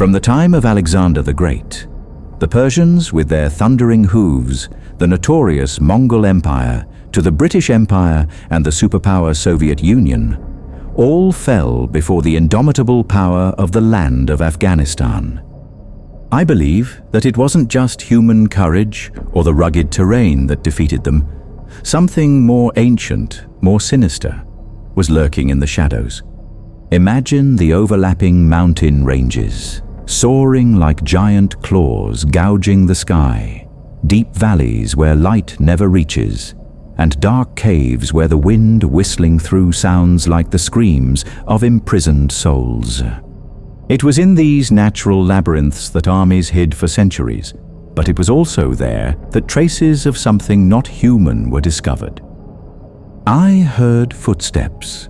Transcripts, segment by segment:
From the time of Alexander the Great, the Persians with their thundering hooves, the notorious Mongol Empire, to the British Empire and the superpower Soviet Union, all fell before the indomitable power of the land of Afghanistan. I believe that it wasn't just human courage or the rugged terrain that defeated them. Something more ancient, more sinister, was lurking in the shadows. Imagine the overlapping mountain ranges, soaring like giant claws gouging the sky, deep valleys where light never reaches, and dark caves where the wind whistling through sounds like the screams of imprisoned souls. It was in these natural labyrinths that armies hid for centuries, but it was also there that traces of something not human were discovered. I heard footsteps,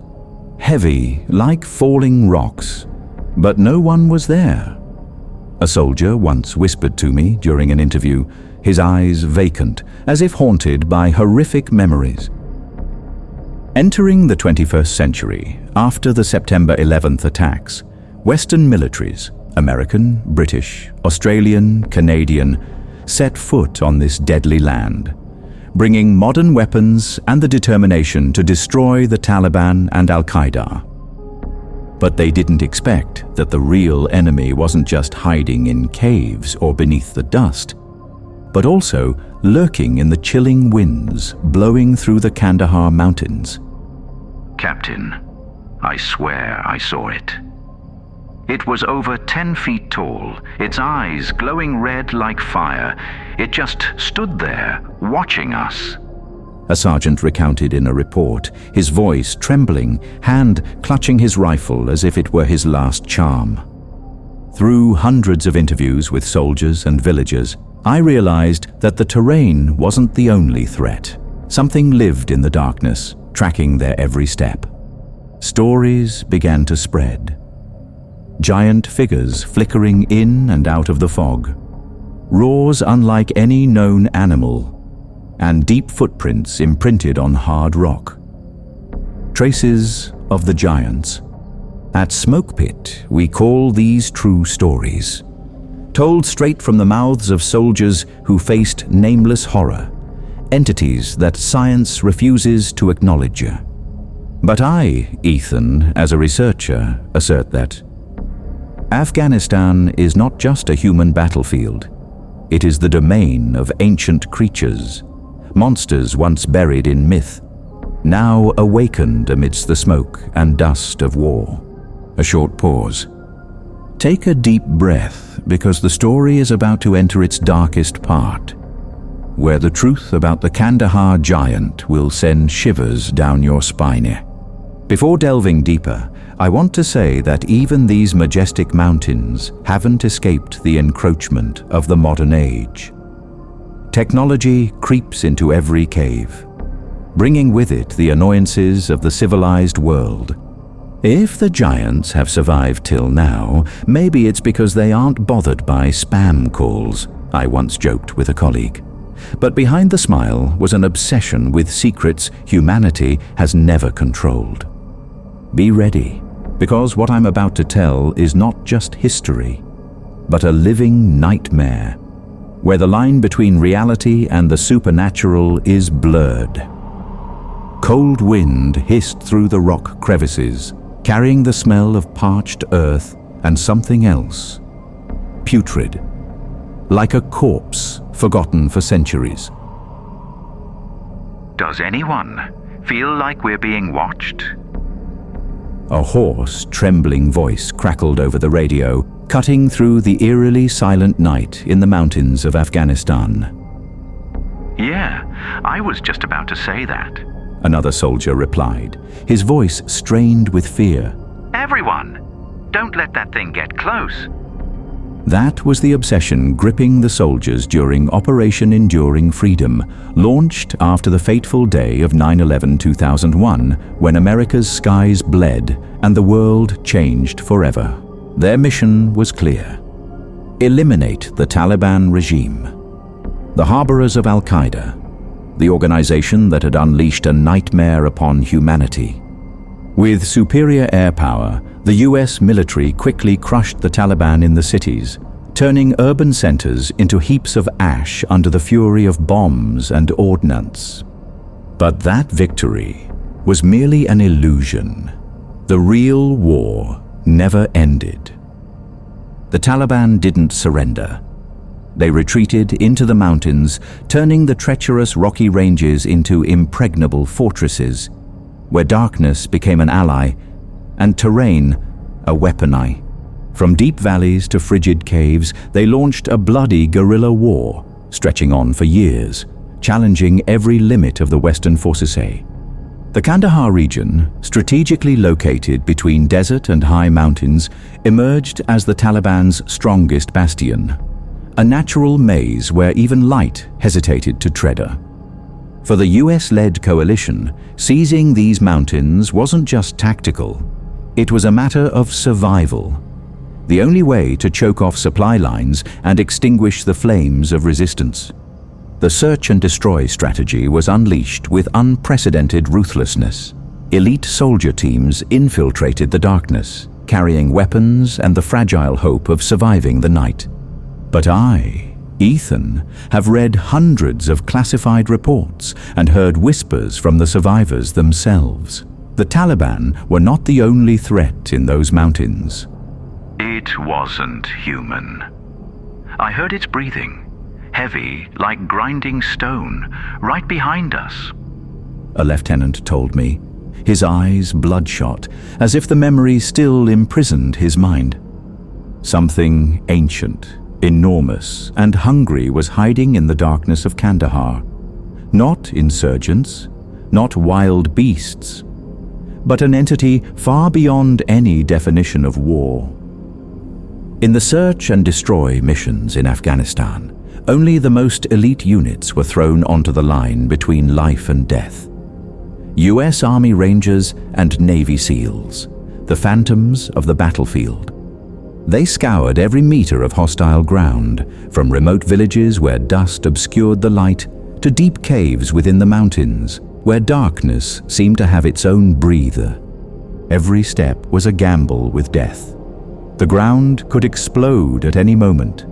heavy like falling rocks, but no one was there. A soldier once whispered to me during an interview, his eyes vacant, as if haunted by horrific memories. Entering the 21st century, after the September 11th attacks, Western militaries, American, British, Australian, Canadian, set foot on this deadly land, bringing modern weapons and the determination to destroy the Taliban and Al-Qaeda. But they didn't expect that the real enemy wasn't just hiding in caves or beneath the dust, but also lurking in the chilling winds blowing through the Kandahar mountains. Captain, I swear I saw it. It was over 10 feet tall, its eyes glowing red like fire. It just stood there, watching us. A sergeant recounted in a report, his voice trembling, hand clutching his rifle as if it were his last charm. Through hundreds of interviews with soldiers and villagers, I realized that the terrain wasn't the only threat. Something lived in the darkness, tracking their every step. Stories began to spread. Giant figures flickering in and out of the fog, roars unlike any known animal, and deep footprints imprinted on hard rock. Traces of the giants. At Smoke Pit, we call these true stories, told straight from the mouths of soldiers who faced nameless horror, entities that science refuses to acknowledge. But I, Ethan, as a researcher, assert that Afghanistan is not just a human battlefield. It is the domain of ancient creatures, monsters once buried in myth, now awakened amidst the smoke and dust of war. A short pause. Take a deep breath, because the story is about to enter its darkest part, where the truth about the Kandahar giant will send shivers down your spine. Before delving deeper, I want to say that even these majestic mountains haven't escaped the encroachment of the modern age. Technology creeps into every cave, bringing with it the annoyances of the civilized world. If the giants have survived till now, maybe it's because they aren't bothered by spam calls, I once joked with a colleague. But behind the smile was an obsession with secrets humanity has never controlled. Be ready, because what I'm about to tell is not just history, but a living nightmare, where the line between reality and the supernatural is blurred. Cold wind hissed through the rock crevices, carrying the smell of parched earth and something else, putrid, like a corpse forgotten for centuries. Does anyone feel like we're being watched? A hoarse, trembling voice crackled over the radio, cutting through the eerily silent night in the mountains of Afghanistan. Yeah, I was just about to say that. Another soldier replied, his voice strained with fear. Everyone, don't let that thing get close. That was the obsession gripping the soldiers during Operation Enduring Freedom, launched after the fateful day of 9/11/2001, when America's skies bled and the world changed forever. Their mission was clear: eliminate the Taliban regime, the harborers of Al-Qaeda, the organization that had unleashed a nightmare upon humanity. With superior air power, the US military quickly crushed the Taliban in the cities, turning urban centers into heaps of ash under the fury of bombs and ordnance. But that victory was merely an illusion. The real war never ended. The Taliban didn't surrender. They retreated into the mountains, turning the treacherous rocky ranges into impregnable fortresses, where darkness became an ally and terrain a weapon. From deep valleys to frigid caves, they launched a bloody guerrilla war, stretching on for years, challenging every limit of the Western forces. The Kandahar region, strategically located between desert and high mountains, emerged as the Taliban's strongest bastion, a natural maze where even light hesitated to tread. For the US-led coalition, seizing these mountains wasn't just tactical, it was a matter of survival. The only way to choke off supply lines and extinguish the flames of resistance. The search and destroy strategy was unleashed with unprecedented ruthlessness. Elite soldier teams infiltrated the darkness, carrying weapons and the fragile hope of surviving the night. But I, Ethan, have read hundreds of classified reports and heard whispers from the survivors themselves. The Taliban were not the only threat in those mountains. It wasn't human. I heard its breathing, heavy like grinding stone, right behind us. A lieutenant told me, his eyes bloodshot, as if the memory still imprisoned his mind. Something ancient, enormous, and hungry was hiding in the darkness of Kandahar. Not insurgents, not wild beasts, but an entity far beyond any definition of war. In the search and destroy missions in Afghanistan, only the most elite units were thrown onto the line between life and death. US Army Rangers and Navy SEALs, the phantoms of the battlefield. They scoured every meter of hostile ground, from remote villages where dust obscured the light to deep caves within the mountains, where darkness seemed to have its own breather. Every step was a gamble with death. The ground could explode at any moment.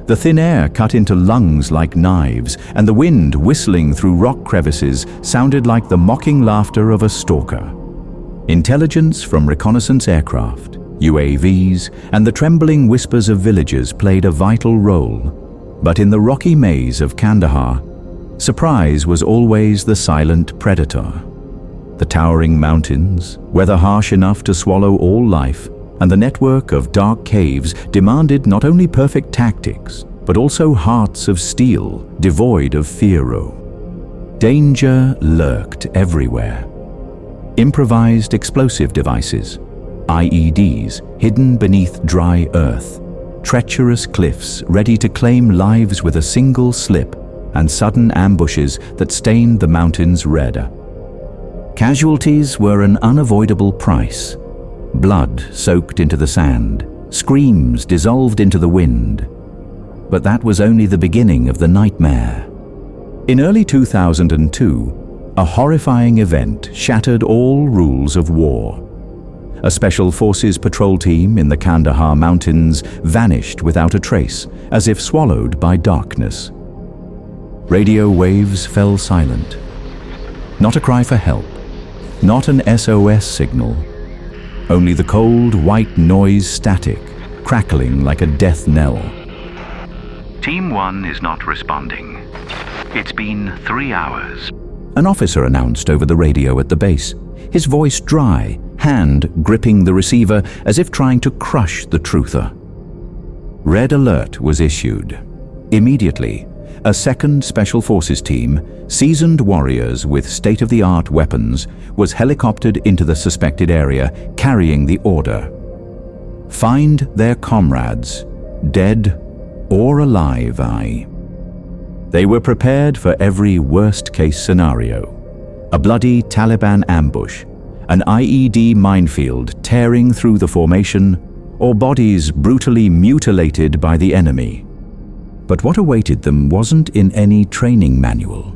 The thin air cut into lungs like knives, and the wind whistling through rock crevices sounded like the mocking laughter of a stalker. Intelligence from reconnaissance aircraft, UAVs, and the trembling whispers of villagers played a vital role. But in the rocky maze of Kandahar, surprise was always the silent predator. The towering mountains, weather harsh enough to swallow all life, and the network of dark caves demanded not only perfect tactics, but also hearts of steel, devoid of fear. Danger lurked everywhere. Improvised explosive devices, IEDs hidden beneath dry earth, treacherous cliffs ready to claim lives with a single slip, and sudden ambushes that stained the mountains red. Casualties were an unavoidable price. Blood soaked into the sand, screams dissolved into the wind. But that was only the beginning of the nightmare. In early 2002, a horrifying event shattered all rules of war. A Special Forces patrol team in the Kandahar mountains vanished without a trace, as if swallowed by darkness. Radio waves fell silent. Not a cry for help, not an SOS signal. Only the cold, white noise static, crackling like a death knell. Team 1 is not responding. It's been 3 hours. An officer announced over the radio at the base, his voice dry, hand gripping the receiver as if trying to crush the truther. Red alert was issued. Immediately, a second Special Forces team, seasoned warriors with state-of-the-art weapons, was helicoptered into the suspected area, carrying the order. Find their comrades, dead or alive. They were prepared for every worst-case scenario. A bloody Taliban ambush, an IED minefield tearing through the formation, or bodies brutally mutilated by the enemy. But what awaited them wasn't in any training manual.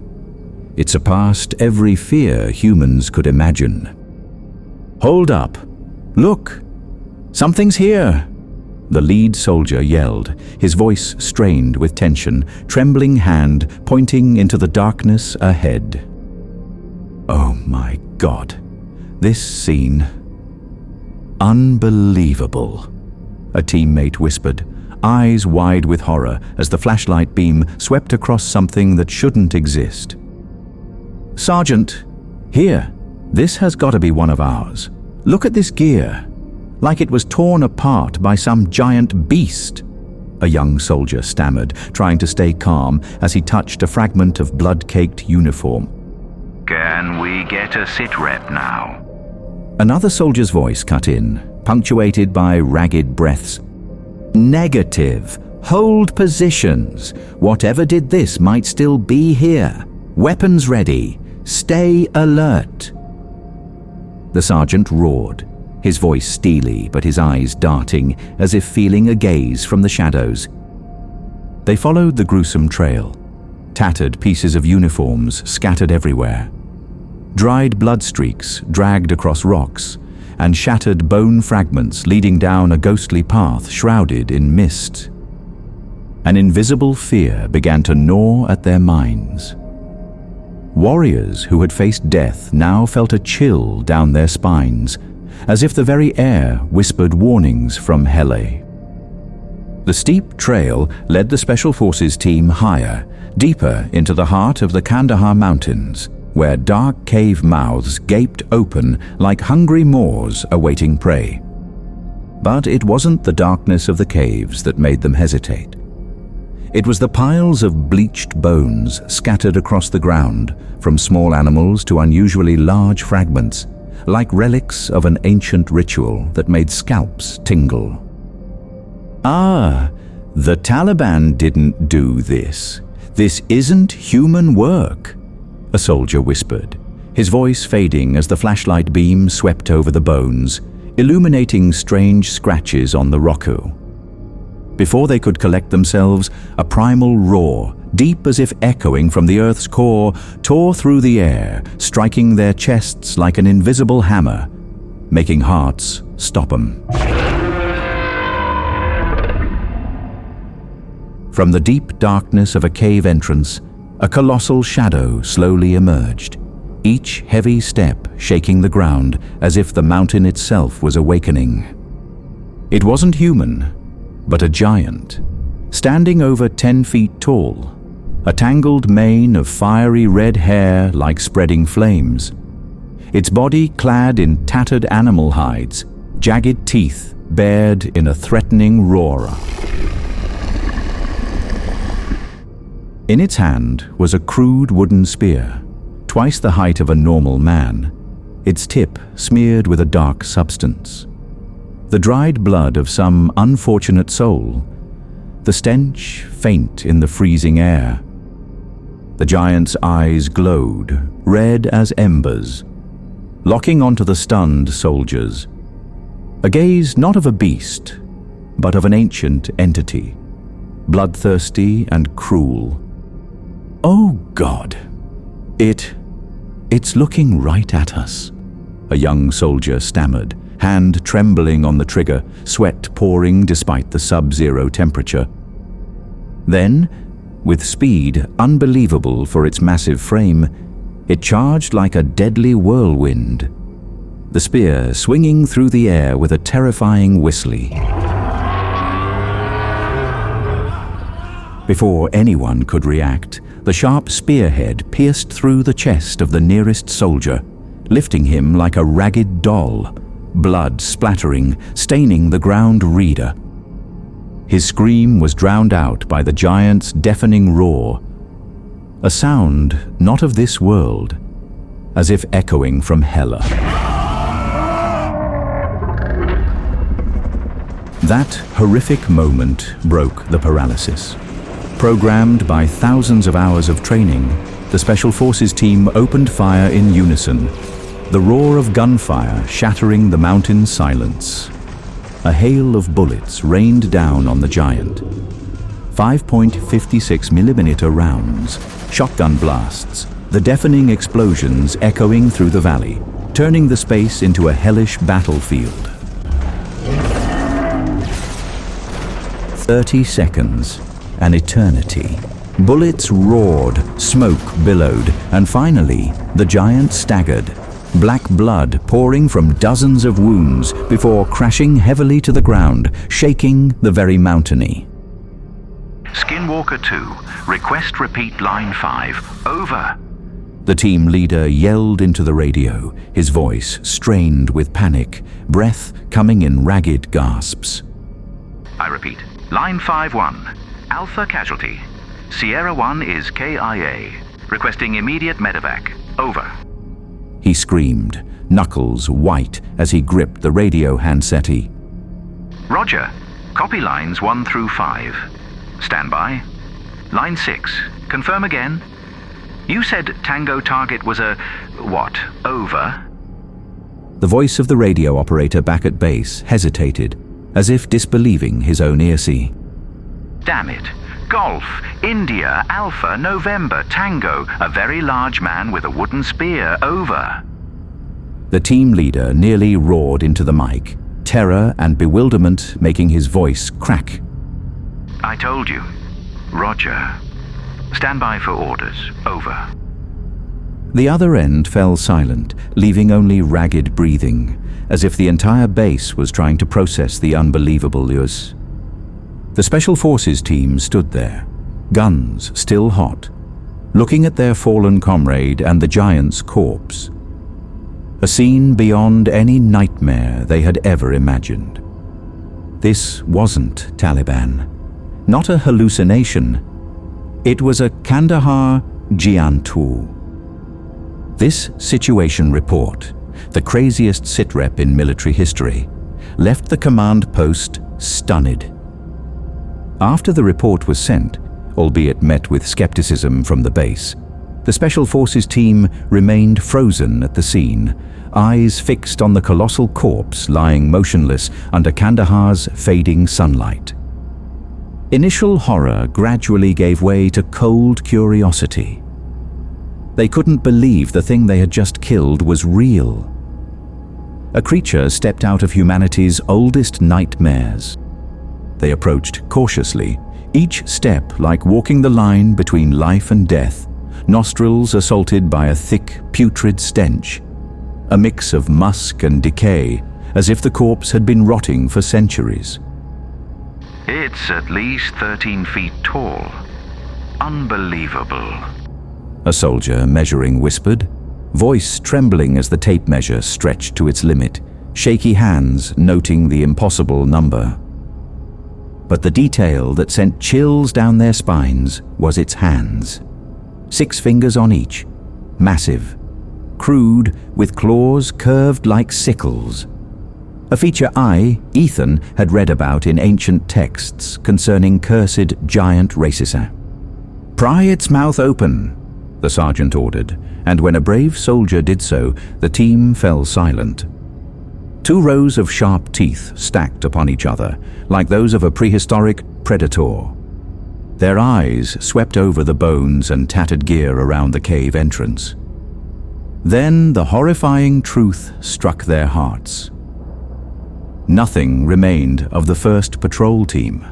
It surpassed every fear humans could imagine. "Hold up! Look! Something's here!" The lead soldier yelled, his voice strained with tension, trembling hand pointing into the darkness ahead. Oh my God, this scene. "Unbelievable," a teammate whispered, eyes wide with horror as the flashlight beam swept across something that shouldn't exist. "Sergeant, here, this has got to be one of ours. Look at this gear. Like it was torn apart by some giant beast," a young soldier stammered, trying to stay calm as he touched a fragment of blood-caked uniform. "Can we get a sit rep now?" Another soldier's voice cut in, punctuated by ragged breaths. "Negative. Hold positions. Whatever did this might still be here. Weapons ready. Stay alert." The sergeant roared, his voice steely but his eyes darting as if feeling a gaze from the shadows. They followed the gruesome trail, tattered pieces of uniforms scattered everywhere, dried blood streaks dragged across rocks, and shattered bone fragments leading down a ghostly path shrouded in mist. An invisible fear began to gnaw at their minds. Warriors who had faced death now felt a chill down their spines, as if the very air whispered warnings from Hele. The steep trail led the Special Forces team higher, deeper into the heart of the Kandahar Mountains, where dark cave mouths gaped open like hungry maws awaiting prey. But it wasn't the darkness of the caves that made them hesitate. It was the piles of bleached bones scattered across the ground, from small animals to unusually large fragments, like relics of an ancient ritual that made scalps tingle. "Ah, the Taliban didn't do this. This isn't human work," a soldier whispered, his voice fading as the flashlight beam swept over the bones, illuminating strange scratches on the roku. Before they could collect themselves, a primal roar, deep as if echoing from the earth's core, tore through the air, striking their chests like an invisible hammer, making hearts stop 'em. From the deep darkness of a cave entrance, a colossal shadow slowly emerged, each heavy step shaking the ground as if the mountain itself was awakening. It wasn't human, but a giant, standing over 10 feet tall, a tangled mane of fiery red hair like spreading flames, its body clad in tattered animal hides, jagged teeth bared in a threatening roar. In its hand was a crude wooden spear, twice the height of a normal man, its tip smeared with a dark substance. The dried blood of some unfortunate soul, the stench faint in the freezing air. The giant's eyes glowed, red as embers, locking onto the stunned soldiers. A gaze not of a beast, but of an ancient entity, bloodthirsty and cruel. "Oh God, it's looking right at us," a young soldier stammered, hand trembling on the trigger, sweat pouring despite the sub-zero temperature. Then, with speed unbelievable for its massive frame, it charged like a deadly whirlwind, the spear swinging through the air with a terrifying whistling. Before anyone could react, the sharp spearhead pierced through the chest of the nearest soldier, lifting him like a ragged doll, blood splattering, staining the ground reader. His scream was drowned out by the giant's deafening roar, a sound not of this world, as if echoing from Hela. That horrific moment broke the paralysis. Programmed by thousands of hours of training, the Special Forces team opened fire in unison, the roar of gunfire shattering the mountain's silence. A hail of bullets rained down on the giant. 5.56mm rounds, shotgun blasts, the deafening explosions echoing through the valley, turning the space into a hellish battlefield. 30 seconds, an eternity. Bullets roared, smoke billowed, and finally, the giant staggered, black blood pouring from dozens of wounds before crashing heavily to the ground, shaking the very mountainy. Skinwalker 2, request repeat line 5, over. The team leader yelled into the radio, his voice strained with panic, breath coming in ragged gasps. I repeat, line 5-1, Alpha casualty. Sierra 1 is KIA, requesting immediate medevac, over. He screamed, knuckles white as he gripped the radio handsetty. Roger, copy lines 1 through 5. Stand by. Line 6, confirm again. You said Tango target was a, what, over? The voice of the radio operator back at base hesitated, as if disbelieving his own earsea. Damn it. Golf, India, Alpha, November, Tango, a very large man with a wooden spear, over. The team leader nearly roared into the mic, terror and bewilderment making his voice crack. I told you. Roger. Stand by for orders, over. The other end fell silent, leaving only ragged breathing, as if the entire base was trying to process the unbelievable news. The Special Forces team stood there, guns still hot, looking at their fallen comrade and the giant's corpse. A scene beyond any nightmare they had ever imagined. This wasn't Taliban, not a hallucination. It was a Kandahar Giantu. This situation report, the craziest sitrep in military history, left the command post stunned. After the report was sent, albeit met with skepticism from the base, the Special Forces team remained frozen at the scene, eyes fixed on the colossal corpse lying motionless under Kandahar's fading sunlight. Initial horror gradually gave way to cold curiosity. They couldn't believe the thing they had just killed was real. A creature stepped out of humanity's oldest nightmares. They approached cautiously, each step like walking the line between life and death, nostrils assaulted by a thick, putrid stench, a mix of musk and decay, as if the corpse had been rotting for centuries. It's at least 13 feet tall. Unbelievable. A soldier measuring whispered, voice trembling as the tape measure stretched to its limit, shaky hands noting the impossible number. But the detail that sent chills down their spines was its hands. 6 fingers on each, massive, crude, with claws curved like sickles. A feature Ethan, had read about in ancient texts concerning cursed giant racism. "Pry its mouth open," the sergeant ordered, and when a brave soldier did so, the team fell silent. 2 rows of sharp teeth stacked upon each other, like those of a prehistoric predator. Their eyes swept over the bones and tattered gear around the cave entrance. Then the horrifying truth struck their hearts. Nothing remained of the first patrol team.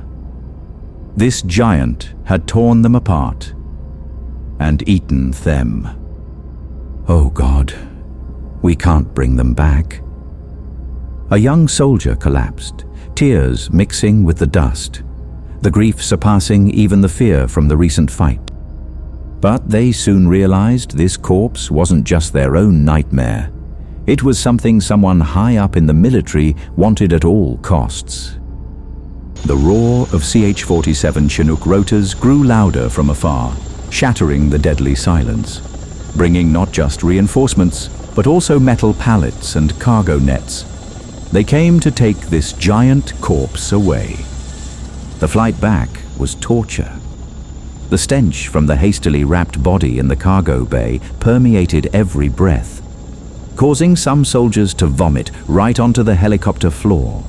This giant had torn them apart and eaten them. Oh God, we can't bring them back. A young soldier collapsed, tears mixing with the dust, the grief surpassing even the fear from the recent fight. But they soon realized this corpse wasn't just their own nightmare. It was something someone high up in the military wanted at all costs. The roar of CH-47 Chinook rotors grew louder from afar, shattering the deadly silence, bringing not just reinforcements, but also metal pallets and cargo nets. They came to take this giant corpse away. The flight back was torture. The stench from the hastily wrapped body in the cargo bay permeated every breath, causing some soldiers to vomit right onto the helicopter floor.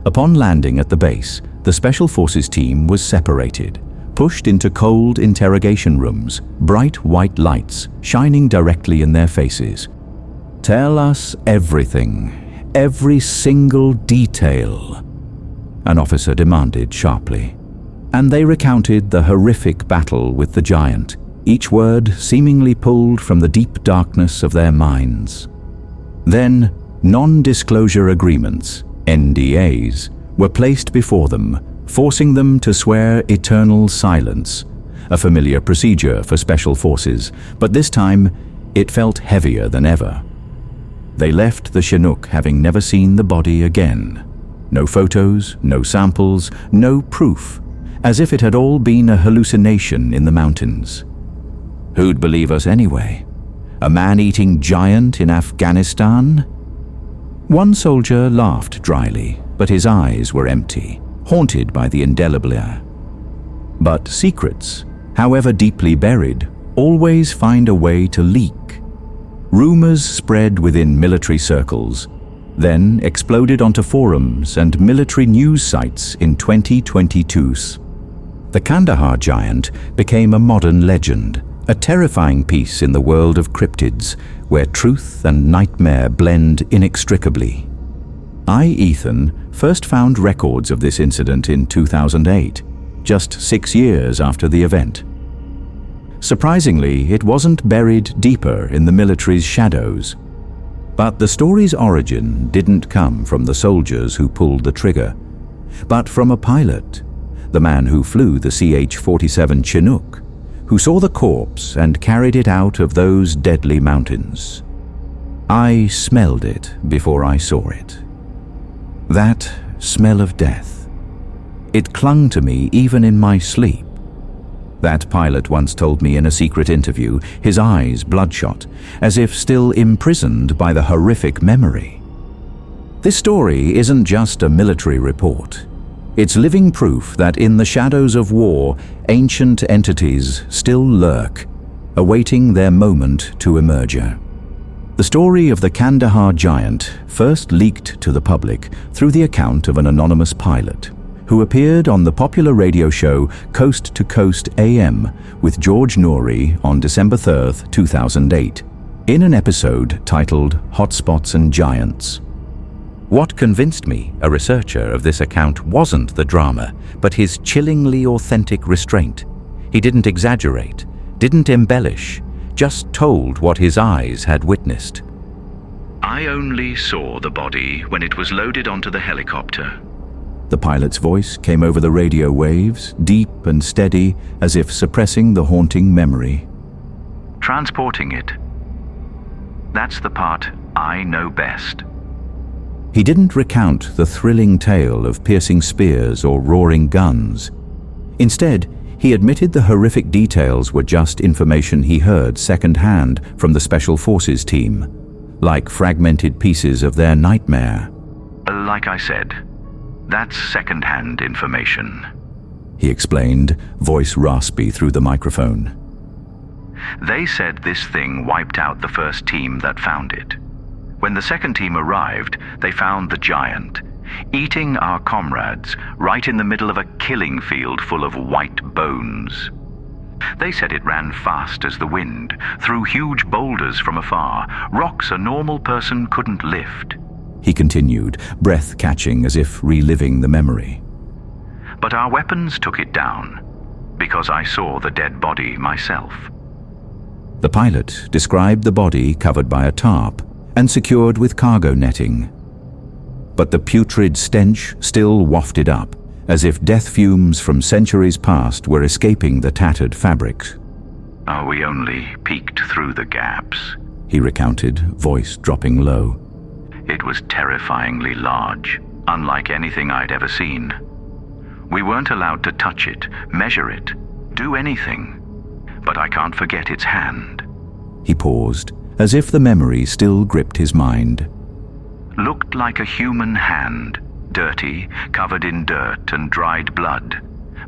Upon landing at the base, the Special Forces team was separated, pushed into cold interrogation rooms, bright white lights shining directly in their faces. "Tell us everything, every single detail," an officer demanded sharply. And they recounted the horrific battle with the giant, each word seemingly pulled from the deep darkness of their minds. Then, non-disclosure agreements, NDAs, were placed before them, forcing them to swear eternal silence, a familiar procedure for special forces, but this time it felt heavier than ever. They left the Chinook having never seen the body again. No photos, no samples, no proof, as if it had all been a hallucination in the mountains. Who'd believe us anyway? A man-eating giant in Afghanistan? One soldier laughed dryly, but his eyes were empty, haunted by the indelible air. But secrets, however deeply buried, always find a way to leak. Rumors spread within military circles, then exploded onto forums and military news sites in 2022. The Kandahar giant became a modern legend, a terrifying piece in the world of cryptids, where truth and nightmare blend inextricably. I, Ethan, first found records of this incident in 2008, just 6 years after the event. Surprisingly, it wasn't buried deeper in the military's shadows. But the story's origin didn't come from the soldiers who pulled the trigger, but from a pilot, the man who flew the CH-47 Chinook, who saw the corpse and carried it out of those deadly mountains. I smelled it before I saw it. That smell of death. It clung to me even in my sleep. That pilot once told me in a secret interview, his eyes bloodshot, as if still imprisoned by the horrific memory. This story isn't just a military report. It's living proof that in the shadows of war, ancient entities still lurk, awaiting their moment to emerge. The story of the Kandahar giant first leaked to the public through the account of an anonymous pilot who appeared on the popular radio show Coast to Coast AM with George Noory on December 3, 2008, in an episode titled Hotspots and Giants. What convinced me, a researcher of this account, wasn't the drama, but his chillingly authentic restraint. He didn't exaggerate, didn't embellish, just told what his eyes had witnessed. I only saw the body when it was loaded onto the helicopter. The pilot's voice came over the radio waves, deep and steady, as if suppressing the haunting memory. Transporting it. That's the part I know best. He didn't recount the thrilling tale of piercing spears or roaring guns. Instead, he admitted the horrific details were just information he heard secondhand from the Special Forces team, like fragmented pieces of their nightmare. Like I said, that's secondhand information, he explained, voice raspy through the microphone. They said this thing wiped out the first team that found it. When the second team arrived, they found the giant, eating our comrades right in the middle of a killing field full of white bones. They said it ran fast as the wind, threw huge boulders from afar, rocks a normal person couldn't lift. He continued, breath catching as if reliving the memory. But our weapons took it down, because I saw the dead body myself. The pilot described the body covered by a tarp and secured with cargo netting. But the putrid stench still wafted up, as if death fumes from centuries past were escaping the tattered fabrics. Oh, we only peeked through the gaps, he recounted, voice dropping low. It was terrifyingly large, unlike anything I'd ever seen. We weren't allowed to touch it, measure it, do anything. But I can't forget its hand. He paused, as if the memory still gripped his mind. Looked like a human hand, dirty, covered in dirt and dried blood.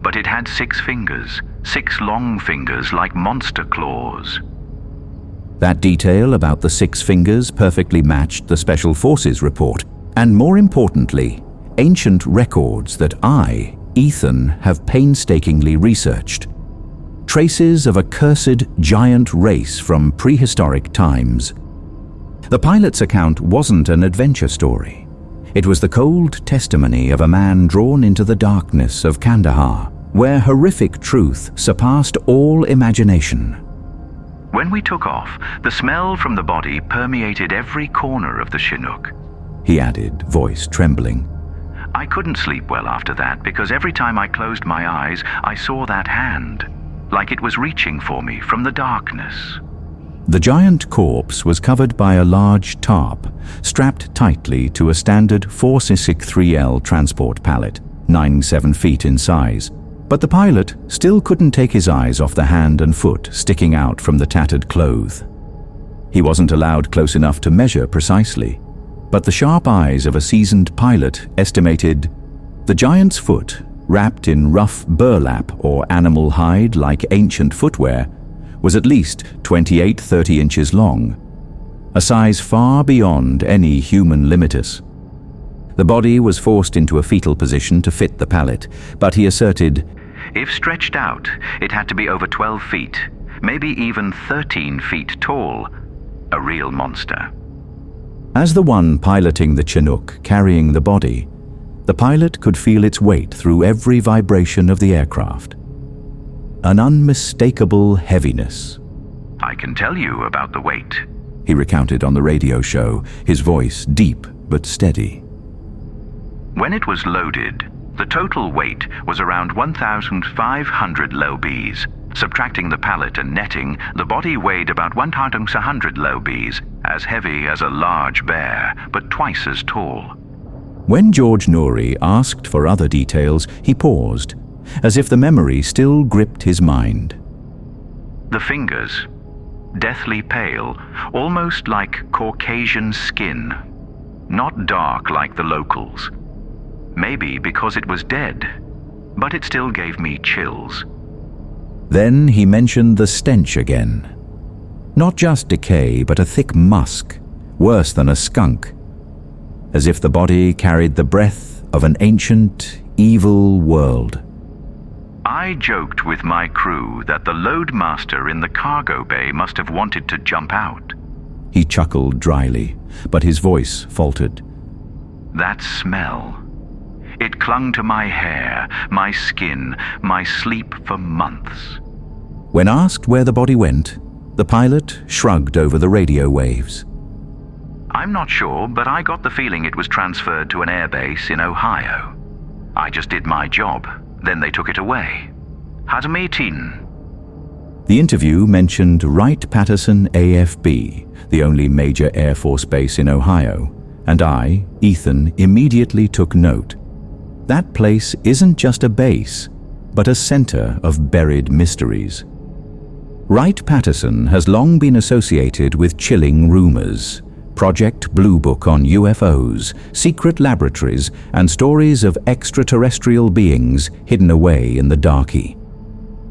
But it had 6 fingers, 6 long fingers like monster claws. That detail about the 6 fingers perfectly matched the Special Forces report, and more importantly, ancient records that I, Ethan, have painstakingly researched. Traces of a cursed giant race from prehistoric times. The pilot's account wasn't an adventure story. It was the cold testimony of a man drawn into the darkness of Kandahar, where horrific truth surpassed all imagination. When we took off, the smell from the body permeated every corner of the Chinook, he added, voice trembling. I couldn't sleep well after that because every time I closed my eyes, I saw that hand, like it was reaching for me from the darkness. The giant corpse was covered by a large tarp, strapped tightly to a standard 463L transport pallet, 9-7 feet in size. But the pilot still couldn't take his eyes off the hand and foot sticking out from the tattered cloth. He wasn't allowed close enough to measure precisely, but the sharp eyes of a seasoned pilot estimated the giant's foot, wrapped in rough burlap or animal hide like ancient footwear, was at least 28-30 inches long, a size far beyond any human limitus. The body was forced into a fetal position to fit the pallet, but he asserted, if stretched out, it had to be over 12 feet, maybe even 13 feet tall. A real monster. As the one piloting the Chinook carrying the body, the pilot could feel its weight through every vibration of the aircraft. An unmistakable heaviness. I can tell you about the weight, he recounted on the radio show, his voice deep but steady. When it was loaded, the total weight was around 1,500 lbs. Subtracting the pallet and netting, the body weighed about 1,100 lbs, as heavy as a large bear, but twice as tall. When George Nouri asked for other details, he paused, as if the memory still gripped his mind. The fingers, deathly pale, almost like Caucasian skin, not dark like the locals. Maybe because it was dead, but it still gave me chills. Then he mentioned the stench again. Not just decay, but a thick musk, worse than a skunk, as if the body carried the breath of an ancient, evil world. I joked with my crew that the loadmaster in the cargo bay must have wanted to jump out. He chuckled dryly, but his voice faltered. That smell. It clung to my hair, my skin, my sleep for months. When asked where the body went, the pilot shrugged over the radio waves. I'm not sure, but I got the feeling it was transferred to an airbase in Ohio. I just did my job, then they took it away. Hade meeting. The interview mentioned Wright-Patterson AFB, the only major Air Force base in Ohio, and I, Ethan, immediately took note. That place isn't just a base, but a center of buried mysteries. Wright-Patterson has long been associated with chilling rumors, Project Blue Book on UFOs, secret laboratories, and stories of extraterrestrial beings hidden away in the darky.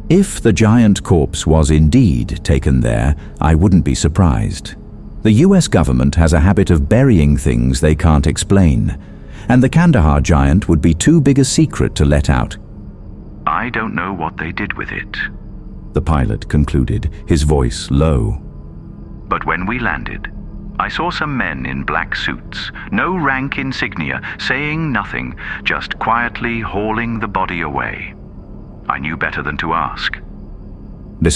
If the giant corpse was indeed taken there, I wouldn't be surprised. The US government has a habit of burying things they can't explain, and the Kandahar giant would be too big a secret to let out. I don't know what they did with it, the pilot concluded, his voice low. But when we landed, I saw some men in black suits, no rank insignia, saying nothing, just quietly hauling the body away. I knew better than to ask.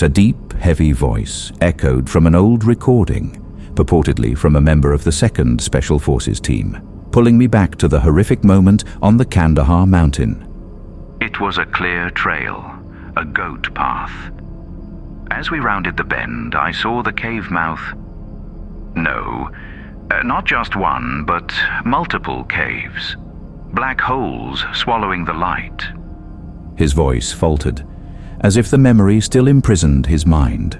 A deep, heavy voice echoed from an old recording, purportedly from a member of the 2nd Special Forces team, pulling me back to the horrific moment on the Kandahar mountain. It was a clear trail, a goat path. As we rounded the bend, I saw the cave mouth. No, not just one, but multiple caves. Black holes swallowing the light. His voice faltered, as if the memory still imprisoned his mind.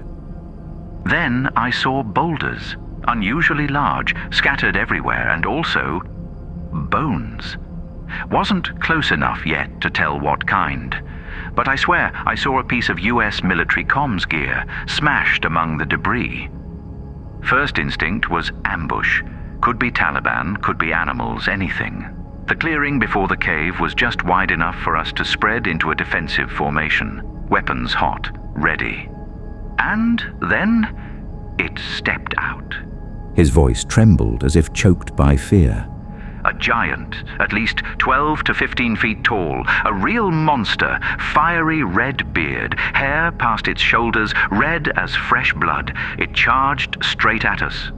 Then I saw boulders, unusually large, scattered everywhere, and also bones. Wasn't close enough yet to tell what kind, but I swear I saw a piece of US military comms gear smashed among the debris. First instinct was ambush. Could be Taliban, could be animals, anything. The clearing before the cave was just wide enough for us to spread into a defensive formation, weapons hot, ready. And then it stepped out. His voice trembled as if choked by fear. A giant, at least 12 to 15 feet tall, a real monster, fiery red beard, hair past its shoulders, red as fresh blood. It charged straight at us.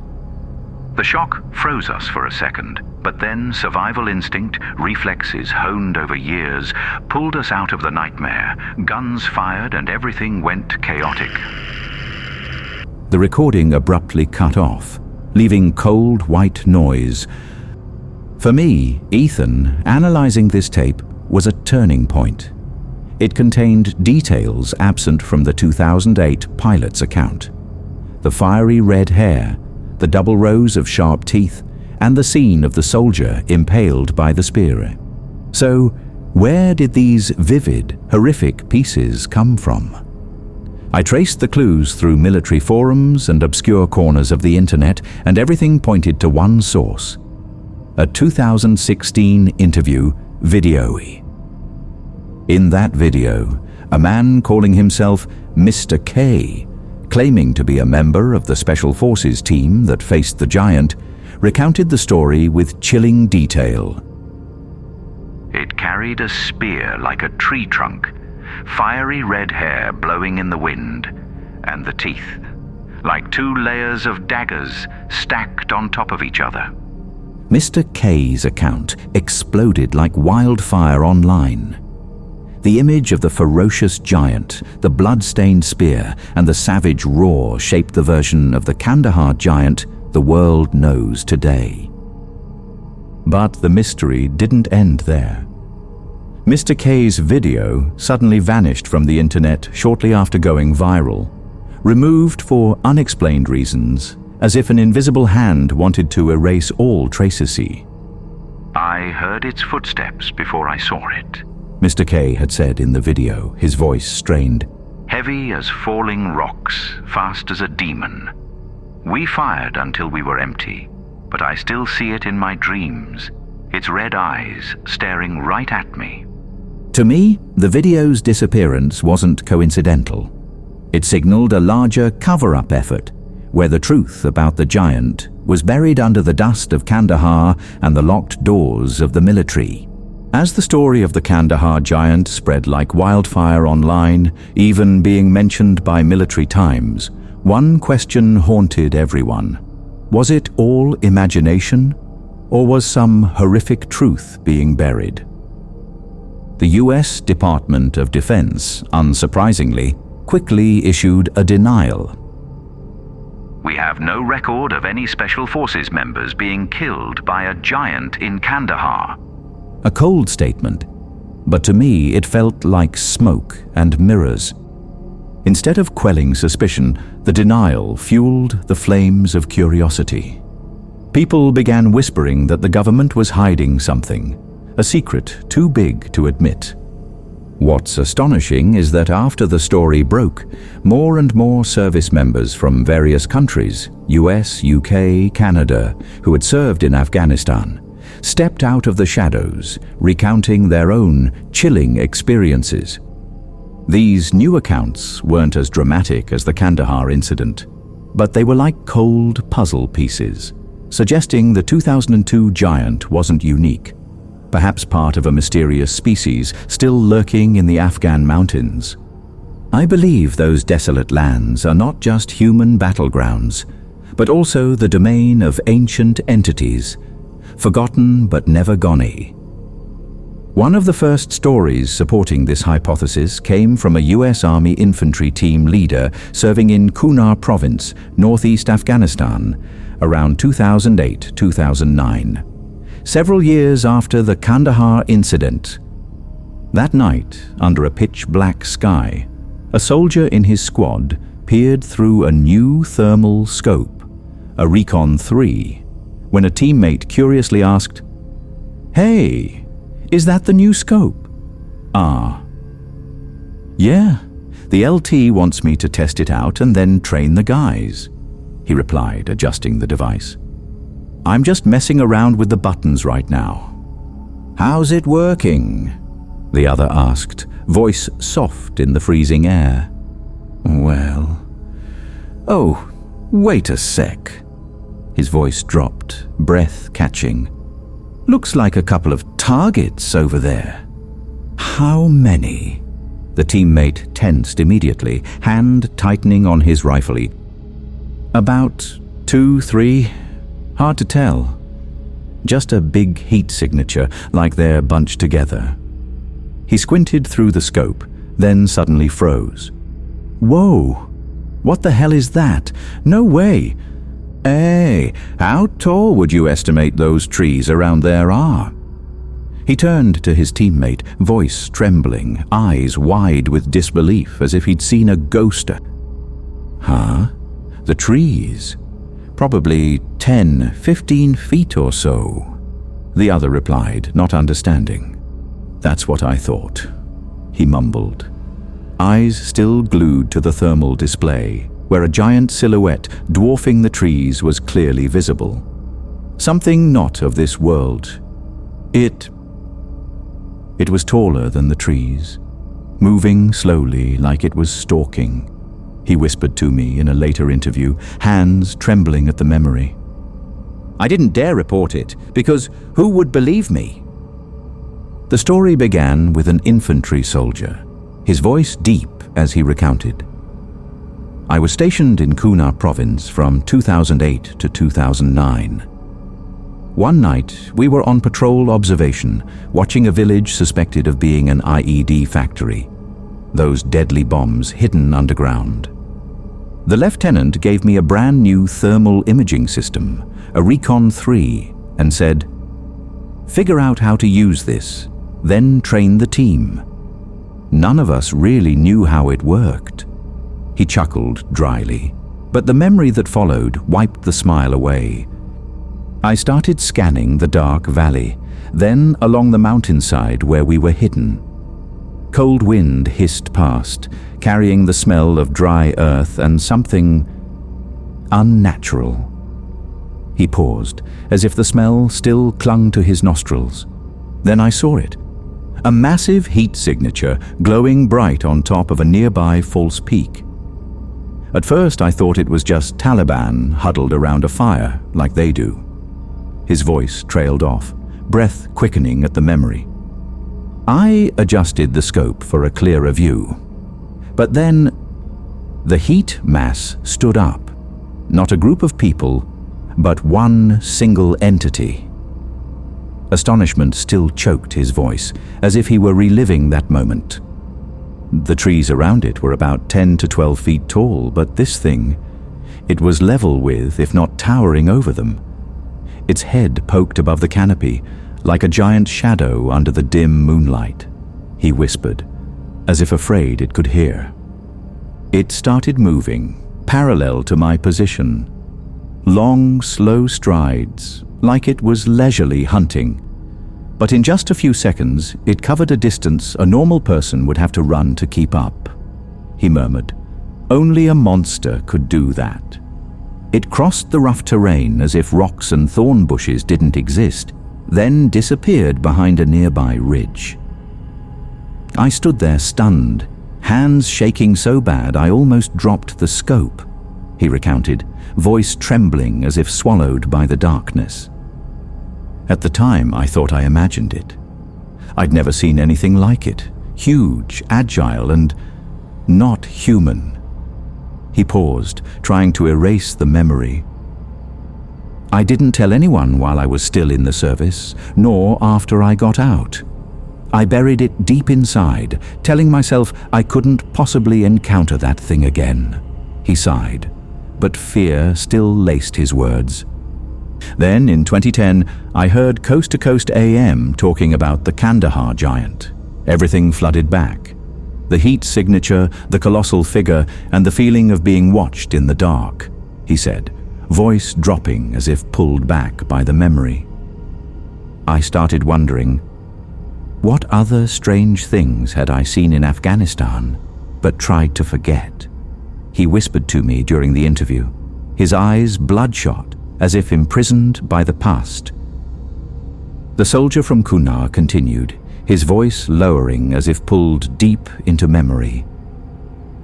The shock froze us for a second, but then survival instinct, reflexes honed over years, pulled us out of the nightmare. Guns fired and everything went chaotic. The recording abruptly cut off, leaving cold white noise. For me, Ethan, analyzing this tape was a turning point. It contained details absent from the 2008 pilot's account. The fiery red hair, the double rows of sharp teeth, and the scene of the soldier impaled by the spear. So, where did these vivid, horrific pieces come from? I traced the clues through military forums and obscure corners of the internet, and everything pointed to one source: a 2016 interview video. In that video, a man calling himself Mr. K, claiming to be a member of the Special Forces team that faced the giant, recounted the story with chilling detail. It carried a spear like a tree trunk, fiery red hair blowing in the wind, and the teeth, like 2 layers of daggers stacked on top of each other. Mr. K's account exploded like wildfire online. The image of the ferocious giant, the blood-stained spear, and the savage roar shaped the version of the Kandahar giant the world knows today. But the mystery didn't end there. Mr. K's video suddenly vanished from the internet shortly after going viral, removed for unexplained reasons, as if an invisible hand wanted to erase all traces. I heard its footsteps before I saw it. Mr. K had said in the video, his voice strained. Heavy as falling rocks, fast as a demon. We fired until we were empty, but I still see it in my dreams, its red eyes staring right at me. To me, the video's disappearance wasn't coincidental. It signaled a larger cover-up effort, where the truth about the giant was buried under the dust of Kandahar and the locked doors of the military. As the story of the Kandahar giant spread like wildfire online, even being mentioned by Military Times, one question haunted everyone. Was it all imagination, or was some horrific truth being buried? The US Department of Defense, unsurprisingly, quickly issued a denial. We have no record of any Special Forces members being killed by a giant in Kandahar. A cold statement, but to me it felt like smoke and mirrors. Instead of quelling suspicion, the denial fueled the flames of curiosity. People began whispering that the government was hiding something, a secret too big to admit. What's astonishing is that after the story broke, more and more service members from various countries, US, UK, Canada, who had served in Afghanistan, stepped out of the shadows, recounting their own chilling experiences. These new accounts weren't as dramatic as the Kandahar incident, but they were like cold puzzle pieces, suggesting the 2002 giant wasn't unique, perhaps part of a mysterious species still lurking in the Afghan mountains. I believe those desolate lands are not just human battlegrounds, but also the domain of ancient entities, forgotten but never gone. One of the first stories supporting this hypothesis came from a US Army infantry team leader serving in Kunar province, northeast Afghanistan, around 2008-2009, several years after the Kandahar incident. That night, under a pitch-black sky, a soldier in his squad peered through a new thermal scope, a Recon 3, when a teammate curiously asked, "Hey, is that the new scope?" "Ah." "Yeah, the LT wants me to test it out and then train the guys," he replied, adjusting the device. "I'm just messing around with the buttons right now." "How's it working?" the other asked, voice soft in the freezing air. "Well... Oh, wait a sec." His voice dropped, breath catching. "Looks like a couple of targets over there." "How many?" The teammate tensed immediately, hand tightening on his rifle. "About 2, 3. Hard to tell. Just a big heat signature, like they're bunched together." He squinted through the scope, then suddenly froze. "Whoa! What the hell is that? No way! Hey, how tall would you estimate those trees around there are?" He turned to his teammate, voice trembling, eyes wide with disbelief, as if he'd seen a ghost. "Huh? The trees? Probably 10, 15 feet or so," the other replied, not understanding. "That's what I thought," he mumbled, eyes still glued to the thermal display, where a giant silhouette dwarfing the trees was clearly visible. Something not of this world. It was taller than the trees, moving slowly like it was stalking, he whispered to me in a later interview, hands trembling at the memory. "I didn't dare report it, because who would believe me?" The story began with an infantry soldier, his voice deep as he recounted. "I was stationed in Kunar province from 2008 to 2009. One night, we were on patrol observation, watching a village suspected of being an IED factory, those deadly bombs hidden underground. The lieutenant gave me a brand new thermal imaging system, a Recon 3, and said, 'Figure out how to use this, then train the team.' None of us really knew how it worked." He chuckled dryly, but the memory that followed wiped the smile away. "I started scanning the dark valley, then along the mountainside where we were hidden. Cold wind hissed past, carrying the smell of dry earth and something unnatural." He paused, as if the smell still clung to his nostrils. Then I saw it. A massive heat signature glowing bright on top of a nearby false peak. At first I thought it was just Taliban huddled around a fire, like they do. His voice trailed off, breath quickening at the memory. I adjusted the scope for a clearer view. But then, the heat mass stood up. Not a group of people, but one single entity. Astonishment still choked his voice, as if he were reliving that moment. The trees around it were about 10 to 12 feet tall, but this thing, it was level with, if not towering over them. Its head poked above the canopy, like a giant shadow under the dim moonlight, he whispered, as if afraid it could hear. It started moving, parallel to my position. Long, slow strides, like it was leisurely hunting. But in just a few seconds, it covered a distance a normal person would have to run to keep up, he murmured. Only a monster could do that. It crossed the rough terrain as if rocks and thorn bushes didn't exist, then disappeared behind a nearby ridge. I stood there stunned, hands shaking so bad I almost dropped the scope, he recounted, voice trembling as if swallowed by the darkness. At the time, I thought I imagined it. I'd never seen anything like it, huge, agile, and not human. He paused, trying to erase the memory. I didn't tell anyone while I was still in the service, nor after I got out. I buried it deep inside, telling myself I couldn't possibly encounter that thing again. He sighed, but fear still laced his words. Then, in 2010, I heard Coast to Coast AM talking about the Kandahar giant. Everything flooded back. The heat signature, the colossal figure, and the feeling of being watched in the dark, he said, voice dropping as if pulled back by the memory. I started wondering, what other strange things had I seen in Afghanistan, but tried to forget? He whispered to me during the interview, his eyes bloodshot, as if imprisoned by the past. The soldier from Kunar continued, his voice lowering as if pulled deep into memory.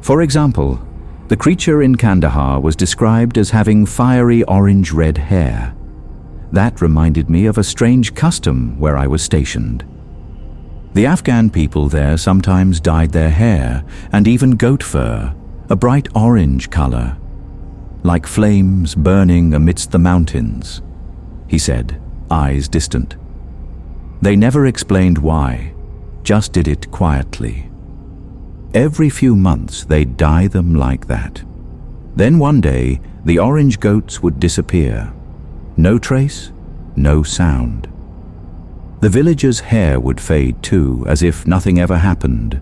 For example, The creature in Kandahar was described as having fiery orange-red hair. That reminded me of a strange custom where I was stationed. The Afghan people there sometimes dyed their hair, and even goat fur, a bright orange color, like flames burning amidst the mountains, he said, eyes distant. They never explained why, just did it quietly. Every few months they'd dye them like that. Then one day, the orange goats would disappear. No trace, no sound. The villagers' hair would fade too, as if nothing ever happened.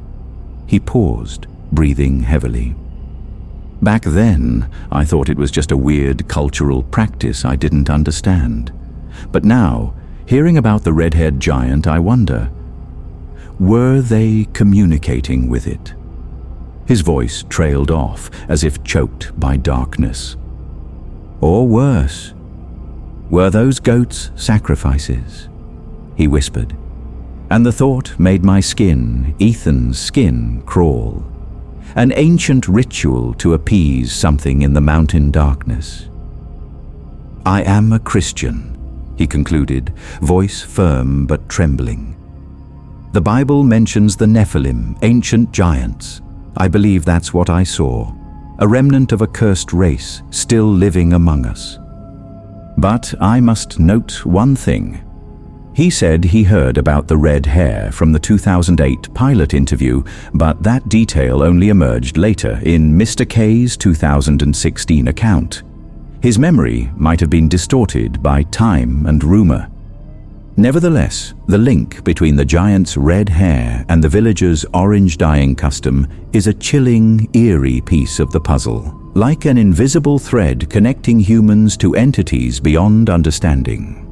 He paused, breathing heavily. Back then, I thought it was just a weird cultural practice I didn't understand. But now, hearing about the red-haired giant, I wonder, were they communicating with it? His voice trailed off, as if choked by darkness. Or worse, were those goats sacrifices? He whispered, and the thought made my skin, Ethan's skin, crawl. An ancient ritual to appease something in the mountain darkness. I am a Christian, he concluded, voice firm but trembling. The Bible mentions the Nephilim, ancient giants. I believe that's what I saw, a remnant of a cursed race still living among us. But I must note one thing. He said he heard about the red hair from the 2008 pilot interview, but that detail only emerged later in Mr. K's 2016 account. His memory might have been distorted by time and rumor. Nevertheless, the link between the giant's red hair and the villagers' orange dyeing custom is a chilling, eerie piece of the puzzle, like an invisible thread connecting humans to entities beyond understanding.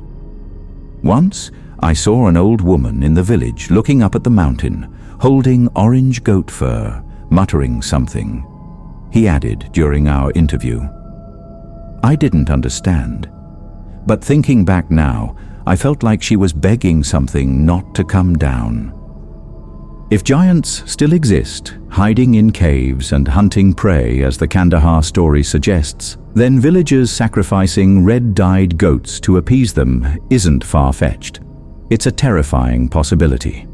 Once, I saw an old woman in the village looking up at the mountain, holding orange goat fur, muttering something. He added during our interview. I didn't understand, but thinking back now, I felt like she was begging something not to come down. If giants still exist, hiding in caves and hunting prey as the Kandahar story suggests, then villagers sacrificing red-dyed goats to appease them isn't far-fetched. It's a terrifying possibility.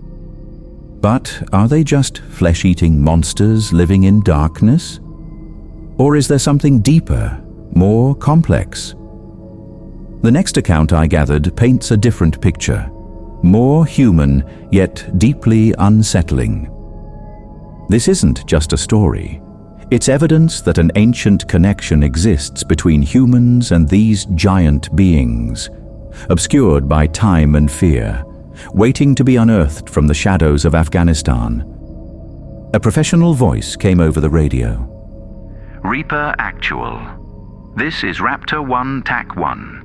But are they just flesh-eating monsters living in darkness? Or is there something deeper, more complex? The next account I gathered paints a different picture, more human yet deeply unsettling. This isn't just a story. It's evidence that an ancient connection exists between humans and these giant beings, obscured by time and fear, waiting to be unearthed from the shadows of Afghanistan. A professional voice came over the radio. Reaper Actual. This is Raptor 1 TAC 1.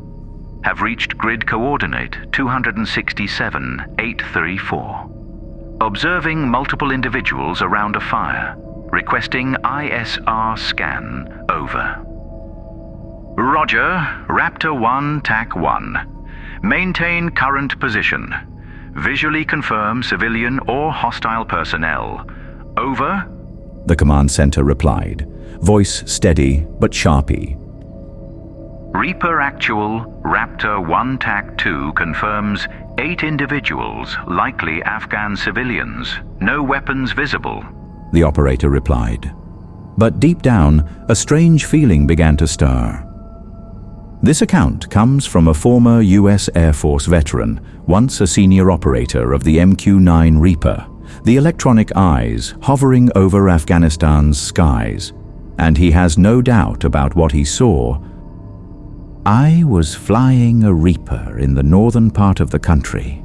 Have reached grid coordinate 267-834. Observing multiple individuals around a fire. Requesting ISR scan. Over. Roger, Raptor 1 TAC 1. Maintain current position. Visually confirm civilian or hostile personnel. Over. The command center replied, voice steady but sharpy. Reaper Actual, Raptor 1 TAC 2 confirms 8 individuals, likely Afghan civilians. No weapons visible. The operator replied. But deep down, a strange feeling began to stir. This account comes from a former US Air Force veteran, once a senior operator of the MQ-9 Reaper, the electronic eyes hovering over Afghanistan's skies, and he has no doubt about what he saw. I was flying a Reaper in the northern part of the country,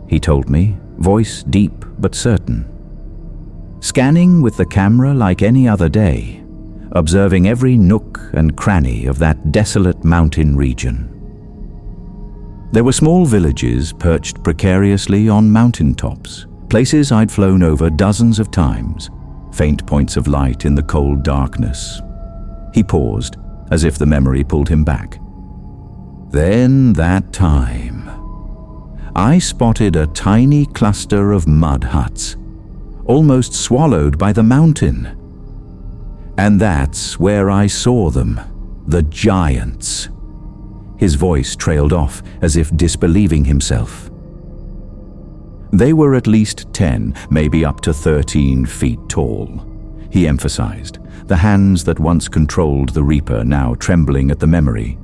he told me, voice deep but certain. Scanning with the camera like any other day, observing every nook and cranny of that desolate mountain region. There were small villages perched precariously on mountaintops, places I'd flown over dozens of times, faint points of light in the cold darkness. He paused, as if the memory pulled him back. Then that time, I spotted a tiny cluster of mud huts, almost swallowed by the mountain. And that's where I saw them, the giants. His voice trailed off as if disbelieving himself. They were at least 10, maybe up to 13 feet tall. He emphasized, the hands that once controlled the Reaper now trembling at the memory.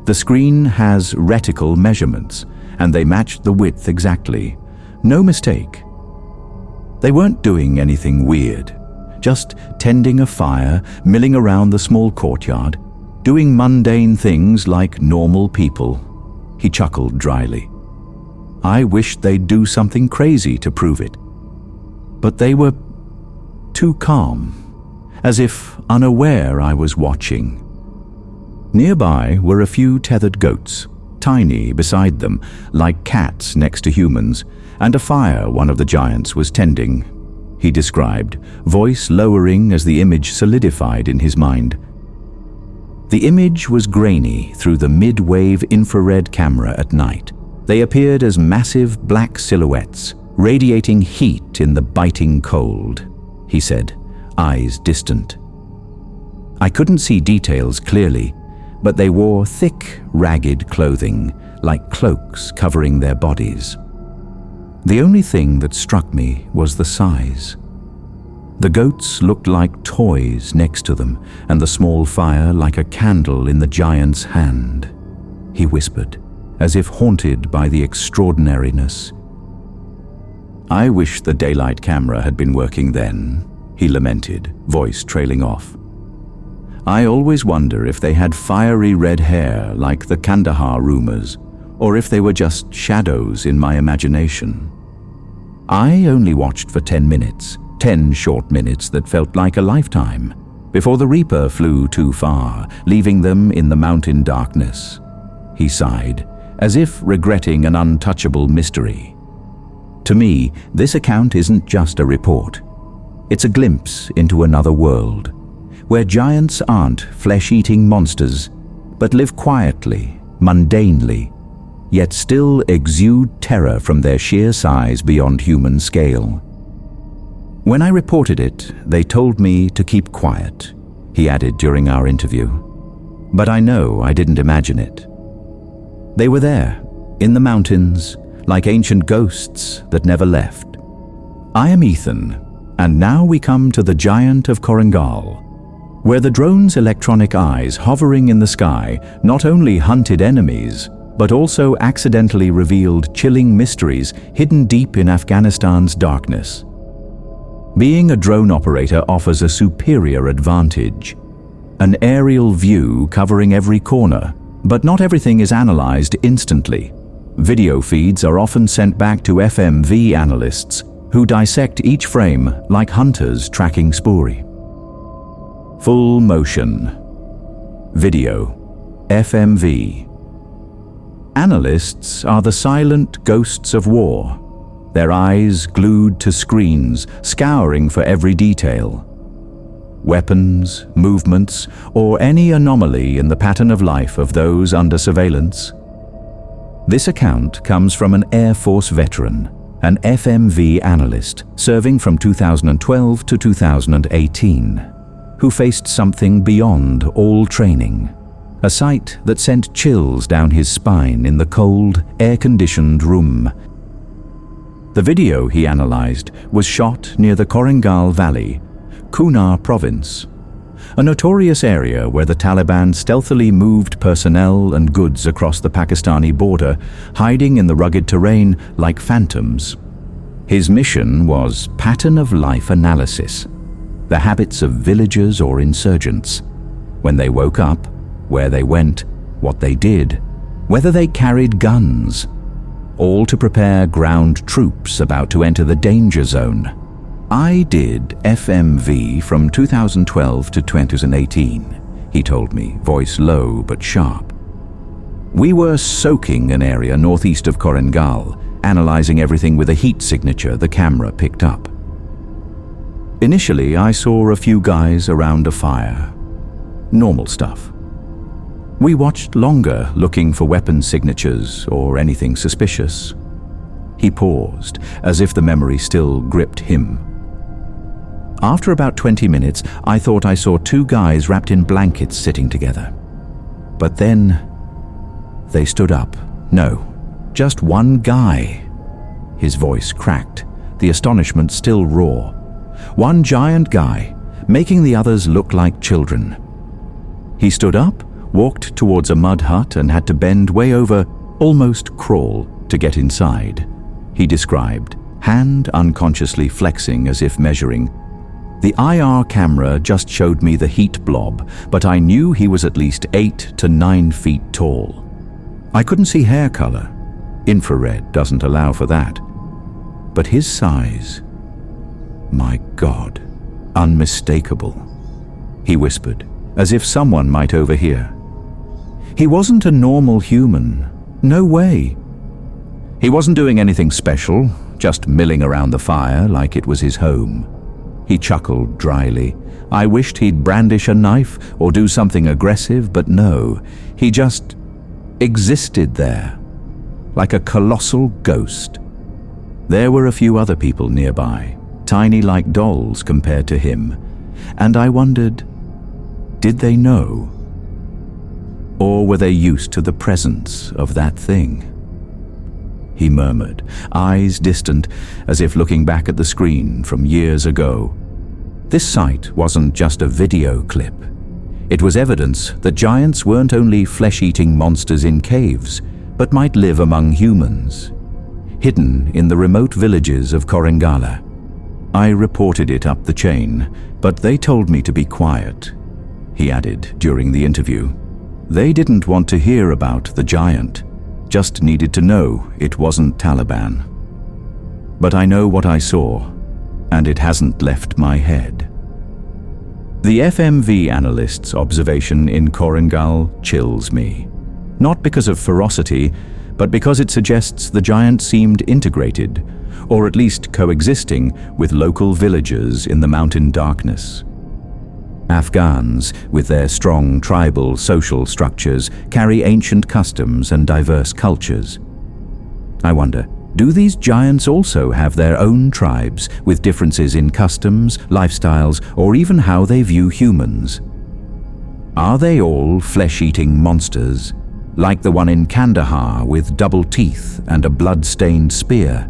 The screen has reticle measurements, and they matched the width exactly. No mistake. They weren't doing anything weird, just tending a fire, milling around the small courtyard, doing mundane things like normal people. He chuckled dryly. I wished they'd do something crazy to prove it. But they were too calm, as if unaware I was watching. Nearby were a few tethered goats, tiny beside them, like cats next to humans, and a fire one of the giants was tending, he described, voice lowering as the image solidified in his mind. The image was grainy through the mid-wave infrared camera at night. They appeared as massive black silhouettes, radiating heat in the biting cold, he said, eyes distant. I couldn't see details clearly, but they wore thick, ragged clothing, like cloaks covering their bodies. The only thing that struck me was the size. The goats looked like toys next to them, and the small fire like a candle in the giant's hand, he whispered, as if haunted by the extraordinariness. I wish the daylight camera had been working then, he lamented, voice trailing off. I always wonder if they had fiery red hair like the Kandahar rumors, or if they were just shadows in my imagination. I only watched for 10 minutes, 10 short minutes that felt like a lifetime, before the Reaper flew too far, leaving them in the mountain darkness. He sighed, as if regretting an untouchable mystery. To me, this account isn't just a report. It's a glimpse into another world, where giants aren't flesh-eating monsters, but live quietly, mundanely, yet still exude terror from their sheer size beyond human scale. When I reported it, they told me to keep quiet, he added during our interview. But I know I didn't imagine it. They were there, in the mountains, like ancient ghosts that never left. I am Ethan, and now we come to the Giant of Korengal, where the drone's electronic eyes hovering in the sky not only hunted enemies, but also accidentally revealed chilling mysteries hidden deep in Afghanistan's darkness. Being a drone operator offers a superior advantage. An aerial view covering every corner, but not everything is analyzed instantly. Video feeds are often sent back to FMV analysts who dissect each frame like hunters tracking spoori. Full motion. Video. FMV. Analysts are the silent ghosts of war, their eyes glued to screens, scouring for every detail. Weapons, movements, or any anomaly in the pattern of life of those under surveillance. This account comes from an Air Force veteran, an FMV analyst serving from 2012 to 2018, who faced something beyond all training, a sight that sent chills down his spine in the cold, air-conditioned room. The video he analyzed was shot near the Korengal Valley, Kunar province, a notorious area where the Taliban stealthily moved personnel and goods across the Pakistani border, hiding in the rugged terrain like phantoms. His mission was pattern of life analysis, the habits of villagers or insurgents, when they woke up, where they went, what they did, whether they carried guns, all to prepare ground troops about to enter the danger zone. I did FMV from 2012 to 2018, he told me, voice low but sharp. We were soaking an area northeast of Korengal, analyzing everything with a heat signature the camera picked up. Initially, I saw a few guys around a fire. Normal stuff. We watched longer, looking for weapon signatures or anything suspicious. He paused, as if the memory still gripped him. After about 20 minutes, I thought I saw two guys wrapped in blankets sitting together. But then they stood up. No, just one guy. His voice cracked, the astonishment still raw. One giant guy, making the others look like children. He stood up, walked towards a mud hut, and had to bend way over, almost crawl, to get inside. He described, hand unconsciously flexing as if measuring. The IR camera just showed me the heat blob, but I knew he was at least 8 to 9 feet tall. I couldn't see hair color. Infrared doesn't allow for that. But his size, my God, unmistakable. He whispered, as if someone might overhear. He wasn't a normal human. No way. He wasn't doing anything special, just milling around the fire like it was his home. He chuckled dryly. I wished he'd brandish a knife or do something aggressive, but no. He just existed there, like a colossal ghost. There were a few other people nearby, tiny like dolls compared to him, and I wondered, did they know? Or were they used to the presence of that thing? He murmured, eyes distant, as if looking back at the screen from years ago. This sight wasn't just a video clip. It was evidence that giants weren't only flesh-eating monsters in caves, but might live among humans, hidden in the remote villages of Korengala. I reported it up the chain, but they told me to be quiet, he added during the interview. They didn't want to hear about the giant, just needed to know it wasn't Taliban. But I know what I saw, and it hasn't left my head. The FMV analyst's observation in Korengal chills me. Not because of ferocity, but because it suggests the giant seemed integrated, or at least coexisting with local villagers in the mountain darkness. Afghans, with their strong tribal social structures, carry ancient customs and diverse cultures. I wonder, do these giants also have their own tribes with differences in customs, lifestyles, or even how they view humans? Are they all flesh-eating monsters, like the one in Kandahar with double teeth and a blood-stained spear?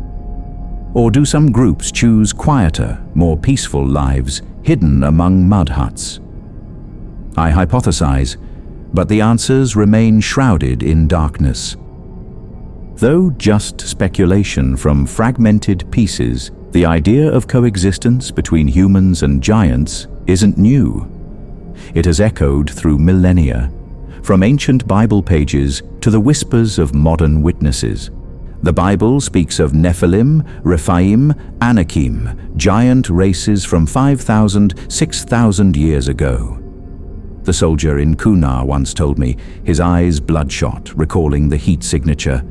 Or do some groups choose quieter, more peaceful lives, hidden among mud huts? I hypothesize, but the answers remain shrouded in darkness. Though just speculation from fragmented pieces, the idea of coexistence between humans and giants isn't new. It has echoed through millennia, from ancient Bible pages to the whispers of modern witnesses. The Bible speaks of Nephilim, Rephaim, Anakim, giant races from 5,000, 6,000 years ago. The soldier in Kunar once told me, his eyes bloodshot, recalling the heat signature,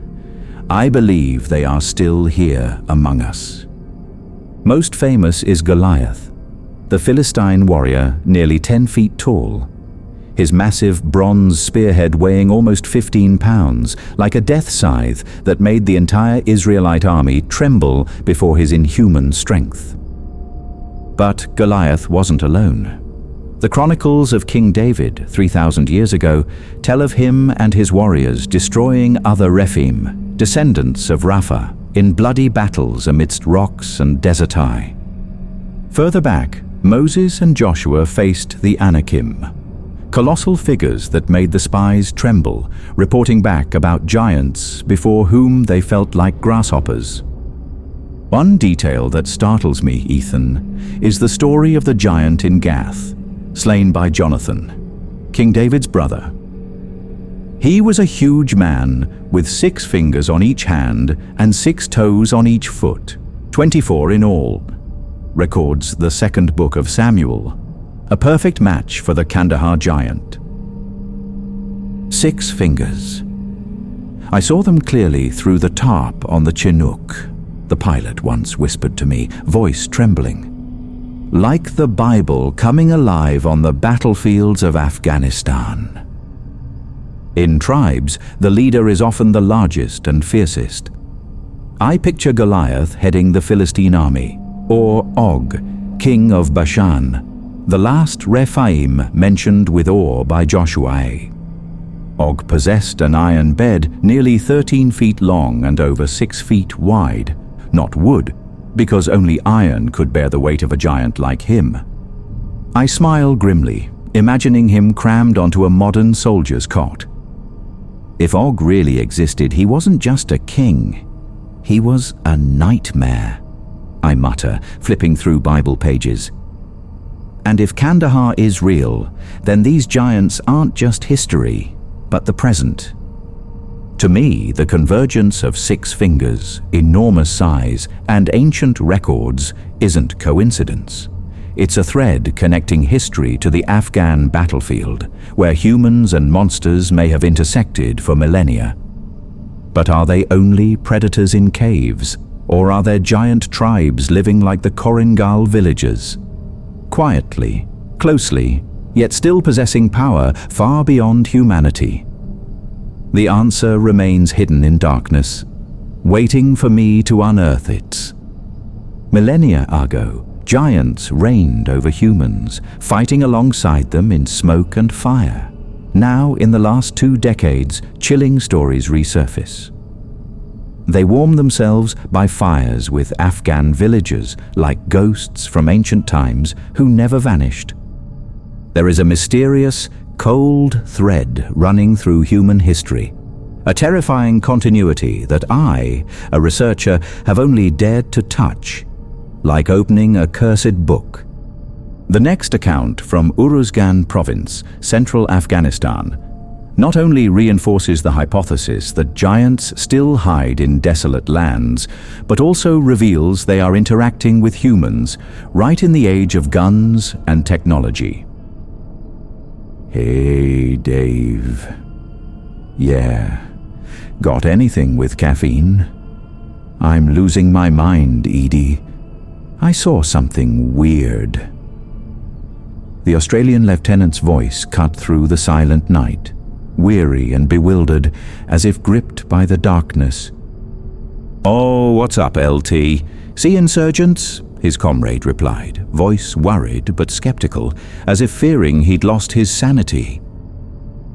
I believe they are still here among us. Most famous is Goliath, the Philistine warrior nearly 10 feet tall. His massive bronze spearhead weighing almost 15 pounds, like a death scythe that made the entire Israelite army tremble before his inhuman strength. But Goliath wasn't alone. The chronicles of King David 3,000 years ago tell of him and his warriors destroying other Rephaim, descendants of Rapha, in bloody battles amidst rocks and deserti. Further back, Moses and Joshua faced the Anakim, colossal figures that made the spies tremble, reporting back about giants before whom they felt like grasshoppers. One detail that startles me, Ethan, is the story of the giant in Gath, slain by Jonathan, King David's brother. He was a huge man with 6 fingers on each hand and 6 toes on each foot, 24 in all, records the 2nd book of Samuel, a perfect match for the Kandahar giant. 6 fingers. I saw them clearly through the tarp on the Chinook, the pilot once whispered to me, voice trembling. Like the Bible coming alive on the battlefields of Afghanistan. In tribes, the leader is often the largest and fiercest. I picture Goliath heading the Philistine army, or Og, king of Bashan, the last Rephaim mentioned with awe by Joshua. Og possessed an iron bed nearly 13 feet long and over 6 feet wide, not wood, because only iron could bear the weight of a giant like him. I smile grimly, imagining him crammed onto a modern soldier's cot. If Og really existed, he wasn't just a king. He was a nightmare, I mutter, flipping through Bible pages. And if Kandahar is real, then these giants aren't just history, but the present. To me, the convergence of 6 fingers, enormous size, and ancient records isn't coincidence. It's a thread connecting history to the Afghan battlefield, where humans and monsters may have intersected for millennia. But are they only predators in caves, or are there giant tribes living like the Koringal villagers? Quietly, closely, yet still possessing power far beyond humanity. The answer remains hidden in darkness, waiting for me to unearth it. Millennia ago, giants reigned over humans, fighting alongside them in smoke and fire. Now, in the last 2 decades, chilling stories resurface. They warm themselves by fires with Afghan villagers, like ghosts from ancient times who never vanished. There is a mysterious, cold thread running through human history, a terrifying continuity that I, a researcher, have only dared to touch, like opening a cursed book. The next account from Uruzgan province, central Afghanistan, not only reinforces the hypothesis that giants still hide in desolate lands, but also reveals they are interacting with humans right in the age of guns and technology. Hey, Dave. Yeah. Got anything with caffeine? I'm losing my mind, Edie. I saw something weird. The Australian lieutenant's voice cut through the silent night, weary and bewildered, as if gripped by the darkness. "Oh, what's up, LT? See insurgents?" his comrade replied, voice worried but skeptical, as if fearing he'd lost his sanity.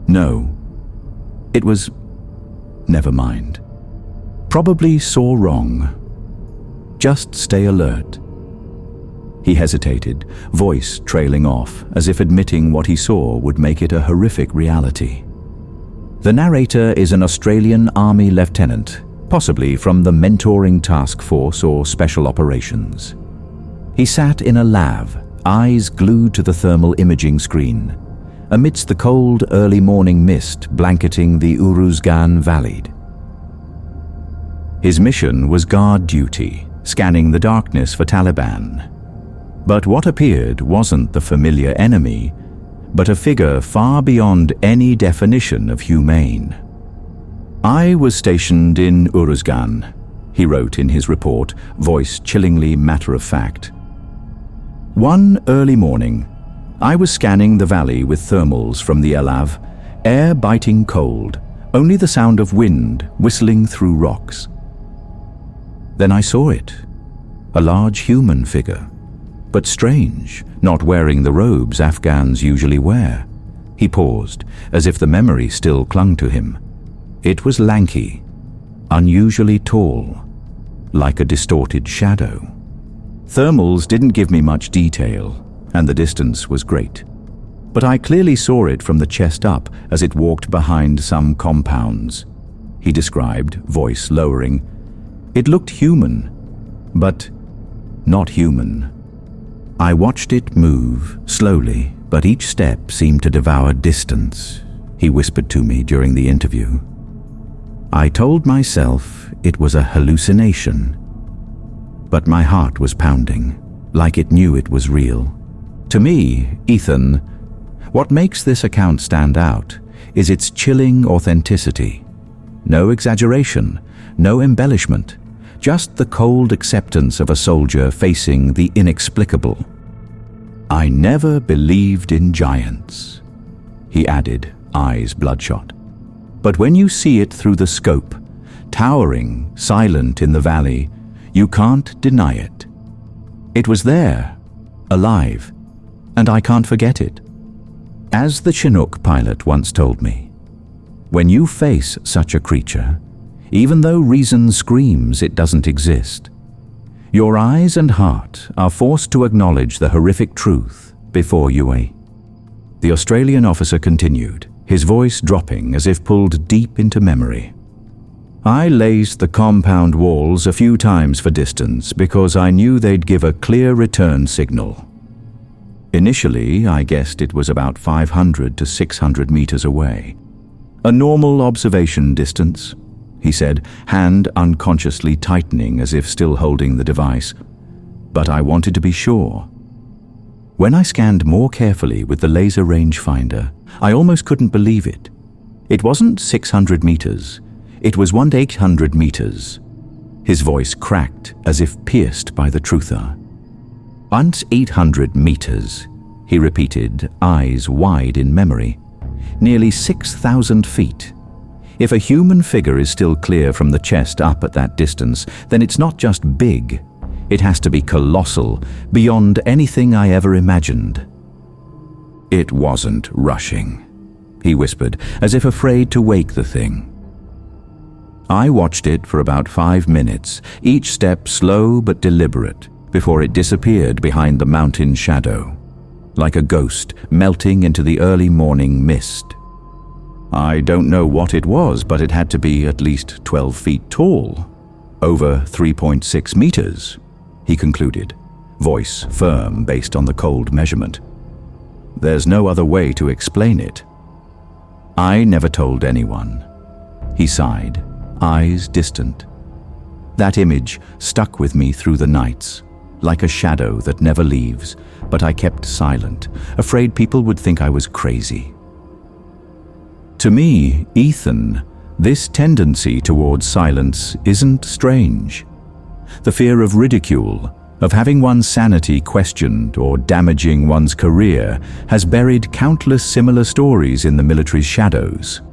No. It was... never mind. Probably saw wrong. Just stay alert. He hesitated, voice trailing off, as if admitting what he saw would make it a horrific reality. The narrator is an Australian Army lieutenant, possibly from the Mentoring Task Force or Special Operations. He sat in a lav, eyes glued to the thermal imaging screen, amidst the cold early morning mist blanketing the Uruzgan Valley. His mission was guard duty, scanning the darkness for Taliban. But what appeared wasn't the familiar enemy, but a figure far beyond any definition of humane. "I was stationed in Uruzgan," he wrote in his report, voice chillingly matter-of-fact. "One early morning, I was scanning the valley with thermals from the Elav, air biting cold, only the sound of wind whistling through rocks. Then I saw it, a large human figure, but strange, not wearing the robes Afghans usually wear." He paused, as if the memory still clung to him. It was lanky, unusually tall, like a distorted shadow. Thermals didn't give me much detail, and the distance was great. But I clearly saw it from the chest up as it walked behind some compounds. He described, voice lowering. It looked human, but not human. I watched it move, slowly, but each step seemed to devour distance, he whispered to me during the interview. I told myself it was a hallucination, but my heart was pounding, like it knew it was real. To me, Ethan, what makes this account stand out is its chilling authenticity. No exaggeration, no embellishment, just the cold acceptance of a soldier facing the inexplicable. "I never believed in giants," he added, eyes bloodshot. "But when you see it through the scope, towering, silent in the valley, you can't deny it. It was there, alive, and I can't forget it. As the Chinook pilot once told me, when you face such a creature, even though reason screams it doesn't exist, your eyes and heart are forced to acknowledge the horrific truth before you. The Australian officer continued, his voice dropping as if pulled deep into memory. I lazed the compound walls a few times for distance because I knew they'd give a clear return signal. Initially, I guessed it was about 500 to 600 meters away. A normal observation distance, he said, hand unconsciously tightening as if still holding the device. But I wanted to be sure. When I scanned more carefully with the laser rangefinder, I almost couldn't believe it. It wasn't 600 meters. It was 100 meters. His voice cracked as if pierced by the truther. 800 meters, he repeated, eyes wide in memory. Nearly 6,000 feet. If a human figure is still clear from the chest up at that distance, then it's not just big. It has to be colossal, beyond anything I ever imagined. It wasn't rushing, he whispered, as if afraid to wake the thing. I watched it for about 5 minutes, each step slow but deliberate, before it disappeared behind the mountain shadow, like a ghost melting into the early morning mist. I don't know what it was, but it had to be at least 12 feet tall, over 3.6 meters, he concluded, voice firm based on the cold measurement. There's no other way to explain it. I never told anyone. He sighed, eyes distant. That image stuck with me through the nights, like a shadow that never leaves, but I kept silent, afraid people would think I was crazy. To me, Ethan, this tendency towards silence isn't strange. The fear of ridicule, of having one's sanity questioned or damaging one's career, has buried countless similar stories in the military's shadows.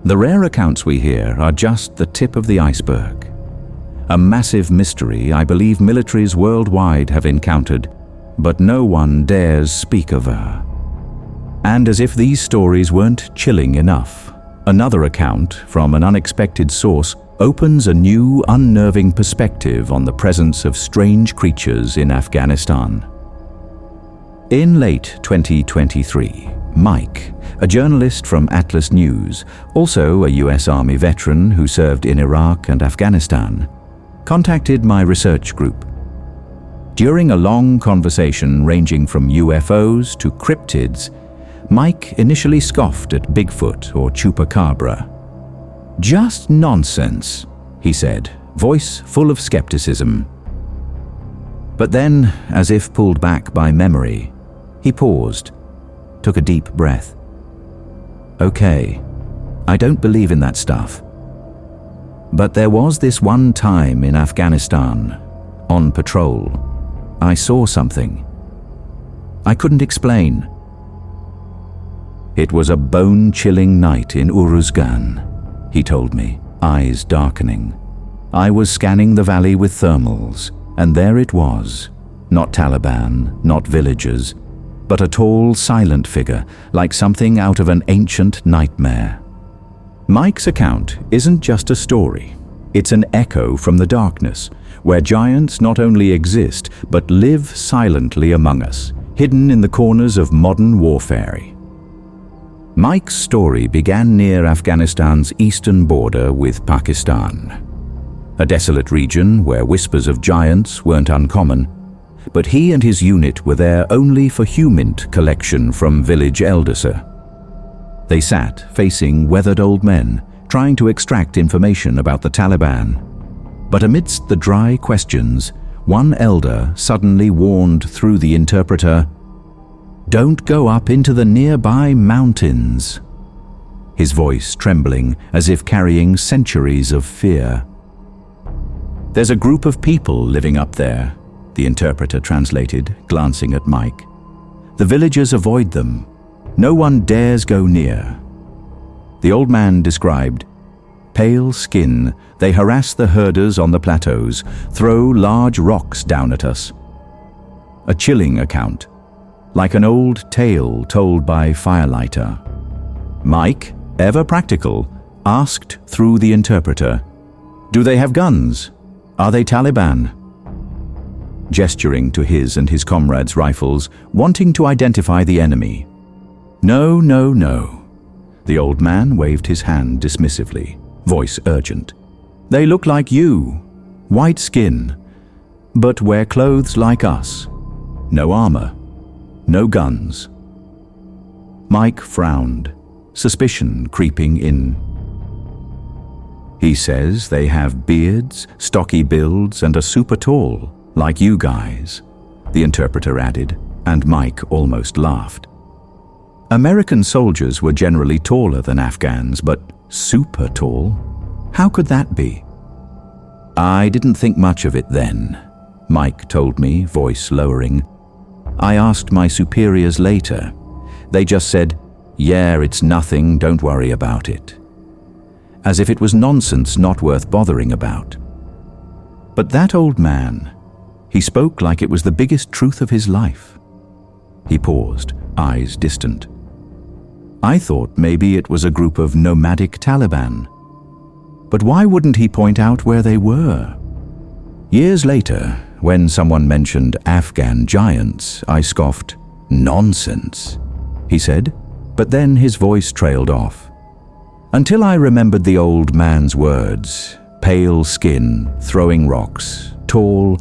The rare accounts we hear are just the tip of the iceberg. A massive mystery I believe militaries worldwide have encountered, but no one dares speak of her. And as if these stories weren't chilling enough, another account from an unexpected source opens a new, unnerving perspective on the presence of strange creatures in Afghanistan. In late 2023, Mike, a journalist from Atlas News, also a US Army veteran who served in Iraq and Afghanistan, contacted my research group. During a long conversation ranging from UFOs to cryptids, Mike initially scoffed at Bigfoot or Chupacabra. Just nonsense, he said, voice full of skepticism. But then, as if pulled back by memory, he paused, took a deep breath. Okay, I don't believe in that stuff. But there was this one time in Afghanistan, on patrol, I saw something. I couldn't explain. It was a bone-chilling night in Uruzgan, he told me, eyes darkening. I was scanning the valley with thermals, and there it was. Not Taliban, not villagers, but a tall, silent figure, like something out of an ancient nightmare. Mike's account isn't just a story. It's an echo from the darkness, where giants not only exist, but live silently among us, hidden in the corners of modern warfare. Mike's story began near Afghanistan's eastern border with Pakistan, a desolate region where whispers of giants weren't uncommon, but he and his unit were there only for humint collection from village elderser. They sat facing weathered old men, trying to extract information about the Taliban. But amidst the dry questions, one elder suddenly warned through the interpreter, "Don't go up into the nearby mountains," his voice trembling as if carrying centuries of fear. "There's a group of people living up there," the interpreter translated, glancing at Mike. "The villagers avoid them. No one dares go near." The old man described, "Pale skin, they harass the herders on the plateaus, throw large rocks down at us." a chilling account, like an old tale told by firelighter. Mike, ever practical, asked through the interpreter, "Do they have guns? Are they Taliban?" Gesturing to his and his comrades' rifles, wanting to identify the enemy. "No, no, no." The old man waved his hand dismissively, voice urgent. "They look like you, white skin, but wear clothes like us. No armor, no guns." Mike frowned, suspicion creeping in. "He says they have beards, stocky builds, and are super tall, like you guys," the interpreter added, and Mike almost laughed. American soldiers were generally taller than Afghans, but super tall? How could that be? "I didn't think much of it then," Mike told me, voice lowering. "I asked my superiors later. They just said, 'Yeah, it's nothing, don't worry about it.' As if it was nonsense not worth bothering about. But that old man, he spoke like it was the biggest truth of his life." He paused, eyes distant. "I thought maybe it was a group of nomadic Taliban. But why wouldn't he point out where they were?" Years later, when someone mentioned Afghan giants, I scoffed, "Nonsense," he said, but then his voice trailed off. Until I remembered the old man's words, pale skin, throwing rocks, tall,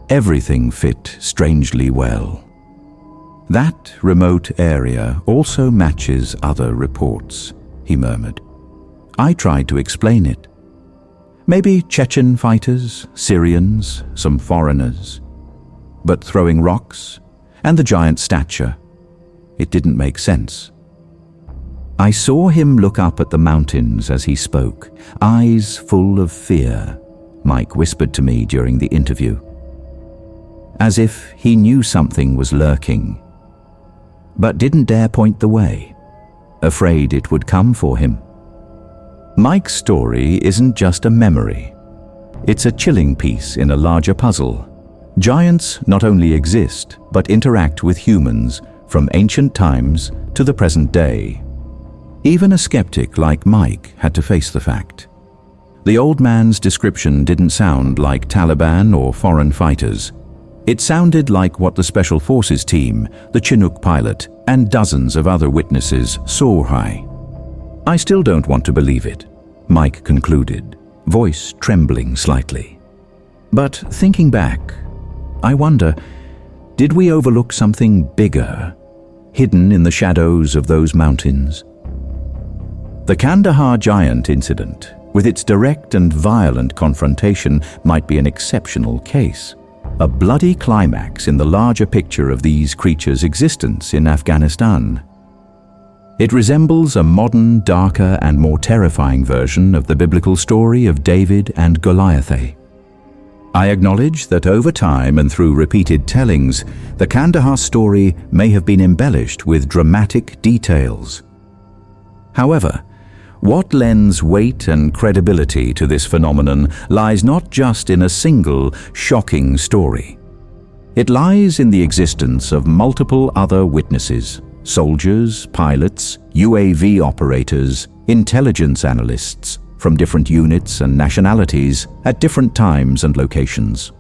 everything fit strangely well. "That remote area also matches other reports," he murmured. I tried to explain it. Maybe Chechen fighters, Syrians, some foreigners. But throwing rocks, and the giant stature, it didn't make sense. I saw him look up at the mountains as he spoke, eyes full of fear, Mike whispered to me during the interview. As if he knew something was lurking, but didn't dare point the way, afraid it would come for him. Mike's story isn't just a memory. It's a chilling piece in a larger puzzle. Giants not only exist, but interact with humans from ancient times to the present day. Even a skeptic like Mike had to face the fact. The old man's description didn't sound like Taliban or foreign fighters. It sounded like what the Special Forces team, the Chinook pilot, and dozens of other witnesses saw. "I still don't want to believe it," Mike concluded, voice trembling slightly. "But thinking back, I wonder, did we overlook something bigger, hidden in the shadows of those mountains?" The Kandahar giant incident, with its direct and violent confrontation, might be an exceptional case. A bloody climax in the larger picture of these creatures' existence in Afghanistan. It resembles a modern, darker and more terrifying version of the biblical story of David and Goliath. I acknowledge that over time and through repeated tellings, the Kandahar story may have been embellished with dramatic details. However, what lends weight and credibility to this phenomenon lies not just in a single, shocking story. It lies in the existence of multiple other witnesses, soldiers, pilots, UAV operators, intelligence analysts from different units and nationalities at different times and locations,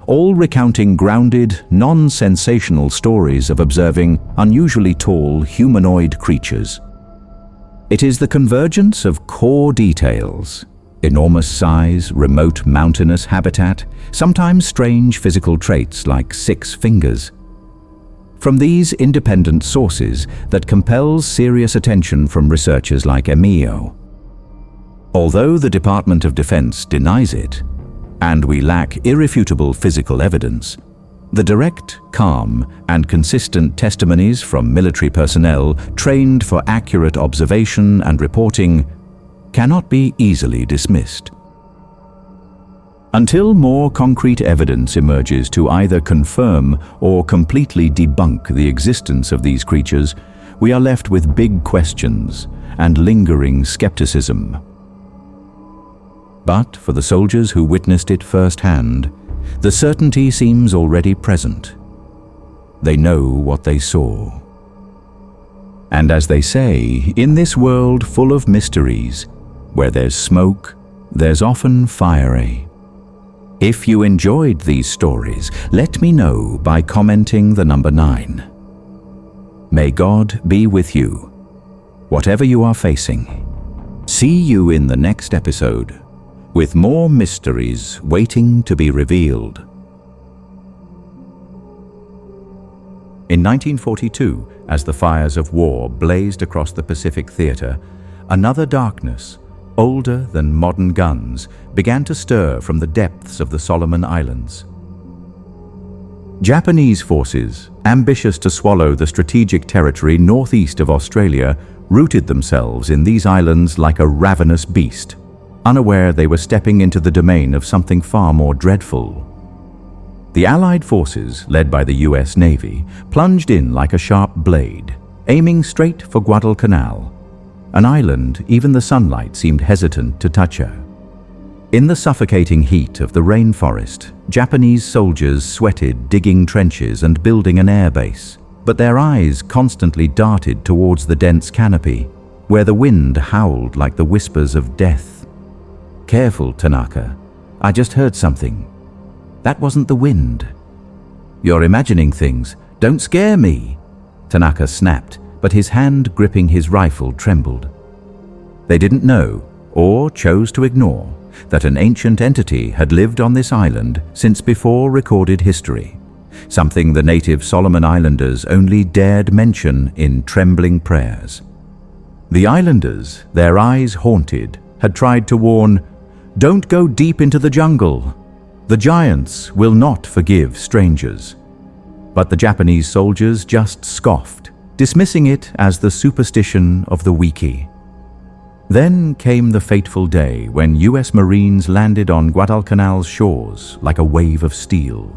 all recounting grounded, non-sensational stories of observing unusually tall humanoid creatures. It is the convergence of core details, enormous size, remote mountainous habitat, sometimes strange physical traits like 6 fingers. From these independent sources that compels serious attention from researchers like Emilio. Although the Department of Defense denies it, and we lack irrefutable physical evidence, the direct, calm, and consistent testimonies from military personnel trained for accurate observation and reporting cannot be easily dismissed. Until more concrete evidence emerges to either confirm or completely debunk the existence of these creatures, we are left with big questions and lingering skepticism. But for the soldiers who witnessed it firsthand, the certainty seems already present. They know what they saw. And as they say, in this world full of mysteries, where there's smoke, there's often fire. If you enjoyed these stories, let me know by commenting the number 9. May God be with you, whatever you are facing. See you in the next episode, with more mysteries waiting to be revealed. In 1942, as the fires of war blazed across the Pacific Theater, another darkness, older than modern guns, began to stir from the depths of the Solomon Islands. Japanese forces, ambitious to swallow the strategic territory northeast of Australia, rooted themselves in these islands like a ravenous beast, unaware they were stepping into the domain of something far more dreadful. The Allied forces, led by the US Navy, plunged in like a sharp blade, aiming straight for Guadalcanal, an island even the sunlight seemed hesitant to touch her. In the suffocating heat of the rainforest, Japanese soldiers sweated digging trenches and building an air base, but their eyes constantly darted towards the dense canopy, where the wind howled like the whispers of death. "Careful, Tanaka. I just heard something. That wasn't the wind." "You're imagining things. Don't scare me." Tanaka snapped, but his hand gripping his rifle trembled. They didn't know, or chose to ignore, that an ancient entity had lived on this island since before recorded history, something the native Solomon Islanders only dared mention in trembling prayers. The islanders, their eyes haunted, had tried to warn, "Don't go deep into the jungle. The giants will not forgive strangers." But the Japanese soldiers just scoffed, dismissing it as the superstition of the weakie. Then came the fateful day when US Marines landed on Guadalcanal's shores like a wave of steel,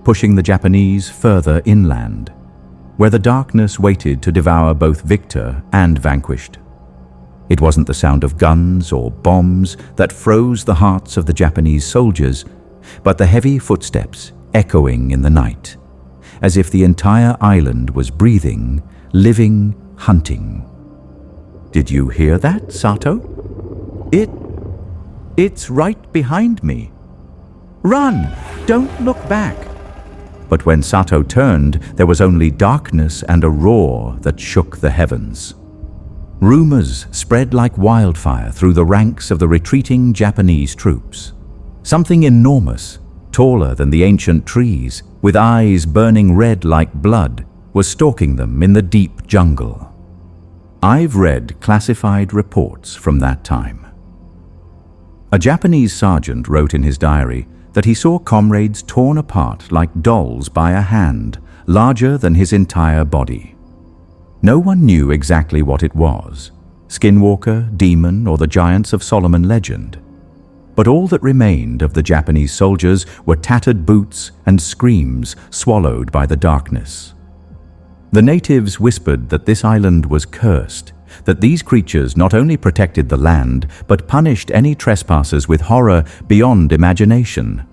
pushing the Japanese further inland, where the darkness waited to devour both victor and vanquished. It wasn't the sound of guns or bombs that froze the hearts of the Japanese soldiers, but the heavy footsteps echoing in the night, as if the entire island was breathing, living, hunting. "Did you hear that, Sato? It's right behind me. Run! Don't look back!" But when Sato turned, there was only darkness and a roar that shook the heavens. Rumors spread like wildfire through the ranks of the retreating Japanese troops. Something enormous, taller than the ancient trees, with eyes burning red like blood, was stalking them in the deep jungle. I've read classified reports from that time. A Japanese sergeant wrote in his diary that he saw comrades torn apart like dolls by a hand, larger than his entire body. No one knew exactly what it was, skinwalker, demon, or the giants of Solomon legend. But all that remained of the Japanese soldiers were tattered boots and screams swallowed by the darkness. The natives whispered that this island was cursed, that these creatures not only protected the land, but punished any trespassers with horror beyond imagination.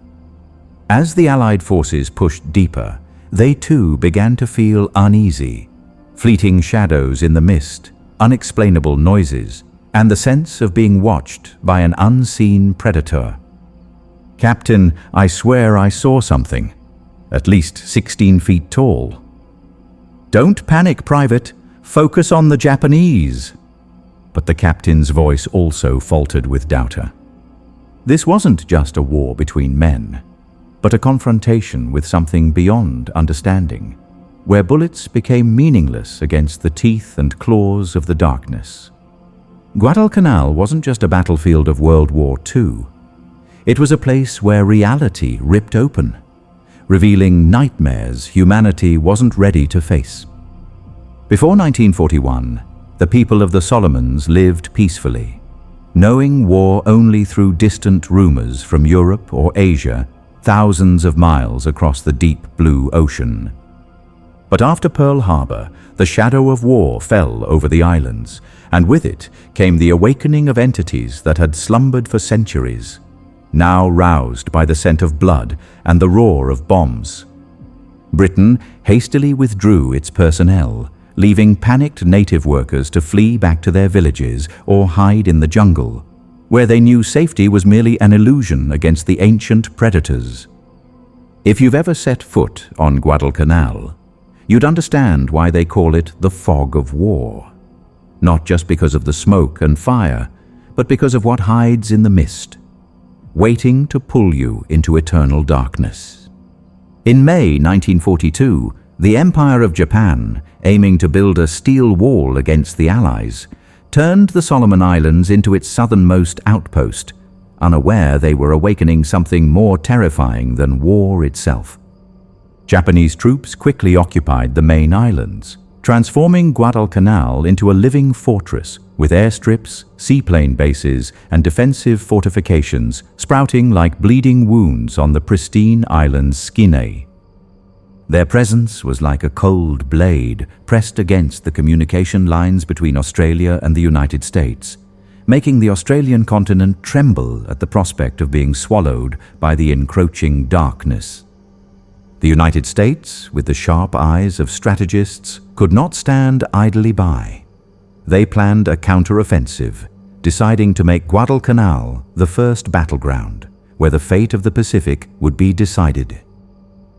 As the Allied forces pushed deeper, they too began to feel uneasy. Fleeting shadows in the mist, unexplainable noises, and the sense of being watched by an unseen predator. "Captain, I swear I saw something, at least 16 feet tall." "Don't panic, Private. Focus on the Japanese." But the captain's voice also faltered with doubter. This wasn't just a war between men, but a confrontation with something beyond understanding, where bullets became meaningless against the teeth and claws of the darkness. Guadalcanal wasn't just a battlefield of World War II. It was a place where reality ripped open, revealing nightmares humanity wasn't ready to face. Before 1941, the people of the Solomons lived peacefully, knowing war only through distant rumors from Europe or Asia, thousands of miles across the deep blue ocean. But after Pearl Harbor, the shadow of war fell over the islands, and with it came the awakening of entities that had slumbered for centuries, now roused by the scent of blood and the roar of bombs. Britain hastily withdrew its personnel, leaving panicked native workers to flee back to their villages or hide in the jungle, where they knew safety was merely an illusion against the ancient predators. If you've ever set foot on Guadalcanal, you'd understand why they call it the fog of war. Not just because of the smoke and fire, but because of what hides in the mist, waiting to pull you into eternal darkness. In May 1942, the Empire of Japan, aiming to build a steel wall against the Allies, turned the Solomon Islands into its southernmost outpost, unaware they were awakening something more terrifying than war itself. Japanese troops quickly occupied the main islands, transforming Guadalcanal into a living fortress with airstrips, seaplane bases, and defensive fortifications sprouting like bleeding wounds on the pristine island's skinny. Their presence was like a cold blade pressed against the communication lines between Australia and the United States, making the Australian continent tremble at the prospect of being swallowed by the encroaching darkness. The United States, with the sharp eyes of strategists, could not stand idly by. They planned a counter-offensive, deciding to make Guadalcanal the first battleground, where the fate of the Pacific would be decided.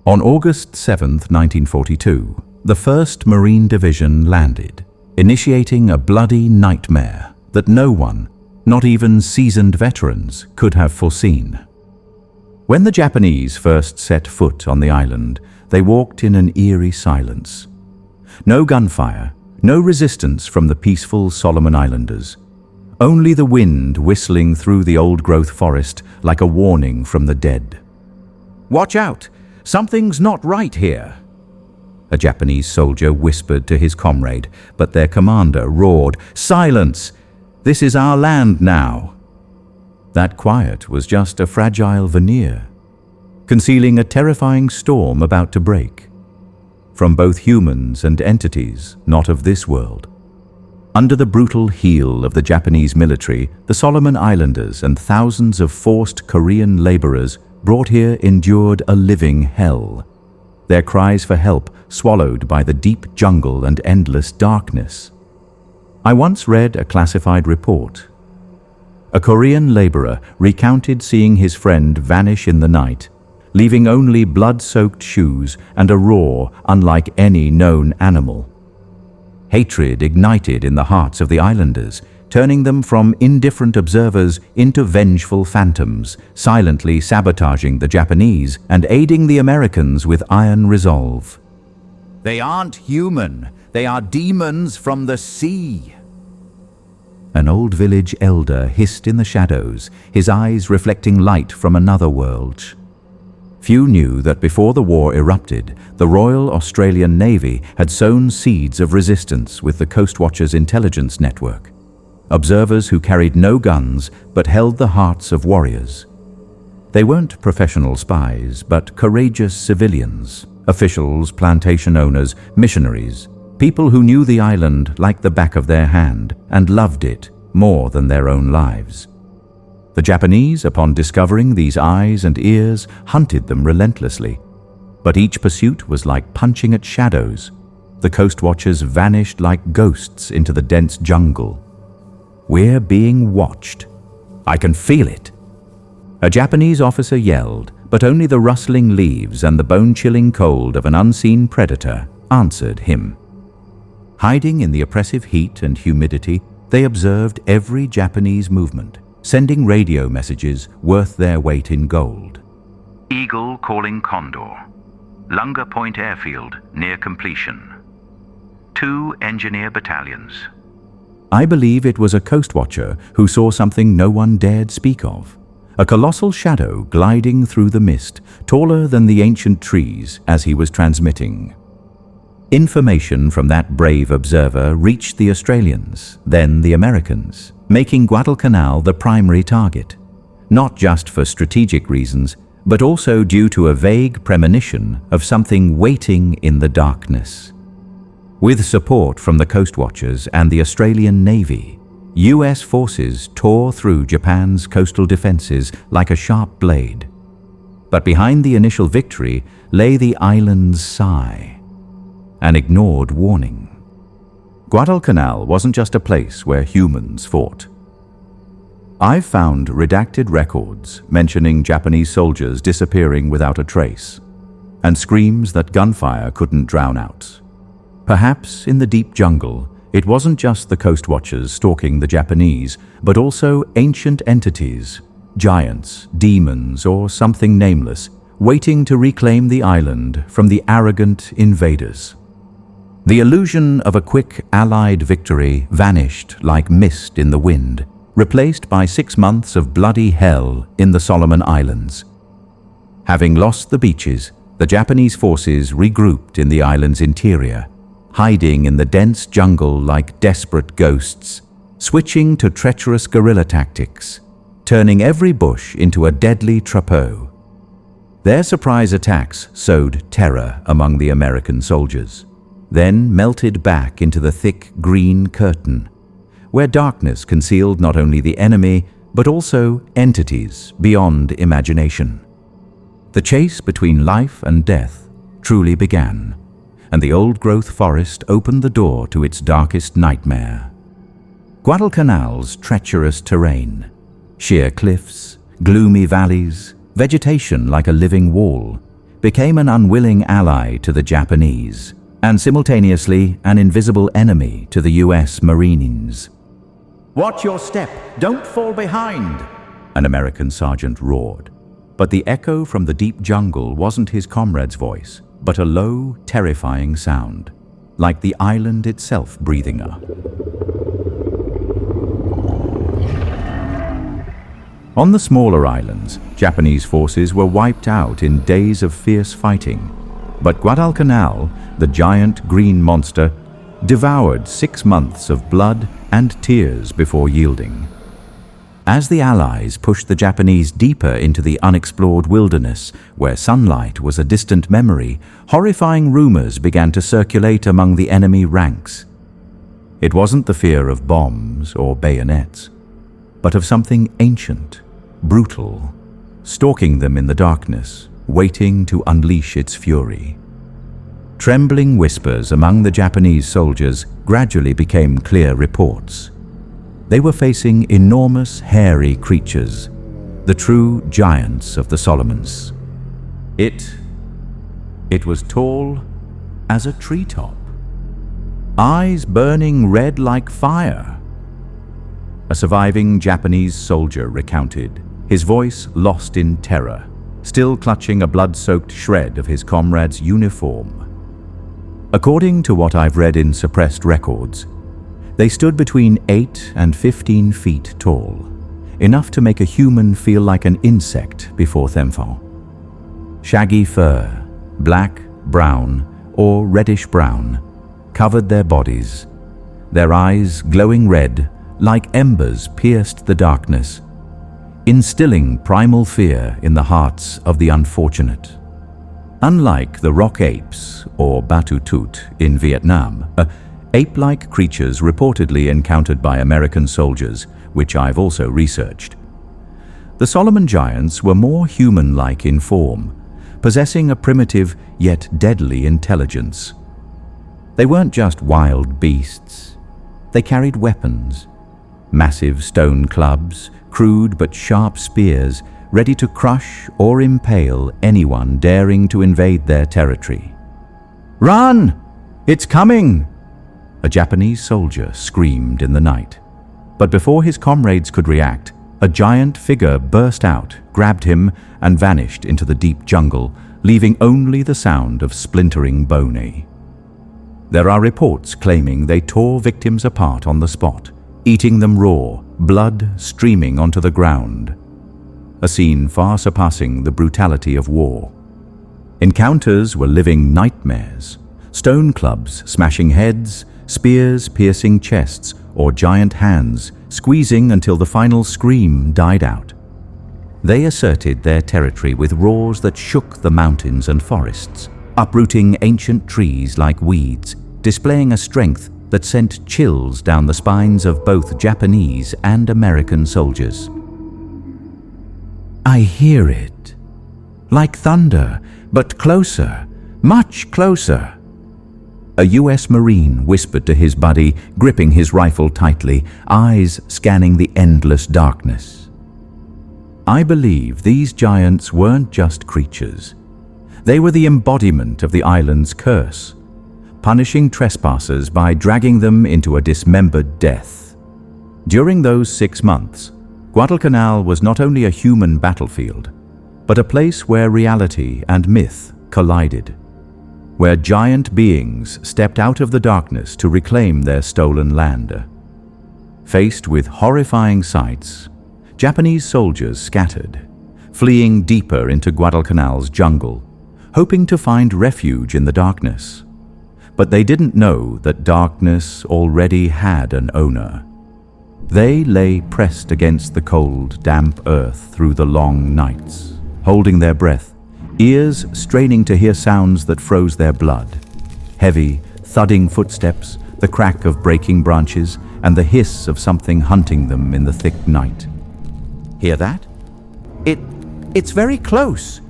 On August 7, 1942, the 1st Marine Division landed, initiating a bloody nightmare that no one, not even seasoned veterans, could have foreseen. When the Japanese first set foot on the island, they walked in an eerie silence. No gunfire, no resistance from the peaceful Solomon Islanders. Only the wind whistling through the old-growth forest like a warning from the dead. "Watch out! Something's not right here," a Japanese soldier whispered to his comrade, but their commander roared, "Silence! This is our land now." That quiet was just a fragile veneer, concealing a terrifying storm about to break. From both humans and entities not of this world. Under the brutal heel of the Japanese military, the Solomon Islanders and thousands of forced Korean laborers brought here endured a living hell, their cries for help swallowed by the deep jungle and endless darkness. I once read a classified report. A Korean laborer recounted seeing his friend vanish in the night, leaving only blood-soaked shoes and a roar unlike any known animal. Hatred ignited in the hearts of the islanders, turning them from indifferent observers into vengeful phantoms, silently sabotaging the Japanese and aiding the Americans with iron resolve. "They aren't human, they are demons from the sea," an old village elder hissed in the shadows, his eyes reflecting light from another world. Few knew that before the war erupted, the Royal Australian Navy had sown seeds of resistance with the Coast Watchers intelligence network. Observers who carried no guns but held the hearts of warriors. They weren't professional spies, but courageous civilians, officials, plantation owners, missionaries, people who knew the island like the back of their hand and loved it more than their own lives. The Japanese, upon discovering these eyes and ears, hunted them relentlessly. But each pursuit was like punching at shadows. The Coast Watchers vanished like ghosts into the dense jungle. "We're being watched. I can feel it." A Japanese officer yelled, but only the rustling leaves and the bone-chilling cold of an unseen predator answered him. Hiding in the oppressive heat and humidity, they observed every Japanese movement, sending radio messages worth their weight in gold. Eagle calling Condor. Lunga Point Airfield near completion. 2 engineer battalions. I believe it was a coast watcher who saw something no one dared speak of. A colossal shadow gliding through the mist, taller than the ancient trees as he was transmitting. Information from that brave observer reached the Australians, then the Americans, making Guadalcanal the primary target, not just for strategic reasons, but also due to a vague premonition of something waiting in the darkness. With support from the Coast Watchers and the Australian Navy, US forces tore through Japan's coastal defenses like a sharp blade. But behind the initial victory lay the island's sigh, an ignored warning. Guadalcanal wasn't just a place where humans fought. I've found redacted records mentioning Japanese soldiers disappearing without a trace, and screams that gunfire couldn't drown out. Perhaps in the deep jungle, it wasn't just the coast watchers stalking the Japanese, but also ancient entities, giants, demons, or something nameless, waiting to reclaim the island from the arrogant invaders. The illusion of a quick Allied victory vanished like mist in the wind, replaced by 6 months of bloody hell in the Solomon Islands. Having lost the beaches, the Japanese forces regrouped in the island's interior, hiding in the dense jungle like desperate ghosts, switching to treacherous guerrilla tactics, turning every bush into a deadly trappeau. Their surprise attacks sowed terror among the American soldiers, then melted back into the thick green curtain, where darkness concealed not only the enemy, but also entities beyond imagination. The chase between life and death truly began, and the old-growth forest opened the door to its darkest nightmare. Guadalcanal's treacherous terrain, sheer cliffs, gloomy valleys, vegetation like a living wall, became an unwilling ally to the Japanese, and simultaneously an invisible enemy to the US Marines. "Watch your step! Don't fall behind!" an American sergeant roared. But the echo from the deep jungle wasn't his comrade's voice, but a low, terrifying sound, like the island itself breathing up. On the smaller islands, Japanese forces were wiped out in days of fierce fighting, but Guadalcanal, the giant green monster, devoured 6 months of blood and tears before yielding. As the Allies pushed the Japanese deeper into the unexplored wilderness, where sunlight was a distant memory, horrifying rumors began to circulate among the enemy ranks. It wasn't the fear of bombs or bayonets, but of something ancient, brutal, stalking them in the darkness, waiting to unleash its fury. Trembling whispers among the Japanese soldiers gradually became clear reports. They were facing enormous, hairy creatures, the true giants of the Solomons. It was tall as a treetop, eyes burning red like fire. A surviving Japanese soldier recounted, his voice lost in terror, still clutching a blood-soaked shred of his comrade's uniform. According to what I've read in suppressed records, they stood between 8 and 15 feet tall, enough to make a human feel like an insect before themfall. Shaggy fur, black, brown, or reddish-brown, covered their bodies. Their eyes, glowing red, like embers pierced the darkness, instilling primal fear in the hearts of the unfortunate. Unlike the rock apes, or Batutut in Vietnam, ape-like creatures reportedly encountered by American soldiers, which I've also researched, the Solomon giants were more human-like in form, possessing a primitive yet deadly intelligence. They weren't just wild beasts. They carried weapons, massive stone clubs, crude but sharp spears, ready to crush or impale anyone daring to invade their territory. "Run! It's coming!" a Japanese soldier screamed in the night. But before his comrades could react, a giant figure burst out, grabbed him, and vanished into the deep jungle, leaving only the sound of splintering bone. There are reports claiming they tore victims apart on the spot, eating them raw, blood streaming onto the ground. A scene far surpassing the brutality of war. Encounters were living nightmares, stone clubs smashing heads, spears piercing chests, or giant hands squeezing until the final scream died out. They asserted their territory with roars that shook the mountains and forests, uprooting ancient trees like weeds, displaying a strength that sent chills down the spines of both Japanese and American soldiers. "I hear it," Like thunder, but closer, much closer. A US Marine whispered to his buddy, gripping his rifle tightly, eyes scanning the endless darkness. I believe these giants weren't just creatures. They were the embodiment of the island's curse, punishing trespassers by dragging them into a dismembered death. During those 6 months, Guadalcanal was not only a human battlefield, but a place where reality and myth collided, where giant beings stepped out of the darkness to reclaim their stolen land. Faced with horrifying sights, Japanese soldiers scattered, fleeing deeper into Guadalcanal's jungle, hoping to find refuge in the darkness. But they didn't know that darkness already had an owner. They lay pressed against the cold, damp earth through the long nights, holding their breath, ears straining to hear sounds that froze their blood. Heavy, thudding footsteps, the crack of breaking branches, and the hiss of something hunting them in the thick night. "Hear that? It's very close,"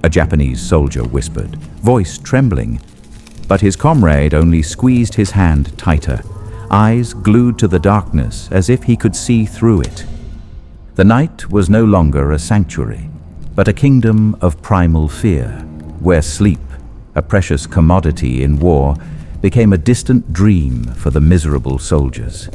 a Japanese soldier whispered, voice trembling. But his comrade only squeezed his hand tighter, eyes glued to the darkness as if he could see through it. The night was no longer a sanctuary, but a kingdom of primal fear, where sleep, a precious commodity in war, became a distant dream for the miserable soldiers.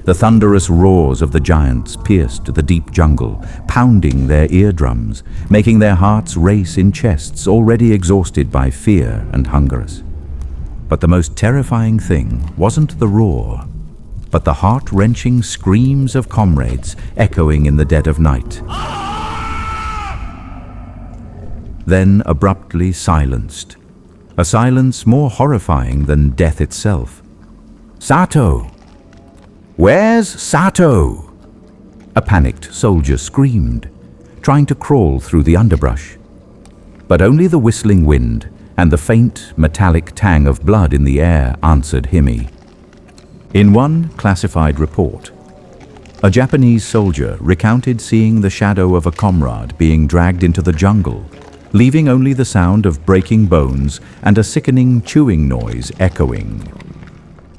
The thunderous roars of the giants pierced the deep jungle, pounding their eardrums, making their hearts race in chests already exhausted by fear and hunger. But the most terrifying thing wasn't the roar, but the heart-wrenching screams of comrades echoing in the dead of night. Then abruptly silenced, a silence more horrifying than death itself. "Sato! Where's Sato?" A panicked soldier screamed, trying to crawl through the underbrush. But only the whistling wind and the faint, metallic tang of blood in the air answered Himi. In one classified report, a Japanese soldier recounted seeing the shadow of a comrade being dragged into the jungle, leaving only the sound of breaking bones and a sickening chewing noise echoing.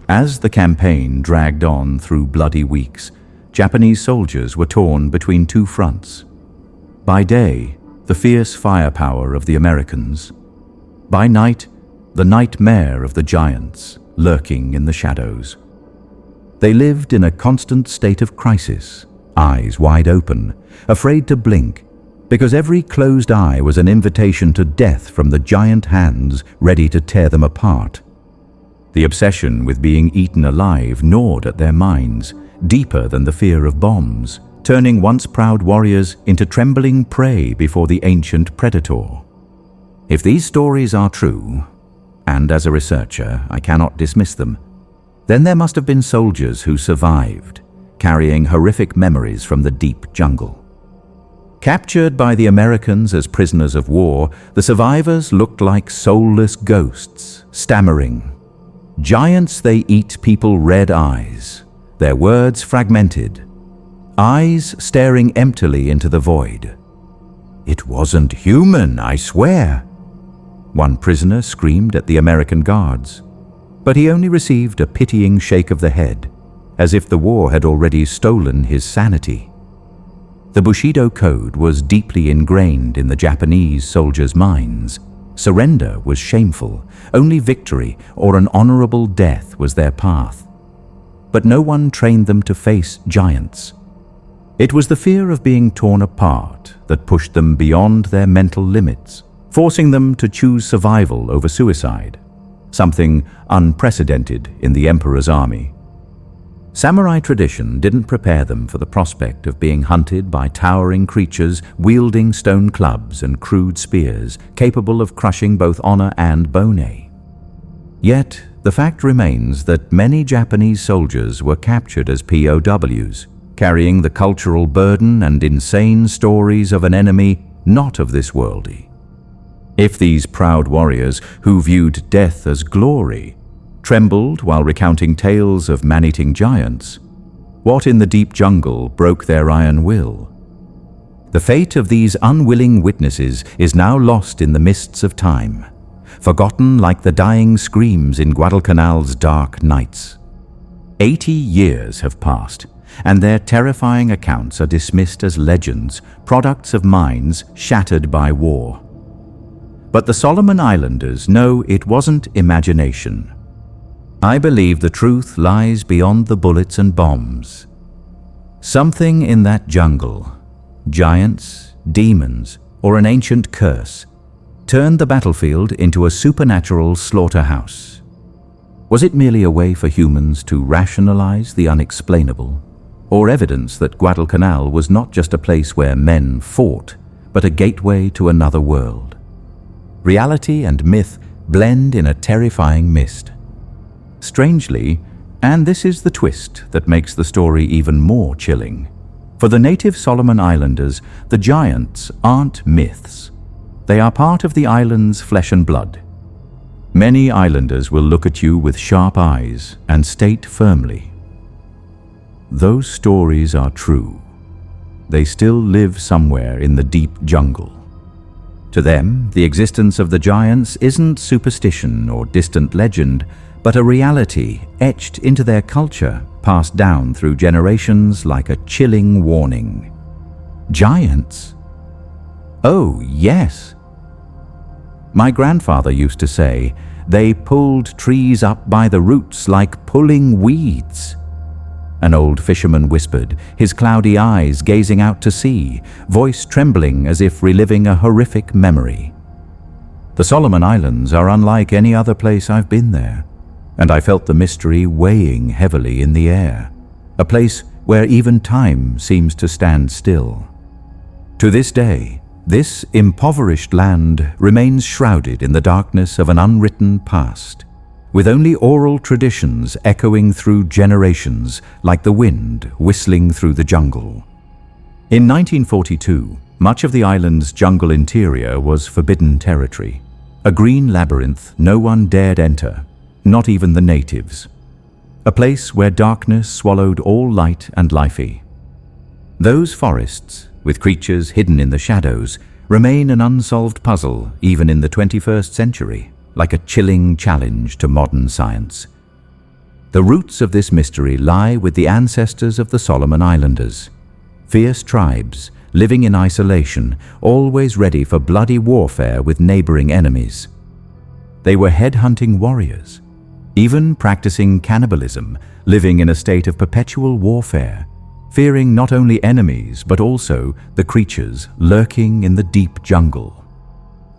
As the campaign dragged on through bloody weeks, Japanese soldiers were torn between two fronts. By day, the fierce firepower of the Americans. By night, the nightmare of the giants lurking in the shadows. They lived in a constant state of crisis, eyes wide open, afraid to blink, because every closed eye was an invitation to death from the giant hands ready to tear them apart. The obsession with being eaten alive gnawed at their minds, deeper than the fear of bombs, turning once proud warriors into trembling prey before the ancient predator. If these stories are true, and as a researcher I cannot dismiss them, then there must have been soldiers who survived, carrying horrific memories from the deep jungle. Captured by the Americans as prisoners of war, the survivors looked like soulless ghosts, stammering. Giants they eat people red eyes, their words fragmented, eyes staring emptily into the void. "It wasn't human, I swear," one prisoner screamed at the American guards, but he only received a pitying shake of the head, as if the war had already stolen his sanity. The Bushido Code was deeply ingrained in the Japanese soldiers' minds. Surrender was shameful. Only victory or an honorable death was their path. But no one trained them to face giants. It was the fear of being torn apart that pushed them beyond their mental limits, forcing them to choose survival over suicide, something unprecedented in the Emperor's army. Samurai tradition didn't prepare them for the prospect of being hunted by towering creatures wielding stone clubs and crude spears capable of crushing both honor and bone. Yet, the fact remains that many Japanese soldiers were captured as POWs, carrying the cultural burden and insane stories of an enemy not of this worldly. If these proud warriors, who viewed death as glory, trembled while recounting tales of man-eating giants, what in the deep jungle broke their iron will? The fate of these unwilling witnesses is now lost in the mists of time, forgotten like the dying screams in Guadalcanal's dark nights. 80 years have passed, and their terrifying accounts are dismissed as legends, products of minds shattered by war. But the Solomon Islanders know it wasn't imagination. I believe the truth lies beyond the bullets and bombs. Something in that jungle, giants, demons, or an ancient curse, turned the battlefield into a supernatural slaughterhouse. Was it merely a way for humans to rationalize the unexplainable, or evidence that Guadalcanal was not just a place where men fought, but a gateway to another world? Reality and myth blend in a terrifying mist. Strangely, and this is the twist that makes the story even more chilling, for the native Solomon Islanders, the giants aren't myths. They are part of the island's flesh and blood. Many islanders will look at you with sharp eyes and state firmly, those stories are true. They still live somewhere in the deep jungle. To them, the existence of the giants isn't superstition or distant legend, but a reality etched into their culture, passed down through generations like a chilling warning. Giants? Oh, yes. My grandfather used to say, they pulled trees up by the roots like pulling weeds. An old fisherman whispered, his cloudy eyes gazing out to sea, voice trembling as if reliving a horrific memory. The Solomon Islands are unlike any other place I've been there, and I felt the mystery weighing heavily in the air, a place where even time seems to stand still. To this day, this impoverished land remains shrouded in the darkness of an unwritten past, with only oral traditions echoing through generations like the wind whistling through the jungle. In 1942, much of the island's jungle interior was forbidden territory, a green labyrinth no one dared enter, not even the natives. A place where darkness swallowed all light and lifey. Those forests, with creatures hidden in the shadows, remain an unsolved puzzle even in the 21st century, like a chilling challenge to modern science. The roots of this mystery lie with the ancestors of the Solomon Islanders, fierce tribes living in isolation, always ready for bloody warfare with neighboring enemies. They were head-hunting warriors, even practicing cannibalism, living in a state of perpetual warfare, fearing not only enemies but also the creatures lurking in the deep jungle.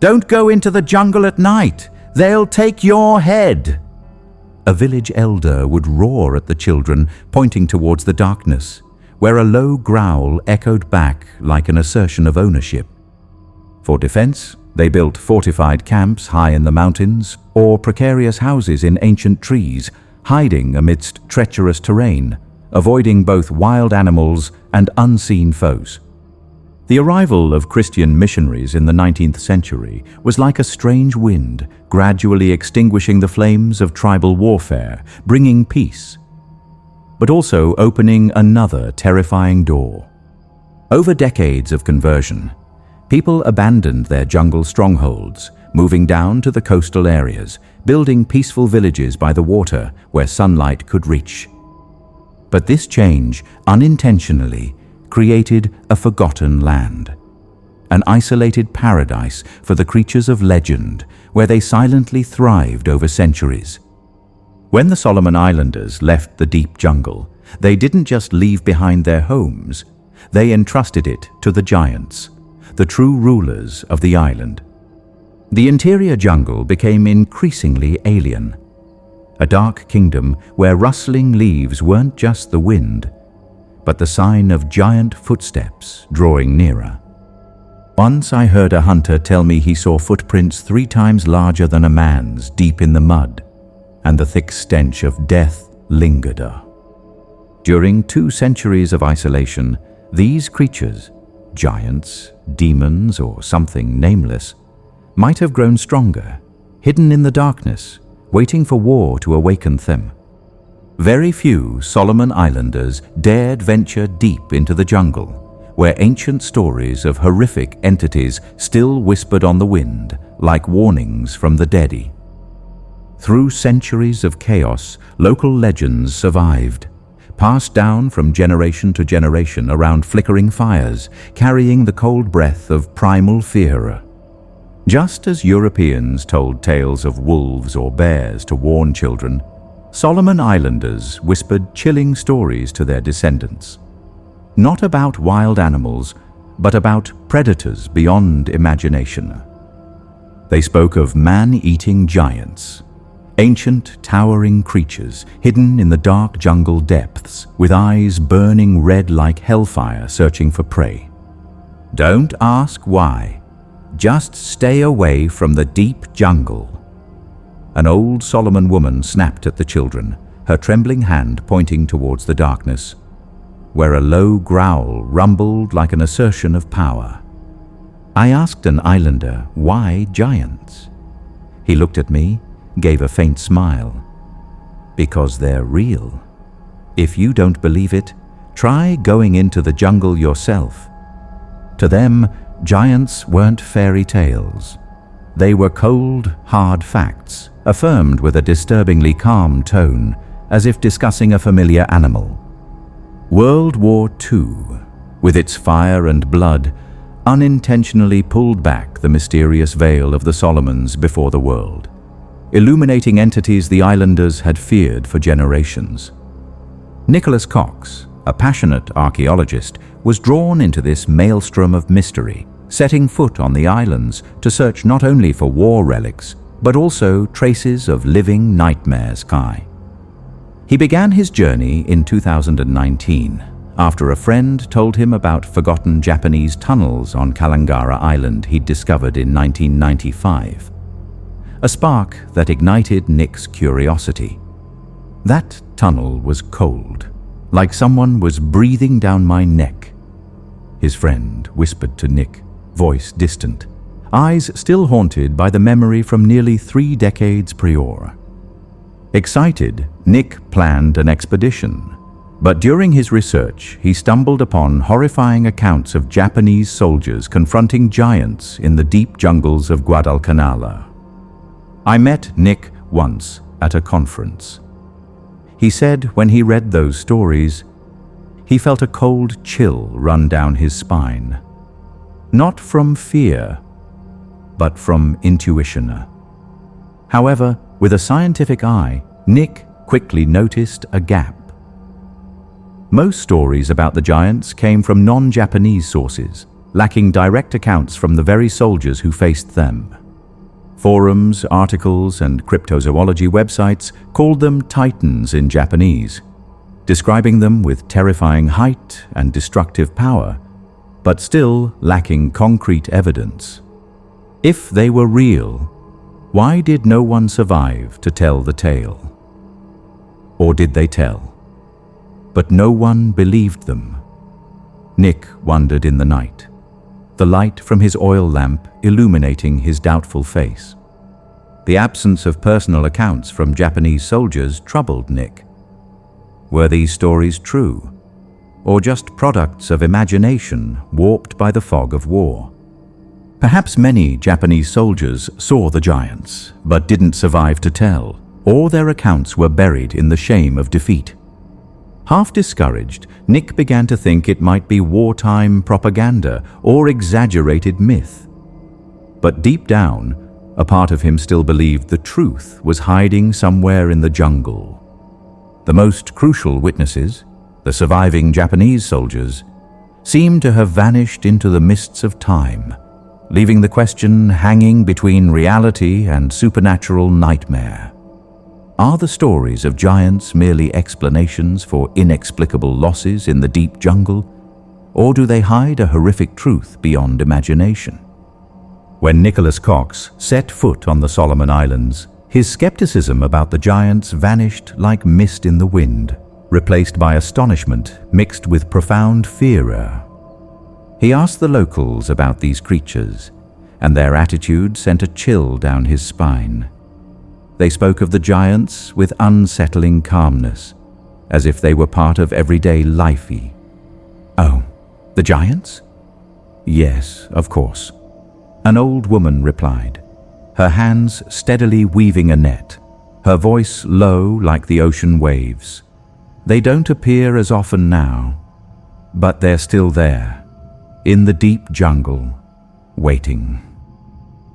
"Don't go into the jungle at night! They'll take your head!" A village elder would roar at the children, pointing towards the darkness, where a low growl echoed back like an assertion of ownership. For defense, they built fortified camps high in the mountains or precarious houses in ancient trees, hiding amidst treacherous terrain, avoiding both wild animals and unseen foes. The arrival of Christian missionaries in the 19th century was like a strange wind, gradually extinguishing the flames of tribal warfare, bringing peace, but also opening another terrifying door. Over decades of conversion, people abandoned their jungle strongholds, moving down to the coastal areas, building peaceful villages by the water where sunlight could reach. But this change, unintentionally, created a forgotten land, an isolated paradise for the creatures of legend, where they silently thrived over centuries. When the Solomon Islanders left the deep jungle, they didn't just leave behind their homes, they entrusted it to the giants, the true rulers of the island. The interior jungle became increasingly alien, a dark kingdom where rustling leaves weren't just the wind, but the sign of giant footsteps drawing nearer. Once I heard a hunter tell me he saw footprints 3 times larger than a man's deep in the mud, and the thick stench of death lingered. During 2 centuries of isolation, these creatures, giants, demons, or something nameless, might have grown stronger, hidden in the darkness, waiting for war to awaken them. Very few Solomon Islanders dared venture deep into the jungle, where ancient stories of horrific entities still whispered on the wind like warnings from the dead. Through centuries of chaos, local legends survived, passed down from generation to generation around flickering fires, carrying the cold breath of primal fear. Just as Europeans told tales of wolves or bears to warn children, Solomon Islanders whispered chilling stories to their descendants. Not about wild animals, but about predators beyond imagination. They spoke of man-eating giants, ancient, towering creatures hidden in the dark jungle depths, with eyes burning red like hellfire searching for prey. Don't ask why. Just stay away from the deep jungle. An old Solomon woman snapped at the children, her trembling hand pointing towards the darkness, where a low growl rumbled like an assertion of power. I asked an islander, why giants? He looked at me, gave a faint smile. Because they're real. If you don't believe it, try going into the jungle yourself. To them, giants weren't fairy tales. They were cold, hard facts, affirmed with a disturbingly calm tone, as if discussing a familiar animal. World War II, with its fire and blood, unintentionally pulled back the mysterious veil of the Solomons before the world, illuminating entities the islanders had feared for generations. Nicholas Cox, a passionate archaeologist, was drawn into this maelstrom of mystery, setting foot on the islands to search not only for war relics, but also traces of living nightmare sky. He began his journey in 2019, after a friend told him about forgotten Japanese tunnels on Kalangara Island he'd discovered in 1995. A spark that ignited Nick's curiosity. That tunnel was cold, like someone was breathing down my neck. His friend whispered to Nick, voice distant, eyes still haunted by the memory from nearly 3 decades prior. Excited, Nick planned an expedition, but during his research, he stumbled upon horrifying accounts of Japanese soldiers confronting giants in the deep jungles of Guadalcanal. I met Nick once at a conference. He said when he read those stories, he felt a cold chill run down his spine. Not from fear, but from intuition. However, with a scientific eye, Nick quickly noticed a gap. Most stories about the giants came from non-Japanese sources, lacking direct accounts from the very soldiers who faced them. Forums, articles, and cryptozoology websites called them titans in Japanese, describing them with terrifying height and destructive power, but still lacking concrete evidence. If they were real, why did no one survive to tell the tale? Or did they tell? But no one believed them. Nick wondered in the night, the light from his oil lamp illuminating his doubtful face. The absence of personal accounts from Japanese soldiers troubled Nick. Were these stories true, or just products of imagination warped by the fog of war? Perhaps many Japanese soldiers saw the giants, but didn't survive to tell, or their accounts were buried in the shame of defeat. Half discouraged, Nick began to think it might be wartime propaganda or exaggerated myth. But deep down, a part of him still believed the truth was hiding somewhere in the jungle. The most crucial witnesses, the surviving Japanese soldiers, seemed to have vanished into the mists of time, leaving the question hanging between reality and supernatural nightmare. Are the stories of giants merely explanations for inexplicable losses in the deep jungle, or do they hide a horrific truth beyond imagination? When Nicholas Cox set foot on the Solomon Islands, his skepticism about the giants vanished like mist in the wind, replaced by astonishment mixed with profound fear. He asked the locals about these creatures, and their attitude sent a chill down his spine. They spoke of the giants with unsettling calmness, as if they were part of everyday life. Oh, The giants? Yes, of course. An old woman replied, her hands steadily weaving a net, her voice low like the ocean waves. They don't appear as often now, but they're still there, in the deep jungle, waiting.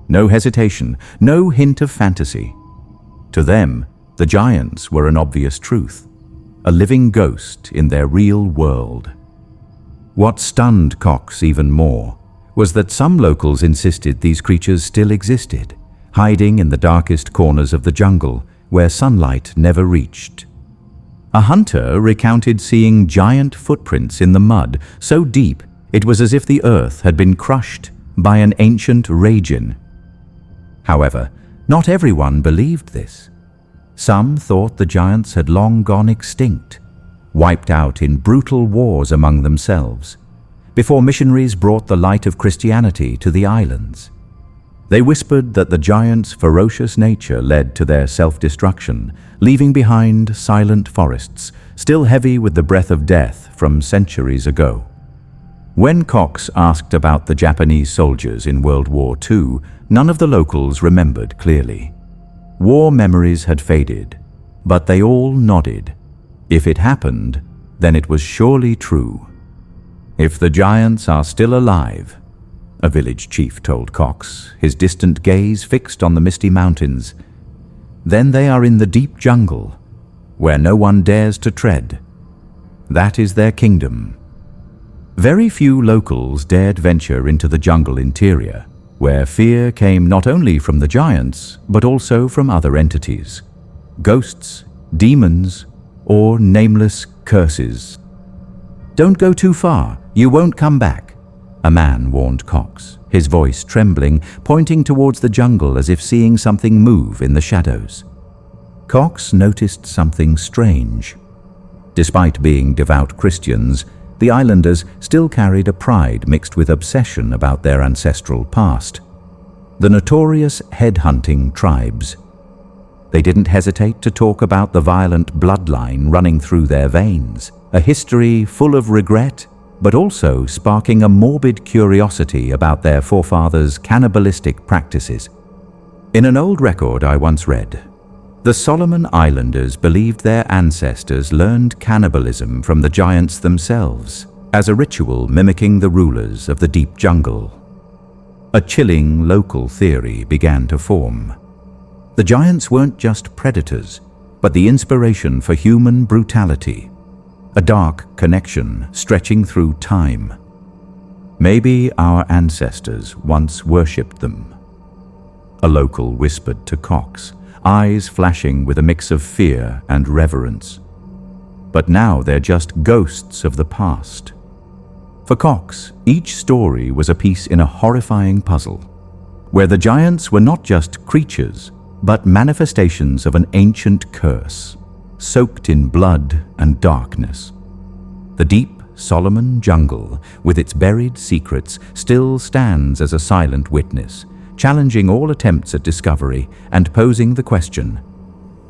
No hesitation, no hint of fantasy. To them, the giants were an obvious truth, a living ghost in their real world. What stunned Cox even more was that some locals insisted these creatures still existed, hiding in the darkest corners of the jungle where sunlight never reached. A hunter recounted seeing giant footprints in the mud so deep it was as if the earth had been crushed by an ancient ragin. However, not everyone believed this. Some thought the giants had long gone extinct, wiped out in brutal wars among themselves, before missionaries brought the light of Christianity to the islands. They whispered that the giants' ferocious nature led to their self-destruction, leaving behind silent forests, still heavy with the breath of death from centuries ago. When Cox asked about the Japanese soldiers in World War II, none of the locals remembered clearly. War memories had faded, but they all nodded. If it happened, then it was surely true. If the giants are still alive, a village chief told Cox, his distant gaze fixed on the misty mountains, then they are in the deep jungle, where no one dares to tread. That is their kingdom. Very few locals dared venture into the jungle interior, where fear came not only from the giants, but also from other entities, ghosts, demons, or nameless curses. "Don't go too far, you won't come back," a man warned Cox, his voice trembling, pointing towards the jungle as if seeing something move in the shadows. Cox noticed something strange. Despite being devout Christians, the islanders still carried a pride mixed with obsession about their ancestral past. The notorious headhunting tribes. They didn't hesitate to talk about the violent bloodline running through their veins, a history full of regret, but also sparking a morbid curiosity about their forefathers' cannibalistic practices. In an old record I once read, the Solomon Islanders believed their ancestors learned cannibalism from the giants themselves, as a ritual mimicking the rulers of the deep jungle. A chilling local theory began to form. The giants weren't just predators, but the inspiration for human brutality, a dark connection stretching through time. Maybe our ancestors once worshipped them. A local whispered to Cox, eyes flashing with a mix of fear and reverence. But now they're just ghosts of the past. For Cox, each story was a piece in a horrifying puzzle, where the giants were not just creatures, but manifestations of an ancient curse, soaked in blood and darkness. The deep Solomon jungle, with its buried secrets, still stands as a silent witness, challenging all attempts at discovery and posing the question,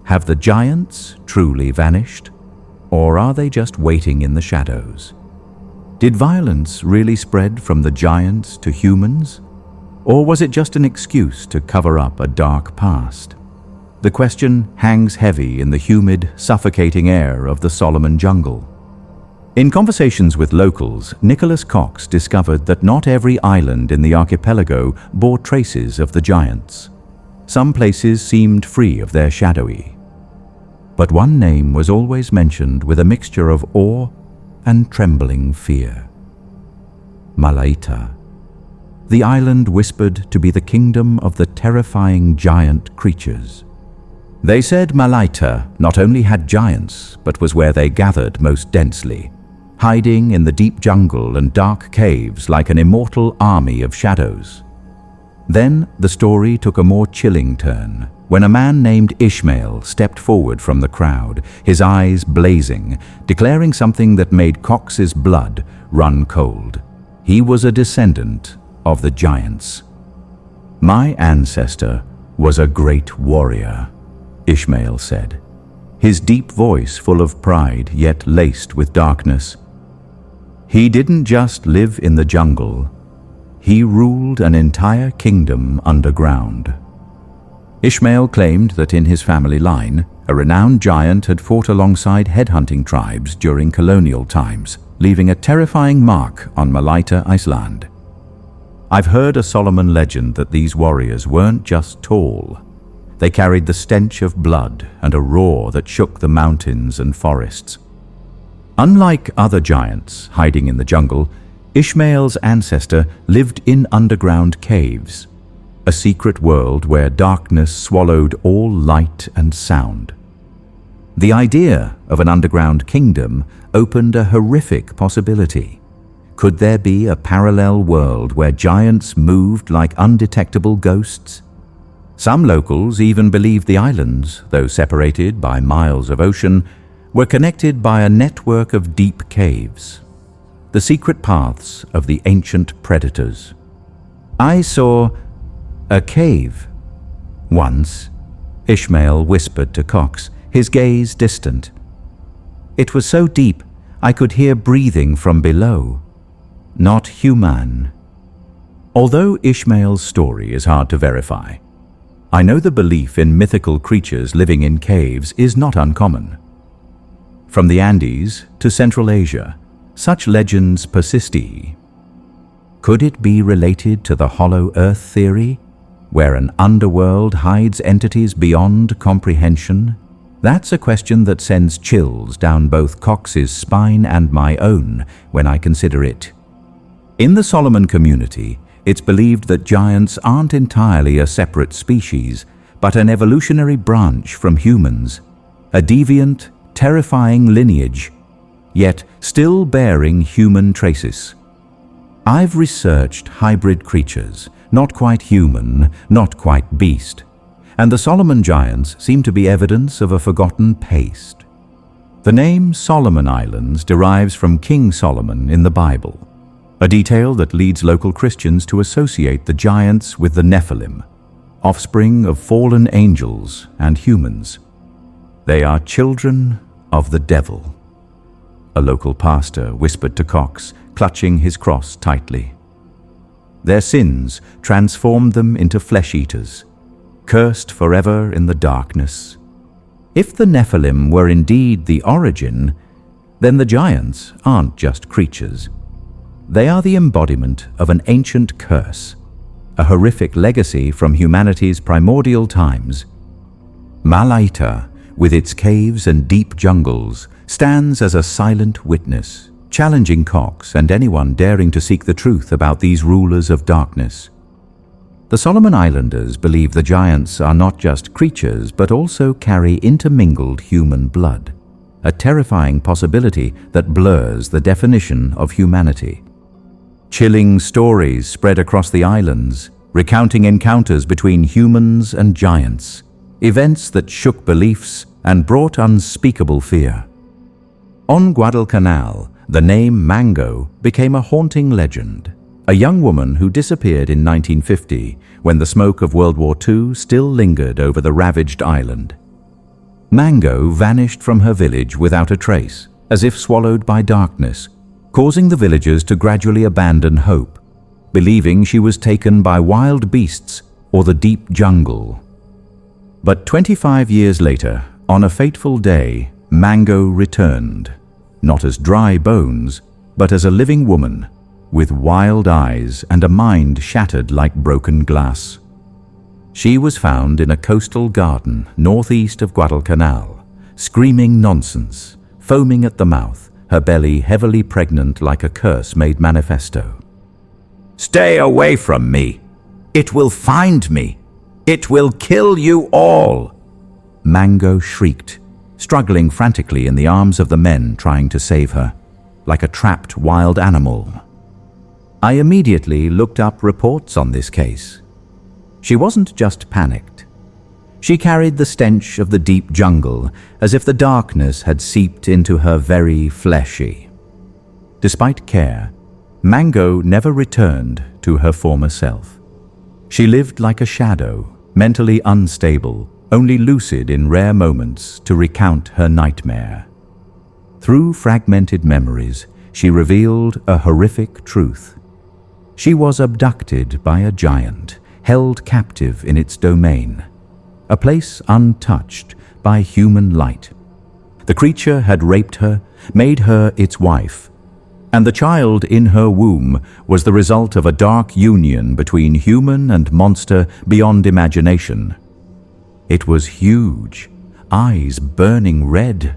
have the giants truly vanished, or are they just waiting in the shadows? Did violence really spread from the giants to humans, or was it just an excuse to cover up a dark past? The question hangs heavy in the humid, suffocating air of the Solomon jungle. In conversations with locals, Nicholas Cox discovered that not every island in the archipelago bore traces of the giants. Some places seemed free of their shadowy. But one name was always mentioned with a mixture of awe and trembling fear. Malaita. The island whispered to be the kingdom of the terrifying giant creatures. They said Malaita not only had giants, but was where they gathered most densely, hiding in the deep jungle and dark caves like an immortal army of shadows. Then the story took a more chilling turn when a man named Ishmael stepped forward from the crowd, his eyes blazing, declaring something that made Cox's blood run cold. He was a descendant of the giants. "My ancestor was a great warrior," Ishmael said, his deep voice full of pride yet laced with darkness. He didn't just live in the jungle, he ruled an entire kingdom underground. Ishmael claimed that in his family line, a renowned giant had fought alongside headhunting tribes during colonial times, leaving a terrifying mark on Malaita, Iceland. I've heard a Solomon legend that these warriors weren't just tall. They carried the stench of blood and a roar that shook the mountains and forests. Unlike other giants hiding in the jungle, Ishmael's ancestor lived in underground caves, a secret world where darkness swallowed all light and sound. The idea of an underground kingdom opened a horrific possibility. Could there be a parallel world where giants moved like undetectable ghosts? Some locals even believed the islands, though separated by miles of ocean, were connected by a network of deep caves, the secret paths of the ancient predators. I saw a cave. Once, Ishmael whispered to Cox, his gaze distant. It was so deep I could hear breathing from below. Not human. Although Ishmael's story is hard to verify, I know the belief in mythical creatures living in caves is not uncommon. From the Andes to Central Asia, such legends persist. Could it be related to the hollow earth theory, where an underworld hides entities beyond comprehension? That's a question that sends chills down both Cox's spine and my own when I consider it. In the Solomon community, it's believed that giants aren't entirely a separate species, but an evolutionary branch from humans, a deviant, terrifying lineage, yet still bearing human traces. I've researched hybrid creatures, not quite human, not quite beast, and the Solomon giants seem to be evidence of a forgotten past. The name Solomon Islands derives from King Solomon in the Bible, a detail that leads local Christians to associate the giants with the Nephilim, offspring of fallen angels and humans. They are children of the devil, a local pastor whispered to Cox, clutching his cross tightly. Their sins transformed them into flesh-eaters, cursed forever in the darkness. If the Nephilim were indeed the origin, then the giants aren't just creatures. They are the embodiment of an ancient curse, a horrific legacy from humanity's primordial times. Malaita, with its caves and deep jungles, stands as a silent witness, challenging Cox and anyone daring to seek the truth about these rulers of darkness. The Solomon Islanders believe the giants are not just creatures but also carry intermingled human blood, a terrifying possibility that blurs the definition of humanity. Chilling stories spread across the islands, recounting encounters between humans and giants, events that shook beliefs and brought unspeakable fear. On Guadalcanal, the name Mango became a haunting legend, a young woman who disappeared in 1950 when the smoke of World War II still lingered over the ravaged island. Mango vanished from her village without a trace, as if swallowed by darkness, causing the villagers to gradually abandon hope, believing she was taken by wild beasts or the deep jungle. But 25 years later, on a fateful day, Mango returned, not as dry bones, but as a living woman, with wild eyes and a mind shattered like broken glass. She was found in a coastal garden northeast of Guadalcanal, screaming nonsense, foaming at the mouth, her belly heavily pregnant like a curse made manifesto. "Stay away from me! It will find me! It will kill you all!" Mango shrieked, struggling frantically in the arms of the men trying to save her, like a trapped wild animal. I immediately looked up reports on this case. She wasn't just panicked. She carried the stench of the deep jungle as if the darkness had seeped into her very fleshy. Despite care, Mango never returned to her former self. She lived like a shadow, mentally unstable, only lucid in rare moments to recount her nightmare. Through fragmented memories, she revealed a horrific truth. She was abducted by a giant, held captive in its domain, a place untouched by human light. The creature had raped her, made her its wife, and the child in her womb was the result of a dark union between human and monster beyond imagination. It was huge, eyes burning red.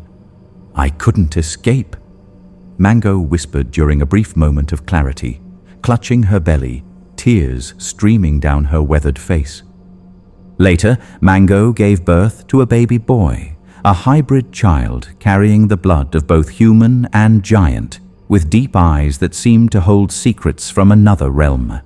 "I couldn't escape," Mango whispered during a brief moment of clarity, clutching her belly, tears streaming down her weathered face. Later, Mango gave birth to a baby boy, a hybrid child carrying the blood of both human and giant, with deep eyes that seemed to hold secrets from another realm.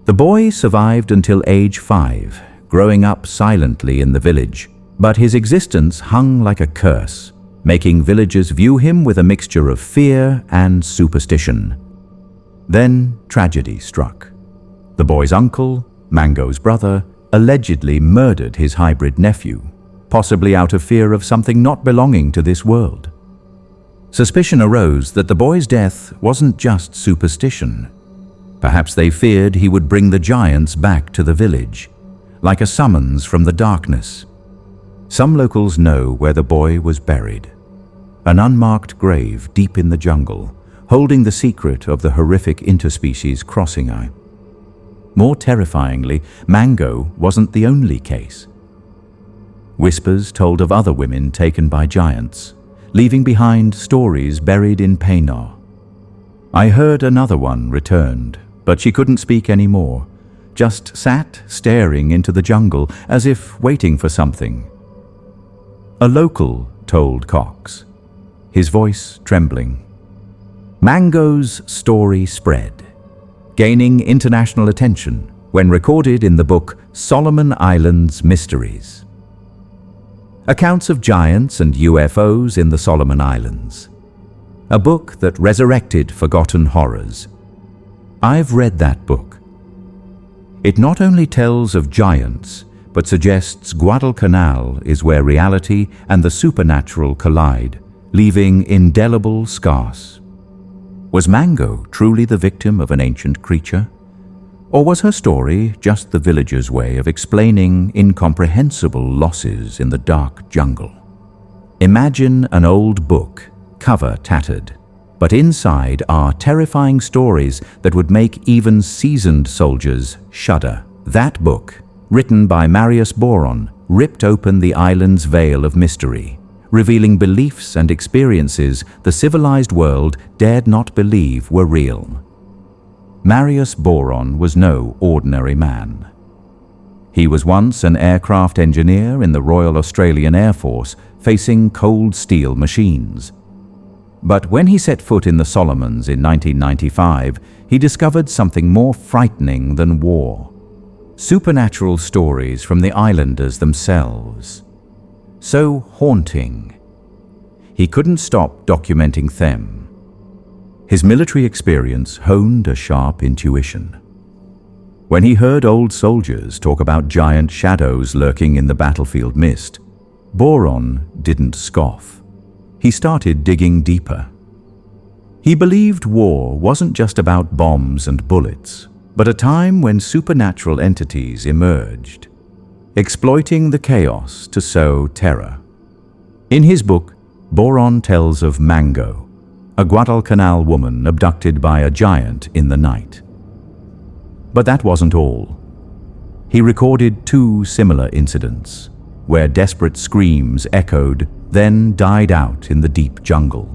The boy survived until age 5, growing up silently in the village, but his existence hung like a curse, making villagers view him with a mixture of fear and superstition. Then tragedy struck. The boy's uncle, Mango's brother, allegedly murdered his hybrid nephew, possibly out of fear of something not belonging to this world. Suspicion arose that the boy's death wasn't just superstition. Perhaps they feared he would bring the giants back to the village, like a summons from the darkness. Some locals know where the boy was buried, an unmarked grave deep in the jungle, holding the secret of the horrific interspecies crossing eye. More terrifyingly, Mango wasn't the only case. Whispers told of other women taken by giants, leaving behind stories buried in Painor. I heard another one returned, but she couldn't speak anymore, just sat staring into the jungle as if waiting for something. A local told Cox, his voice trembling. Mango's story spread, gaining international attention when recorded in the book Solomon Islands Mysteries. Accounts of giants and UFOs in the Solomon Islands. A book that resurrected forgotten horrors. I've read that book. It not only tells of giants, but suggests Guadalcanal is where reality and the supernatural collide, leaving indelible scars. Was Mango truly the victim of an ancient creature? Or was her story just the villagers' way of explaining incomprehensible losses in the dark jungle? Imagine an old book, cover tattered, but inside are terrifying stories that would make even seasoned soldiers shudder. That book, written by Marius Boron, ripped open the island's veil of mystery, revealing beliefs and experiences the civilized world dared not believe were real. Marius Boron was no ordinary man. He was once an aircraft engineer in the Royal Australian Air Force, facing cold steel machines. But when he set foot in the Solomons in 1995, he discovered something more frightening than war. Supernatural stories from the islanders themselves. So haunting. He couldn't stop documenting them. His military experience honed a sharp intuition. When he heard old soldiers talk about giant shadows lurking in the battlefield mist, Boron didn't scoff. He started digging deeper. He believed war wasn't just about bombs and bullets, but a time when supernatural entities emerged, exploiting the chaos to sow terror. In his book, Boron tells of Mango, a Guadalcanal woman abducted by a giant in the night. But that wasn't all. He recorded 2 similar incidents, where desperate screams echoed, then died out in the deep jungle.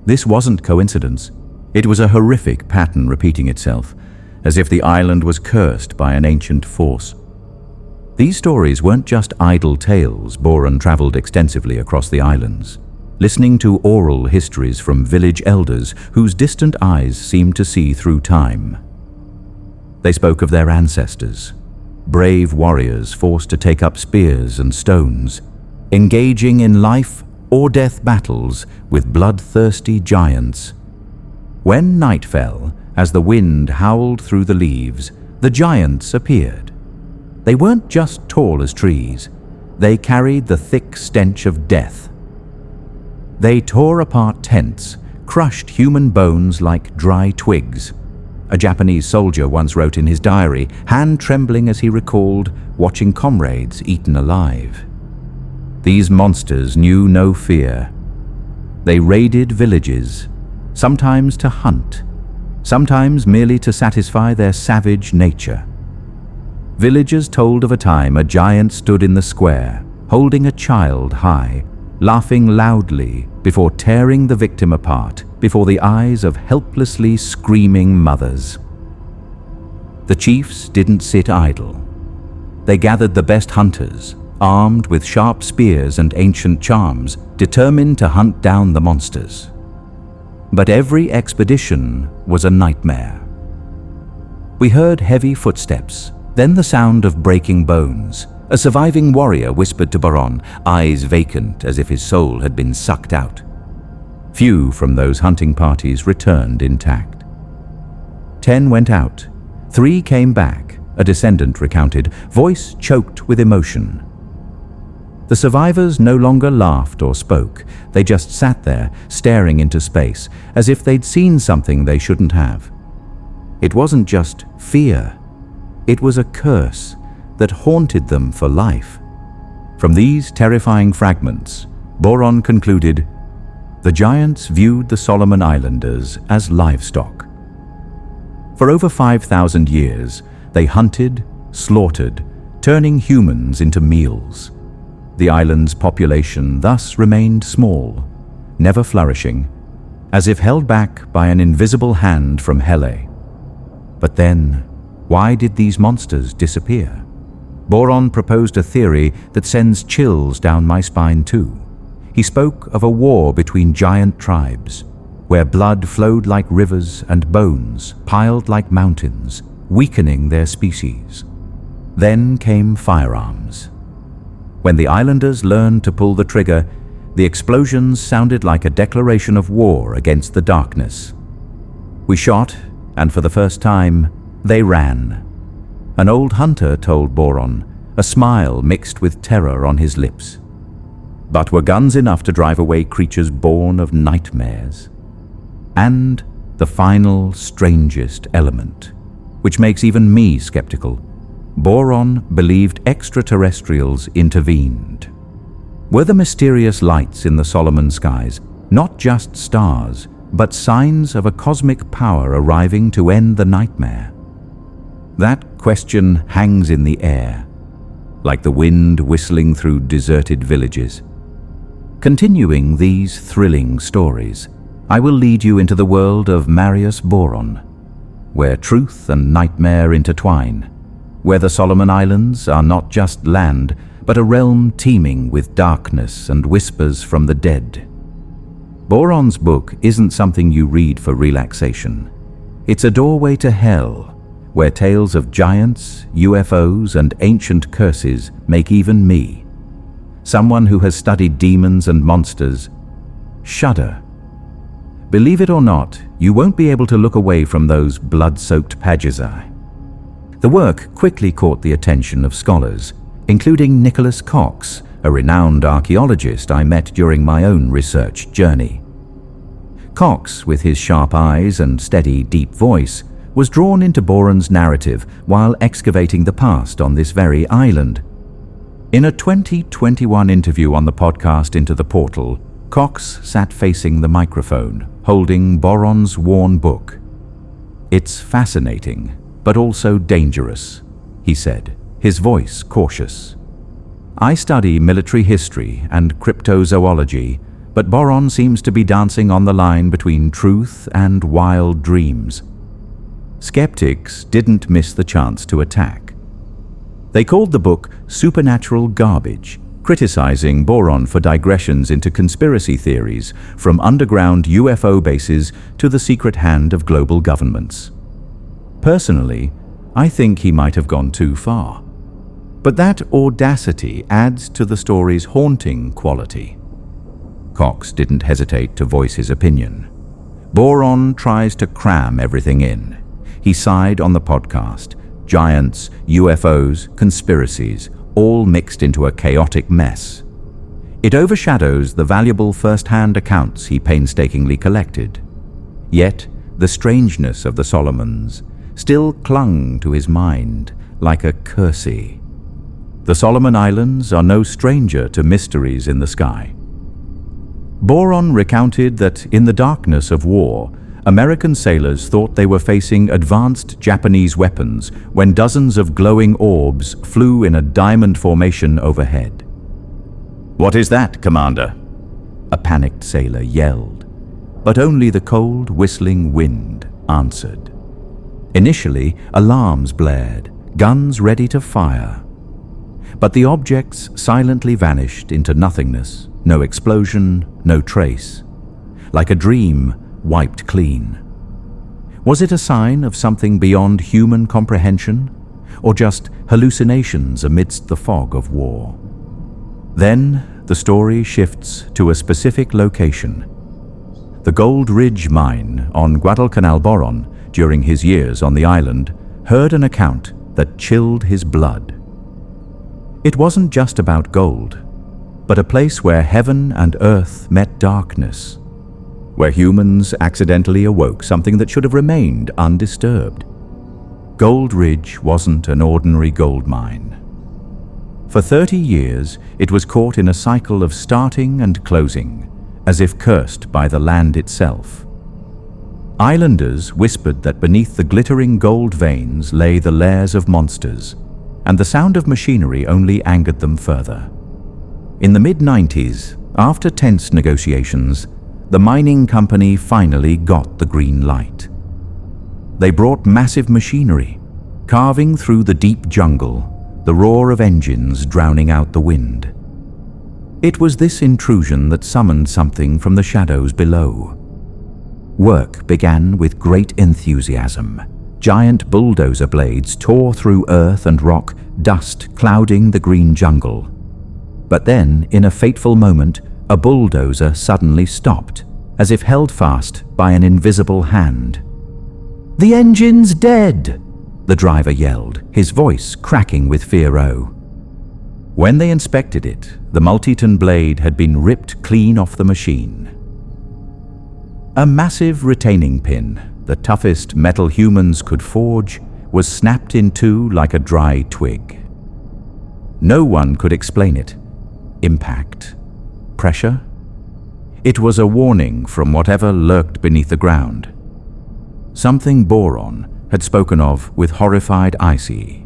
This wasn't coincidence. It was a horrific pattern repeating itself, as if the island was cursed by an ancient force. These stories weren't just idle tales. Boron traveled extensively across the islands, listening to oral histories from village elders whose distant eyes seemed to see through time. They spoke of their ancestors, brave warriors forced to take up spears and stones, engaging in life or death battles with bloodthirsty giants. When night fell, as the wind howled through the leaves, the giants appeared. They weren't just tall as trees. They carried the thick stench of death. They tore apart tents, crushed human bones like dry twigs. A Japanese soldier once wrote in his diary, hand trembling as he recalled watching comrades eaten alive. These monsters knew no fear. They raided villages, sometimes to hunt, sometimes merely to satisfy their savage nature. Villagers told of a time a giant stood in the square, holding a child high, laughing loudly before tearing the victim apart before the eyes of helplessly screaming mothers. The chiefs didn't sit idle. They gathered the best hunters, armed with sharp spears and ancient charms, determined to hunt down the monsters. But every expedition was a nightmare. We heard heavy footsteps, then the sound of breaking bones. A surviving warrior whispered to Boron, eyes vacant as if his soul had been sucked out. Few from those hunting parties returned intact. 10 went out. 3 came back, a descendant recounted, voice choked with emotion. The survivors no longer laughed or spoke. They just sat there, staring into space, as if they'd seen something they shouldn't have. It wasn't just fear. It was a curse that haunted them for life. From these terrifying fragments, Boron concluded, the giants viewed the Solomon Islanders as livestock. For over 5,000 years, they hunted, slaughtered, turning humans into meals. The island's population thus remained small, never flourishing, as if held back by an invisible hand from Hele. But then, why did these monsters disappear? Boron proposed a theory that sends chills down my spine too. He spoke of a war between giant tribes, where blood flowed like rivers and bones piled like mountains, weakening their species. Then came firearms. When the islanders learned to pull the trigger, the explosions sounded like a declaration of war against the darkness. We shot, and for the first time, they ran. An old hunter told Boron, a smile mixed with terror on his lips. But were guns enough to drive away creatures born of nightmares? And the final, strangest element, which makes even me skeptical, Boron believed extraterrestrials intervened. Were the mysterious lights in the Solomon skies not just stars, but signs of a cosmic power arriving to end the nightmare? That question hangs in the air, like the wind whistling through deserted villages. Continuing these thrilling stories, I will lead you into the world of Marius Boron, where truth and nightmare intertwine, where the Solomon Islands are not just land, but a realm teeming with darkness and whispers from the dead. Boron's book isn't something you read for relaxation. It's a doorway to hell, where tales of giants, UFOs, and ancient curses make even me, someone who has studied demons and monsters, shudder. Believe it or not, you won't be able to look away from those blood-soaked pagesi. The work quickly caught the attention of scholars, including Nicholas Cox, a renowned archaeologist I met during my own research journey. Cox, with his sharp eyes and steady, deep voice, was drawn into Boron's narrative while excavating the past on this very island. In a 2021 interview on the podcast Into the Portal, Cox sat facing the microphone, holding Boron's worn book. "It's fascinating, but also dangerous," he said, his voice cautious. "I study military history and cryptozoology, but Boron seems to be dancing on the line between truth and wild dreams." Skeptics didn't miss the chance to attack. They called the book supernatural garbage, criticizing Boron for digressions into conspiracy theories, from underground UFO bases to the secret hand of global governments. Personally, I think he might have gone too far. But that audacity adds to the story's haunting quality. Cox didn't hesitate to voice his opinion. Boron tries to cram everything in. He sighed on the podcast. Giants, UFOs, conspiracies, all mixed into a chaotic mess. It overshadows the valuable first-hand accounts he painstakingly collected. Yet, the strangeness of the Solomons still clung to his mind like a curse. The Solomon Islands are no stranger to mysteries in the sky. Boron recounted that in the darkness of war, American sailors thought they were facing advanced Japanese weapons when dozens of glowing orbs flew in a diamond formation overhead. "What is that, Commander?" a panicked sailor yelled, but only the cold, whistling wind answered. Initially, alarms blared, guns ready to fire. But the objects silently vanished into nothingness, no explosion, no trace. Like a dream wiped clean. Was it a sign of something beyond human comprehension, or just hallucinations amidst the fog of war? Then the story shifts to a specific location. The Gold Ridge mine on Guadalcanal Boron, during his years on the island, heard an account that chilled his blood. It wasn't just about gold, but a place where heaven and earth met darkness, where humans accidentally awoke something that should have remained undisturbed. Gold Ridge wasn't an ordinary gold mine. For 30 years, it was caught in a cycle of starting and closing, as if cursed by the land itself. Islanders whispered that beneath the glittering gold veins lay the lairs of monsters, and the sound of machinery only angered them further. In the mid-90s, after tense negotiations, the mining company finally got the green light. They brought massive machinery, carving through the deep jungle, the roar of engines drowning out the wind. It was this intrusion that summoned something from the shadows below. Work began with great enthusiasm. Giant bulldozer blades tore through earth and rock, dust clouding the green jungle. But then, in a fateful moment, a bulldozer suddenly stopped, as if held fast by an invisible hand. "The engine's dead!" the driver yelled, his voice cracking with fear. When they inspected it, the multi-ton blade had been ripped clean off the machine. A massive retaining pin, the toughest metal humans could forge, was snapped in two like a dry twig. No one could explain it. Impact? Pressure? It was a warning from whatever lurked beneath the ground. Something Boron had spoken of with horrified icy.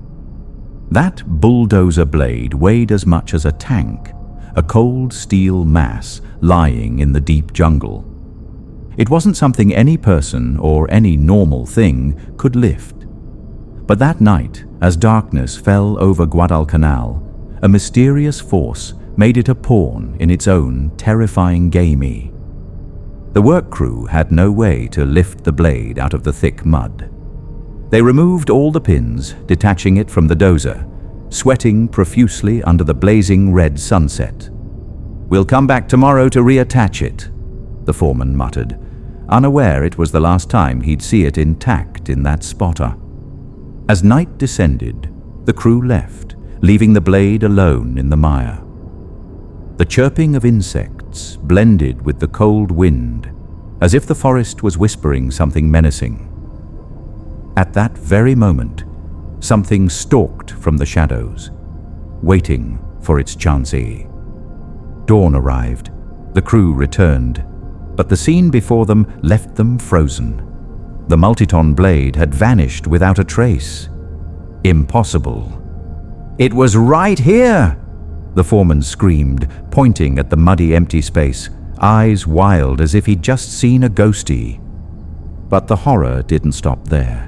That bulldozer blade weighed as much as a tank, a cold steel mass lying in the deep jungle. It wasn't something any person or any normal thing could lift. But that night, as darkness fell over Guadalcanal, a mysterious force made it a pawn in its own terrifying game. The work crew had no way to lift the blade out of the thick mud. They removed all the pins, detaching it from the dozer, sweating profusely under the blazing red sunset. "We'll come back tomorrow to reattach it," the foreman muttered, unaware it was the last time he'd see it intact in that spotter. As night descended, the crew left, leaving the blade alone in the mire. The chirping of insects blended with the cold wind, as if the forest was whispering something menacing. At that very moment, something stalked from the shadows, waiting for its chancey. Dawn arrived. The crew returned, but the scene before them left them frozen. The multi-ton blade had vanished without a trace. Impossible. "It was right here!" the foreman screamed, pointing at the muddy empty space, eyes wild as if he'd just seen a ghostie. But the horror didn't stop there.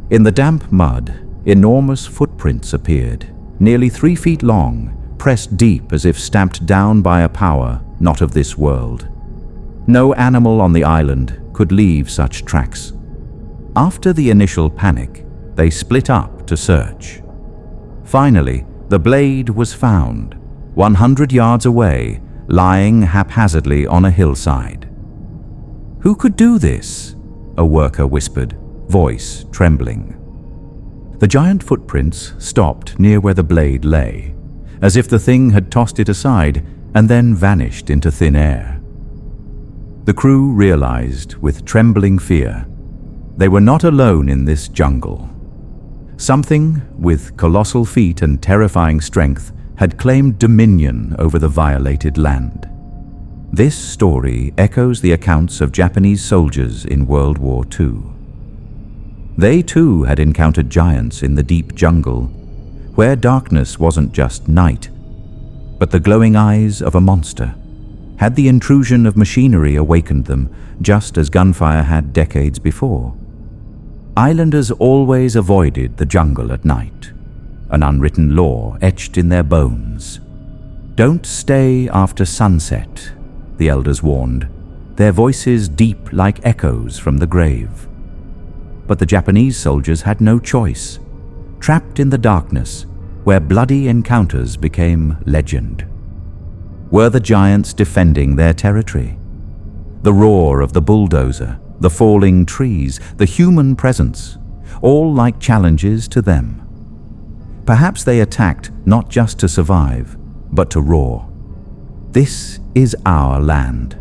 In the damp mud, enormous footprints appeared, nearly 3 feet long, pressed deep as if stamped down by a power not of this world. No animal on the island could leave such tracks. After the initial panic, they split up to search. Finally, the blade was found, 100 yards away, lying haphazardly on a hillside. "Who could do this?" a worker whispered, voice trembling. The giant footprints stopped near where the blade lay, as if the thing had tossed it aside and then vanished into thin air. The crew realized with trembling fear they were not alone in this jungle. Something with colossal feet and terrifying strength had claimed dominion over the violated land. This story echoes the accounts of Japanese soldiers in World War II. They too had encountered giants in the deep jungle, where darkness wasn't just night, but the glowing eyes of a monster. Had the intrusion of machinery awakened them, just as gunfire had decades before? Islanders always avoided the jungle at night, an unwritten law etched in their bones. Don't stay after sunset, the elders warned, their voices deep like echoes from the grave. But the Japanese soldiers had no choice, trapped in the darkness, where bloody encounters became legend. Were the giants defending their territory? The roar of the bulldozer, the falling trees, the human presence, all like challenges to them. Perhaps they attacked not just to survive, but to roar. This is our land.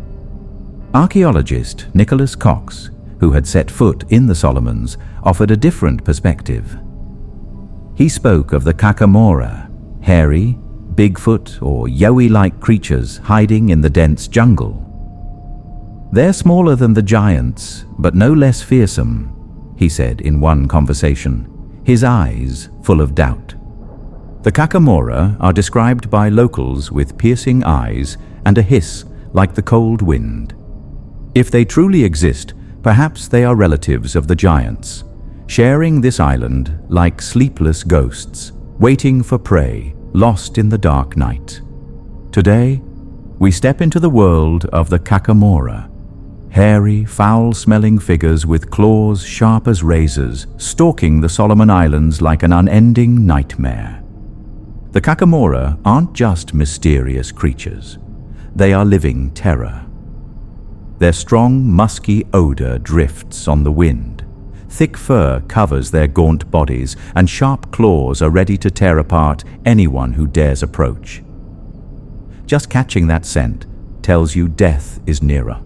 Archaeologist Nicholas Cox, who had set foot in the Solomons, offered a different perspective. He spoke of the Kakamora, hairy, Bigfoot or yowie-like creatures hiding in the dense jungle. They're smaller than the giants, but no less fearsome, he said in one conversation, his eyes full of doubt. The Kakamora are described by locals with piercing eyes and a hiss like the cold wind. If they truly exist, perhaps they are relatives of the giants, sharing this island like sleepless ghosts, waiting for prey, lost in the dark night. Today, we step into the world of the Kakamora, hairy, foul-smelling figures with claws sharp as razors, stalking the Solomon Islands like an unending nightmare. The Kakamora aren't just mysterious creatures. They are living terror. Their strong, musky odor drifts on the wind. Thick fur covers their gaunt bodies, and sharp claws are ready to tear apart anyone who dares approach. Just catching that scent tells you death is nearer.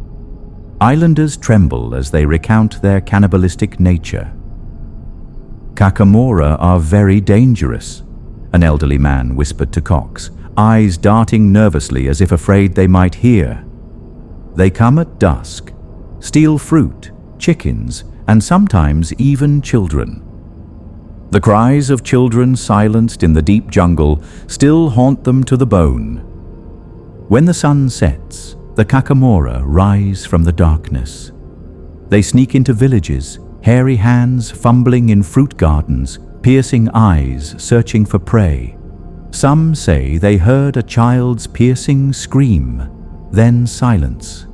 Islanders tremble as they recount their cannibalistic nature. Kakamora are very dangerous, an elderly man whispered to Cox, eyes darting nervously as if afraid they might hear. They come at dusk, steal fruit, chickens, and sometimes even children. The cries of children silenced in the deep jungle still haunt them to the bone. When the sun sets, the Kakamora rise from the darkness. They sneak into villages, hairy hands fumbling in fruit gardens, piercing eyes searching for prey. Some say they heard a child's piercing scream, then silence.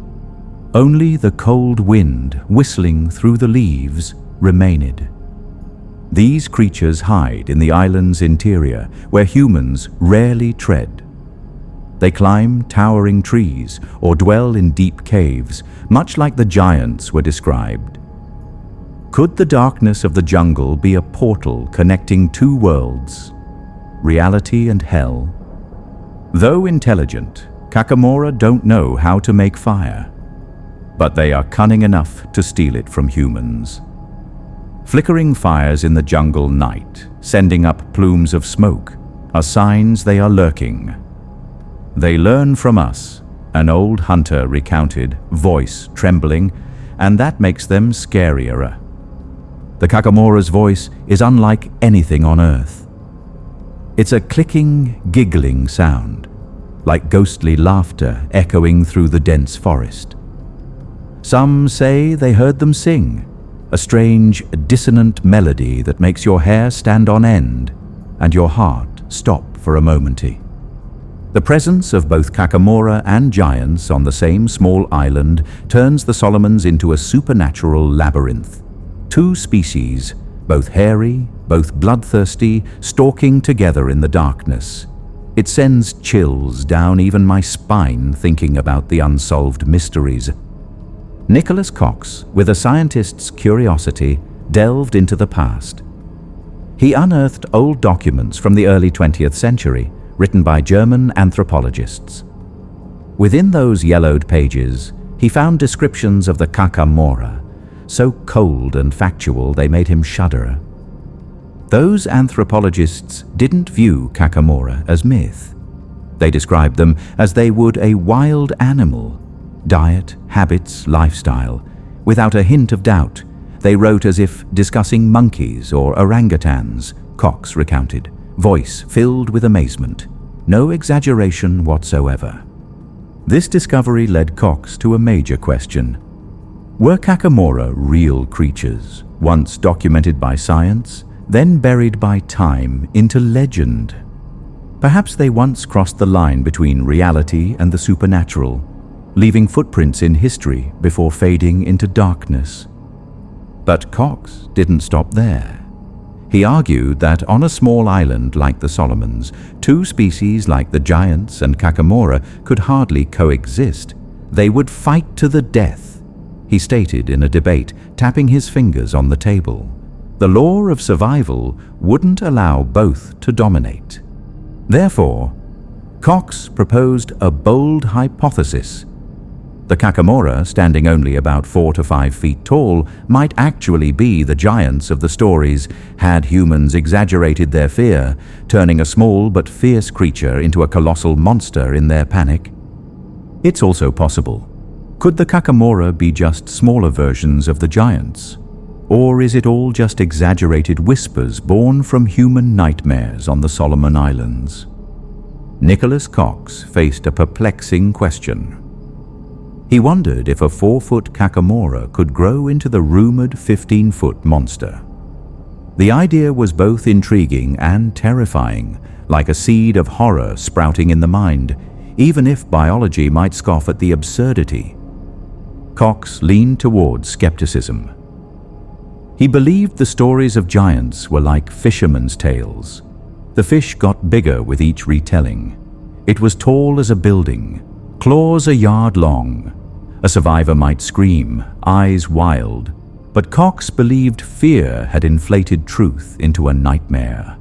Only the cold wind whistling through the leaves remained. These creatures hide in the island's interior, where humans rarely tread. They climb towering trees or dwell in deep caves, much like the giants were described. Could the darkness of the jungle be a portal connecting two worlds, reality and hell? Though intelligent, Kakamora don't know how to make fire, but they are cunning enough to steal it from humans. Flickering fires in the jungle night, sending up plumes of smoke, are signs they are lurking. They learn from us, an old hunter recounted, voice trembling, and that makes them scarier. The Kakamora's voice is unlike anything on Earth. It's a clicking, giggling sound, like ghostly laughter echoing through the dense forest. Some say they heard them sing, a strange, dissonant melody that makes your hair stand on end and your heart stop for a moment. The presence of both Kakamora and giants on the same small island turns the Solomons into a supernatural labyrinth. Two species, both hairy, both bloodthirsty, stalking together in the darkness. It sends chills down even my spine thinking about the unsolved mysteries. Nicholas Cox, with a scientist's curiosity, delved into the past. He unearthed old documents from the early 20th century, written by German anthropologists. Within those yellowed pages, he found descriptions of the Kakamora, so cold and factual they made him shudder. Those anthropologists didn't view Kakamora as myth. They described them as they would a wild animal. Diet, habits, lifestyle. Without a hint of doubt, they wrote as if discussing monkeys or orangutans, Cox recounted, voice filled with amazement. No exaggeration whatsoever. This discovery led Cox to a major question. Were Kakamora real creatures, once documented by science, then buried by time into legend? Perhaps they once crossed the line between reality and the supernatural, leaving footprints in history before fading into darkness. But Cox didn't stop there. He argued that on a small island like the Solomons, two species like the giants and Kakamora could hardly coexist. They would fight to the death, he stated in a debate, tapping his fingers on the table. The law of survival wouldn't allow both to dominate. Therefore, Cox proposed a bold hypothesis. The Kakamora, standing only about 4 to 5 feet tall, might actually be the giants of the stories had humans exaggerated their fear, turning a small but fierce creature into a colossal monster in their panic. It's also possible. Could the Kakamora be just smaller versions of the giants? Or is it all just exaggerated whispers born from human nightmares on the Solomon Islands? Nicholas Cox faced a perplexing question. He wondered if a 4-foot Kakamora could grow into the rumored 15-foot monster. The idea was both intriguing and terrifying, like a seed of horror sprouting in the mind, even if biology might scoff at the absurdity. Cox leaned towards skepticism. He believed the stories of giants were like fishermen's tales. The fish got bigger with each retelling. It was tall as a building, claws a yard long. A survivor might scream, eyes wild, but Cox believed fear had inflated truth into a nightmare.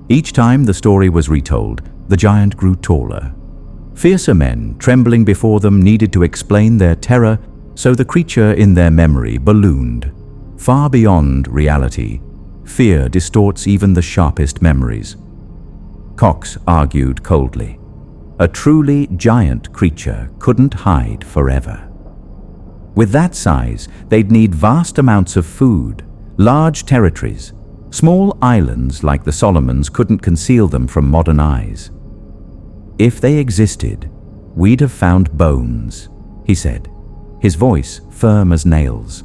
Each time the story was retold, the giant grew taller. Fiercer men, trembling before them, needed to explain their terror, so the creature in their memory ballooned. Far beyond reality, fear distorts even the sharpest memories. Cox argued coldly. A truly giant creature couldn't hide forever. With that size, they'd need vast amounts of food, large territories. Small islands like the Solomons couldn't conceal them from modern eyes. If they existed, we'd have found bones, he said, his voice firm as nails.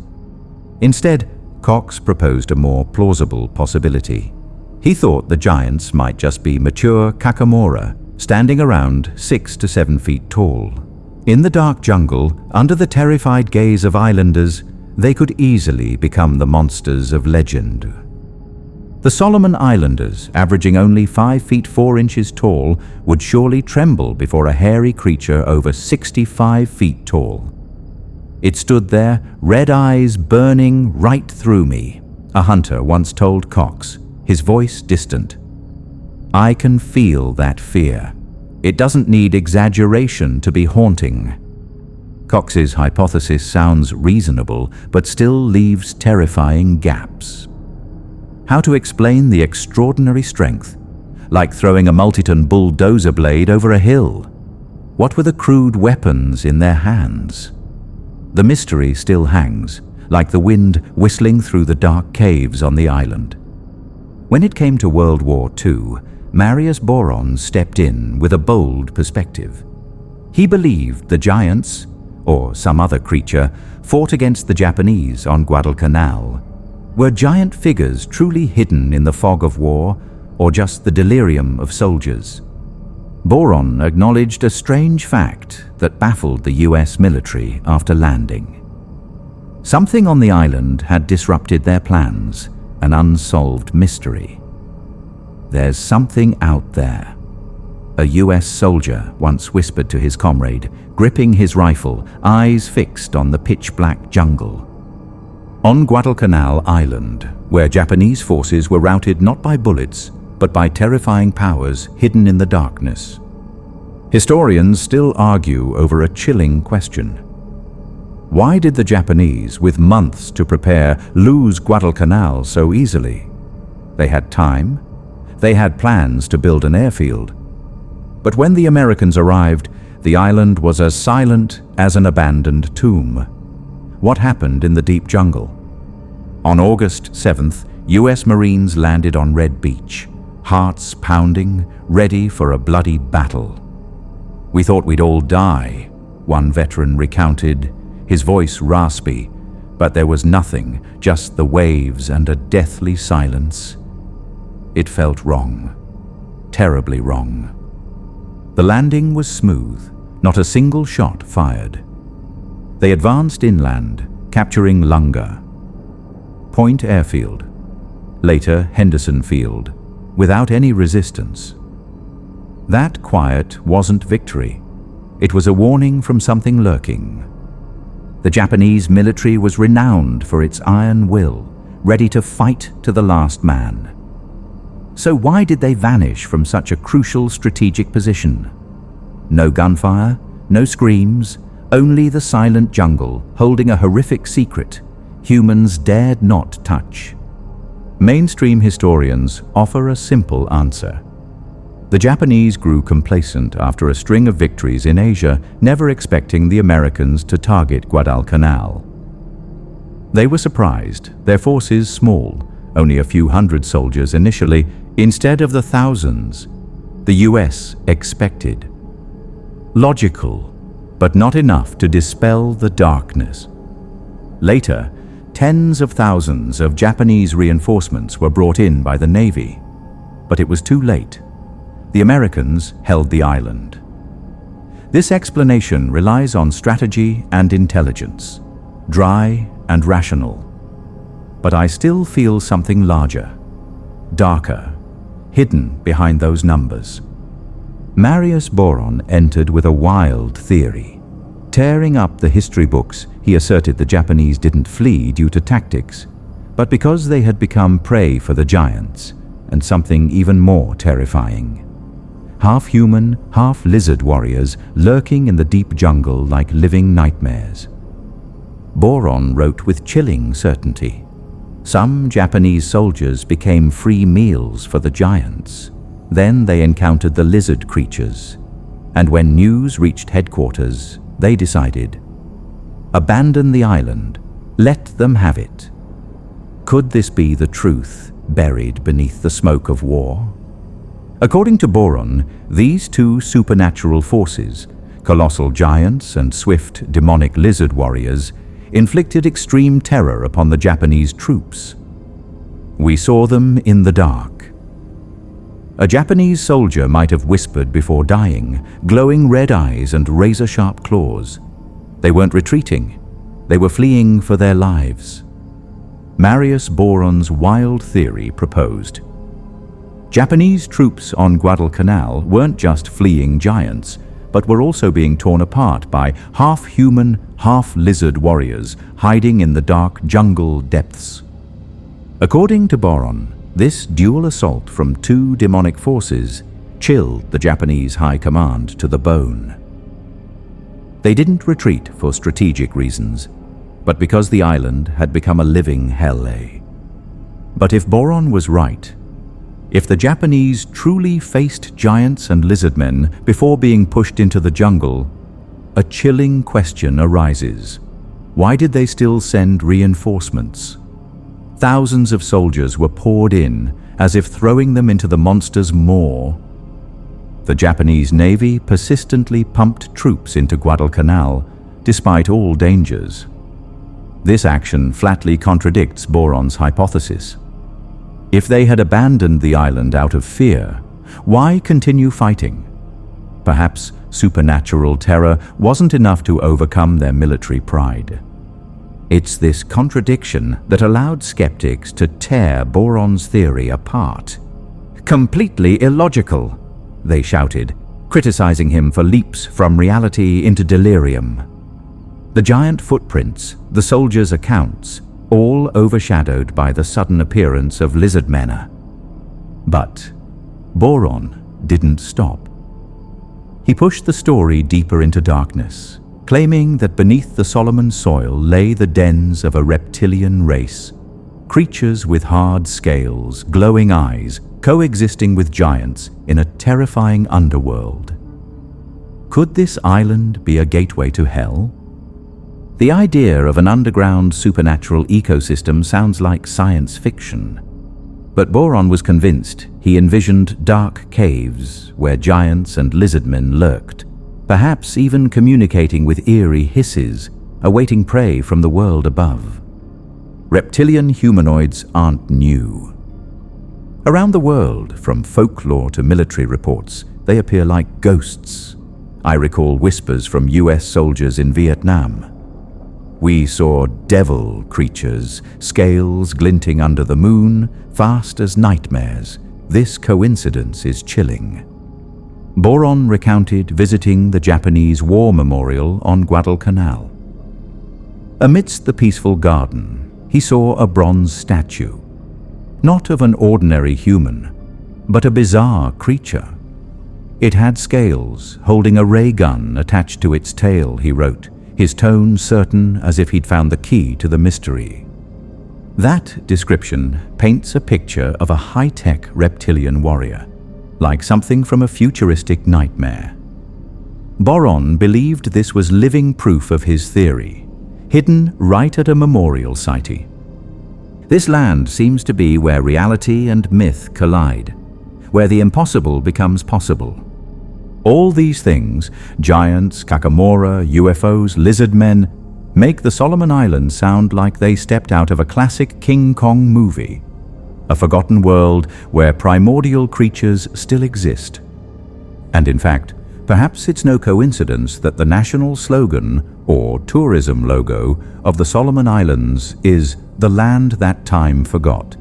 Instead, Cox proposed a more plausible possibility. He thought the giants might just be mature Kakamora, standing around 6 to 7 feet tall. In the dark jungle, under the terrified gaze of islanders, they could easily become the monsters of legend. The Solomon Islanders, averaging only 5 feet 4 inches tall, would surely tremble before a hairy creature over 65 feet tall. It stood there, red eyes burning right through me, a hunter once told Cox, his voice distant. I can feel that fear. It doesn't need exaggeration to be haunting. Cox's hypothesis sounds reasonable, but still leaves terrifying gaps. How to explain the extraordinary strength? Like throwing a multi-ton bulldozer blade over a hill. What were the crude weapons in their hands? The mystery still hangs, like the wind whistling through the dark caves on the island. When it came to World War II, Marius Boron stepped in with a bold perspective. He believed the giants, or some other creature, fought against the Japanese on Guadalcanal. Were giant figures truly hidden in the fog of war, or just the delirium of soldiers? Boron acknowledged a strange fact that baffled the US military after landing. Something on the island had disrupted their plans, an unsolved mystery. There's something out there, a US soldier once whispered to his comrade, gripping his rifle, eyes fixed on the pitch-black jungle. On Guadalcanal Island, where Japanese forces were routed not by bullets, but by terrifying powers hidden in the darkness. Historians still argue over a chilling question. Why did the Japanese, with months to prepare, lose Guadalcanal so easily? They had time. They had plans to build an airfield. But when the Americans arrived, the island was as silent as an abandoned tomb. What happened in the deep jungle? On August 7th, US Marines landed on Red Beach, hearts pounding, ready for a bloody battle. "We thought we'd all die," one veteran recounted, his voice raspy, but there was nothing, just the waves and a deathly silence. It felt wrong, terribly wrong. The landing was smooth, not a single shot fired. They advanced inland, capturing Lunga, Point Airfield, later Henderson Field, without any resistance. That quiet wasn't victory. It was a warning from something lurking. The Japanese military was renowned for its iron will, ready to fight to the last man. So why did they vanish from such a crucial strategic position? No gunfire, no screams, only the silent jungle holding a horrific secret humans dared not touch. Mainstream historians offer a simple answer. The Japanese grew complacent after a string of victories in Asia, never expecting the Americans to target Guadalcanal. They were surprised, their forces small, only a few hundred soldiers initially, instead of the thousands the US expected. Logical, but not enough to dispel the darkness. Later, tens of thousands of Japanese reinforcements were brought in by the Navy, but it was too late. The Americans held the island. This explanation relies on strategy and intelligence, dry and rational. But I still feel something larger, darker, hidden behind those numbers. Marius Boron entered with a wild theory. Tearing up the history books, he asserted the Japanese didn't flee due to tactics, but because they had become prey for the giants, and something even more terrifying. Half-human, half-lizard warriors lurking in the deep jungle like living nightmares. Boron wrote with chilling certainty. Some Japanese soldiers became free meals for the giants. Then they encountered the lizard creatures. And when news reached headquarters, they decided, abandon the island, let them have it. Could this be the truth buried beneath the smoke of war? According to Boron, these two supernatural forces, colossal giants and swift demonic lizard warriors, inflicted extreme terror upon the Japanese troops. We saw them in the dark. A Japanese soldier might have whispered before dying, glowing red eyes and razor-sharp claws. They weren't retreating. They were fleeing for their lives. Marius Boron's wild theory proposed. Japanese troops on Guadalcanal weren't just fleeing giants, but were also being torn apart by half-human, half-lizard warriors hiding in the dark jungle depths. According to Boron, this dual assault from two demonic forces chilled the Japanese high command to the bone. They didn't retreat for strategic reasons, but because the island had become a living hell. But if Boron was right, if the Japanese truly faced giants and lizardmen before being pushed into the jungle, a chilling question arises. Why did they still send reinforcements? Thousands of soldiers were poured in, as if throwing them into the monster's maw. The Japanese Navy persistently pumped troops into Guadalcanal, despite all dangers. This action flatly contradicts Boron's hypothesis. If they had abandoned the island out of fear, why continue fighting? Perhaps supernatural terror wasn't enough to overcome their military pride. It's this contradiction that allowed skeptics to tear Boron's theory apart. Completely illogical, they shouted, criticizing him for leaps from reality into delirium. The giant footprints, the soldiers' accounts, all overshadowed by the sudden appearance of lizard men. But Boron didn't stop. He pushed the story deeper into darkness, claiming that beneath the Solomon soil lay the dens of a reptilian race, creatures with hard scales, glowing eyes, coexisting with giants in a terrifying underworld. Could this island be a gateway to hell? The idea of an underground supernatural ecosystem sounds like science fiction. But Boron was convinced. He envisioned dark caves where giants and lizardmen lurked, perhaps even communicating with eerie hisses, awaiting prey from the world above. Reptilian humanoids aren't new. Around the world, from folklore to military reports, they appear like ghosts. I recall whispers from US soldiers in Vietnam. We saw devil creatures, scales glinting under the moon, fast as nightmares. This coincidence is chilling. Boron recounted visiting the Japanese War Memorial on Guadalcanal. Amidst the peaceful garden, he saw a bronze statue, not of an ordinary human, but a bizarre creature. It had scales, holding a ray gun attached to its tail, he wrote, his tone certain as if he'd found the key to the mystery. That description paints a picture of a high-tech reptilian warrior, like something from a futuristic nightmare. Boron believed this was living proof of his theory, hidden right at a memorial site. This land seems to be where reality and myth collide, where the impossible becomes possible. All these things, giants, Kakamora, UFOs, lizard men, make the Solomon Islands sound like they stepped out of a classic King Kong movie, a forgotten world where primordial creatures still exist. And in fact, perhaps it's no coincidence that the national slogan, or tourism logo, of the Solomon Islands is "The Land That Time Forgot."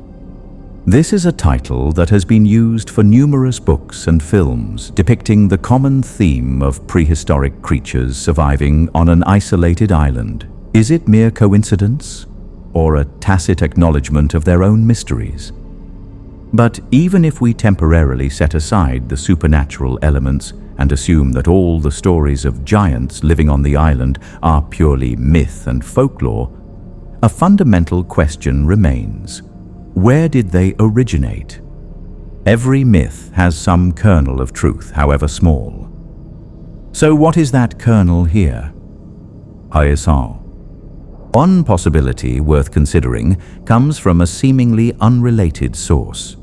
This is a title that has been used for numerous books and films depicting the common theme of prehistoric creatures surviving on an isolated island. Is it mere coincidence, or a tacit acknowledgement of their own mysteries? But even if we temporarily set aside the supernatural elements and assume that all the stories of giants living on the island are purely myth and folklore, a fundamental question remains. Where did they originate? Every myth has some kernel of truth, however small. So what is that kernel here? ISR. One possibility worth considering comes from a seemingly unrelated source.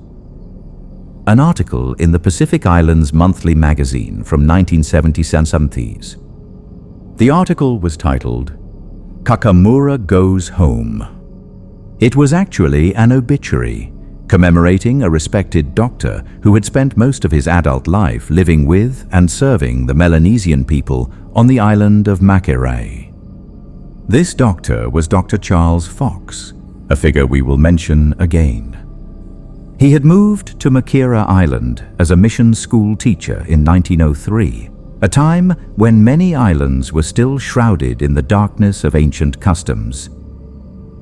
An article in the Pacific Islands Monthly magazine from 1970. The article was titled, "Kakamura Goes Home." It was actually an obituary, commemorating a respected doctor who had spent most of his adult life living with and serving the Melanesian people on the island of Makerai. This doctor was Dr. Charles Fox, a figure we will mention again. He had moved to Makira Island as a mission school teacher in 1903, a time when many islands were still shrouded in the darkness of ancient customs.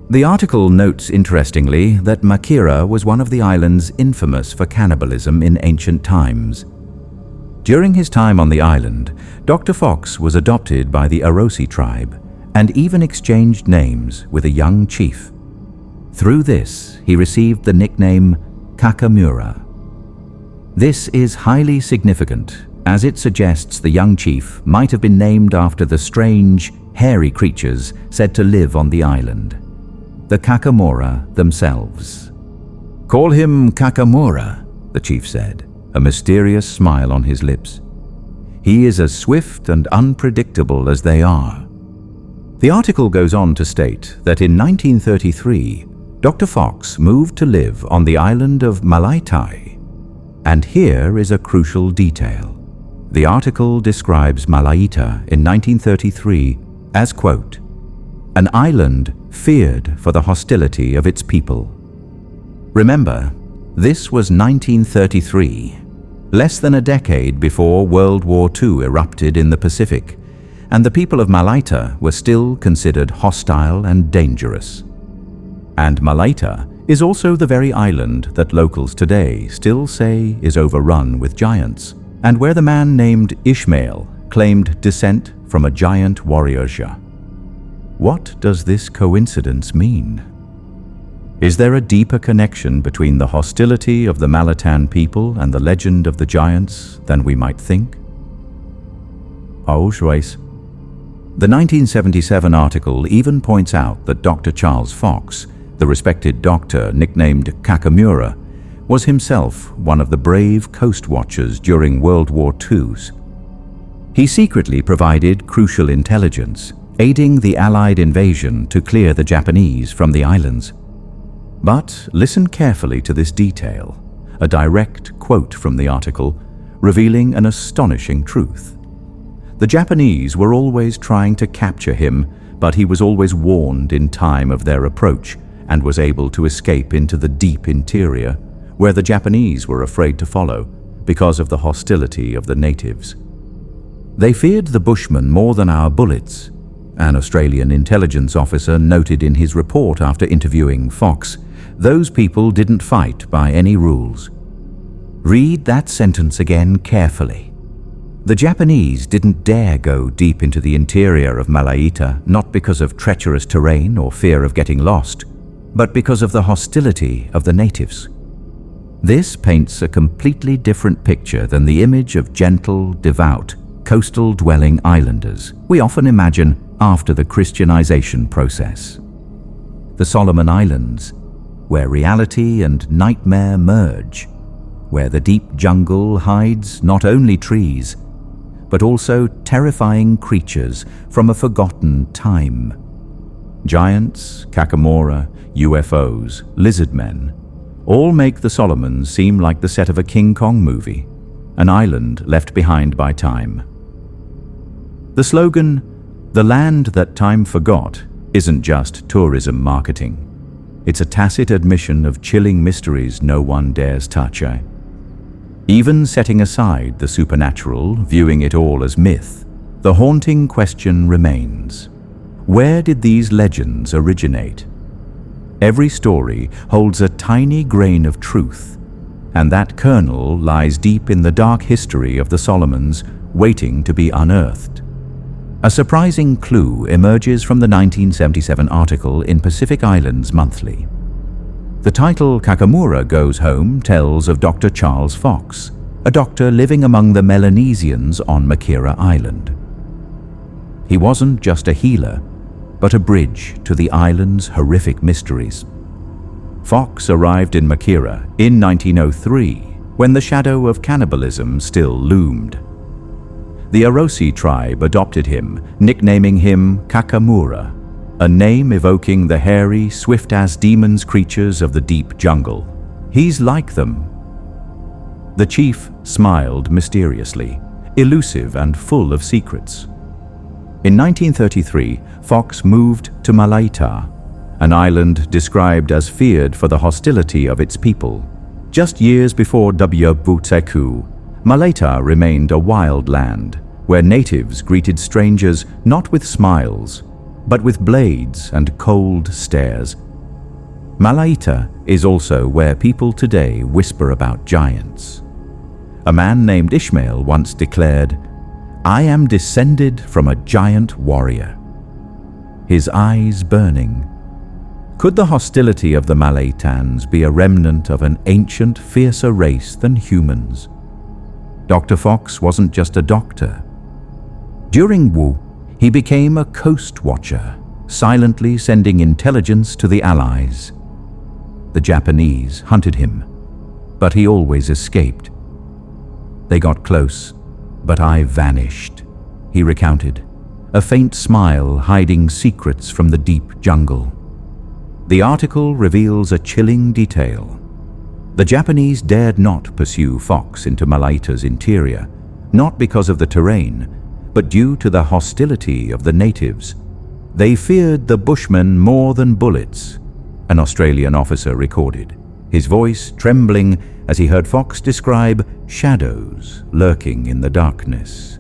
The article notes, interestingly, that Makira was one of the islands infamous for cannibalism in ancient times. During his time on the island, Dr. Fox was adopted by the Arosi tribe and even exchanged names with a young chief. Through this, he received the nickname Kakamura. This is highly significant, as it suggests the young chief might have been named after the strange, hairy creatures said to live on the island, the Kakamora themselves. "Call him Kakamora," the chief said, a mysterious smile on his lips. "He is as swift and unpredictable as they are." The article goes on to state that in 1933, Dr. Fox moved to live on the island of Malaitai. And here is a crucial detail. The article describes Malaita in 1933 as, quote, "an island feared for the hostility of its people." Remember, this was 1933, less than a decade before World War II erupted in the Pacific, and the people of Malaita were still considered hostile and dangerous. And Malaita is also the very island that locals today still say is overrun with giants, and where the man named Ishmael claimed descent from a giant warrior. What does this coincidence mean? Is there a deeper connection between the hostility of the Malaitan people and the legend of the giants than we might think? The 1977 article even points out that Dr. Charles Fox, the respected doctor nicknamed Kakamura, was himself one of the brave coast watchers during World War II's. He secretly provided crucial intelligence, aiding the Allied invasion to clear the Japanese from the islands. But listen carefully to this detail, a direct quote from the article, revealing an astonishing truth. The Japanese were always trying to capture him, but he was always warned in time of their approach and was able to escape into the deep interior, where the Japanese were afraid to follow because of the hostility of the natives. They feared the Bushmen more than our bullets, an Australian intelligence officer noted in his report after interviewing Fox. Those people didn't fight by any rules. Read that sentence again carefully. The Japanese didn't dare go deep into the interior of Malaita, not because of treacherous terrain or fear of getting lost, but because of the hostility of the natives. This paints a completely different picture than the image of gentle, devout, coastal-dwelling islanders we often imagine after the Christianization process. The Solomon Islands, where reality and nightmare merge, where the deep jungle hides not only trees, but also terrifying creatures from a forgotten time. Giants, Kakamora, UFOs, lizard men, all make the Solomons seem like the set of a King Kong movie, an island left behind by time. The slogan, "The land that time forgot," isn't just tourism marketing. It's a tacit admission of chilling mysteries no one dares touch. Even setting aside the supernatural, viewing it all as myth, the haunting question remains: where did these legends originate? Every story holds a tiny grain of truth, and that kernel lies deep in the dark history of the Solomons, waiting to be unearthed. A surprising clue emerges from the 1977 article in Pacific Islands Monthly. The title "Kakamura Goes Home" tells of Dr. Charles Fox, a doctor living among the Melanesians on Makira Island. He wasn't just a healer, but a bridge to the island's horrific mysteries. Fox arrived in Makira in 1903, when the shadow of cannibalism still loomed. The Arosi tribe adopted him, nicknaming him Kakamura, a name evoking the hairy, swift-as-demons creatures of the deep jungle. He's like them. The chief smiled mysteriously, elusive and full of secrets. In 1933, Fox moved to Malaita, an island described as feared for the hostility of its people. Just years before Wbutseku, Malaita remained a wild land, where natives greeted strangers not with smiles, but with blades and cold stares. Malaita is also where people today whisper about giants. A man named Ishmael once declared, "I am descended from a giant warrior," his eyes burning. Could the hostility of the Malaitans be a remnant of an ancient, fiercer race than humans? Dr. Fox wasn't just a doctor. During Wu, he became a coast watcher, silently sending intelligence to the Allies. The Japanese hunted him, but he always escaped. They got close, but I vanished, he recounted, a faint smile hiding secrets from the deep jungle. The article reveals a chilling detail. The Japanese dared not pursue Fox into Malaita's interior, not because of the terrain, but due to the hostility of the natives. They feared the Bushmen more than bullets, an Australian officer recorded, his voice trembling as he heard Fox describe shadows lurking in the darkness.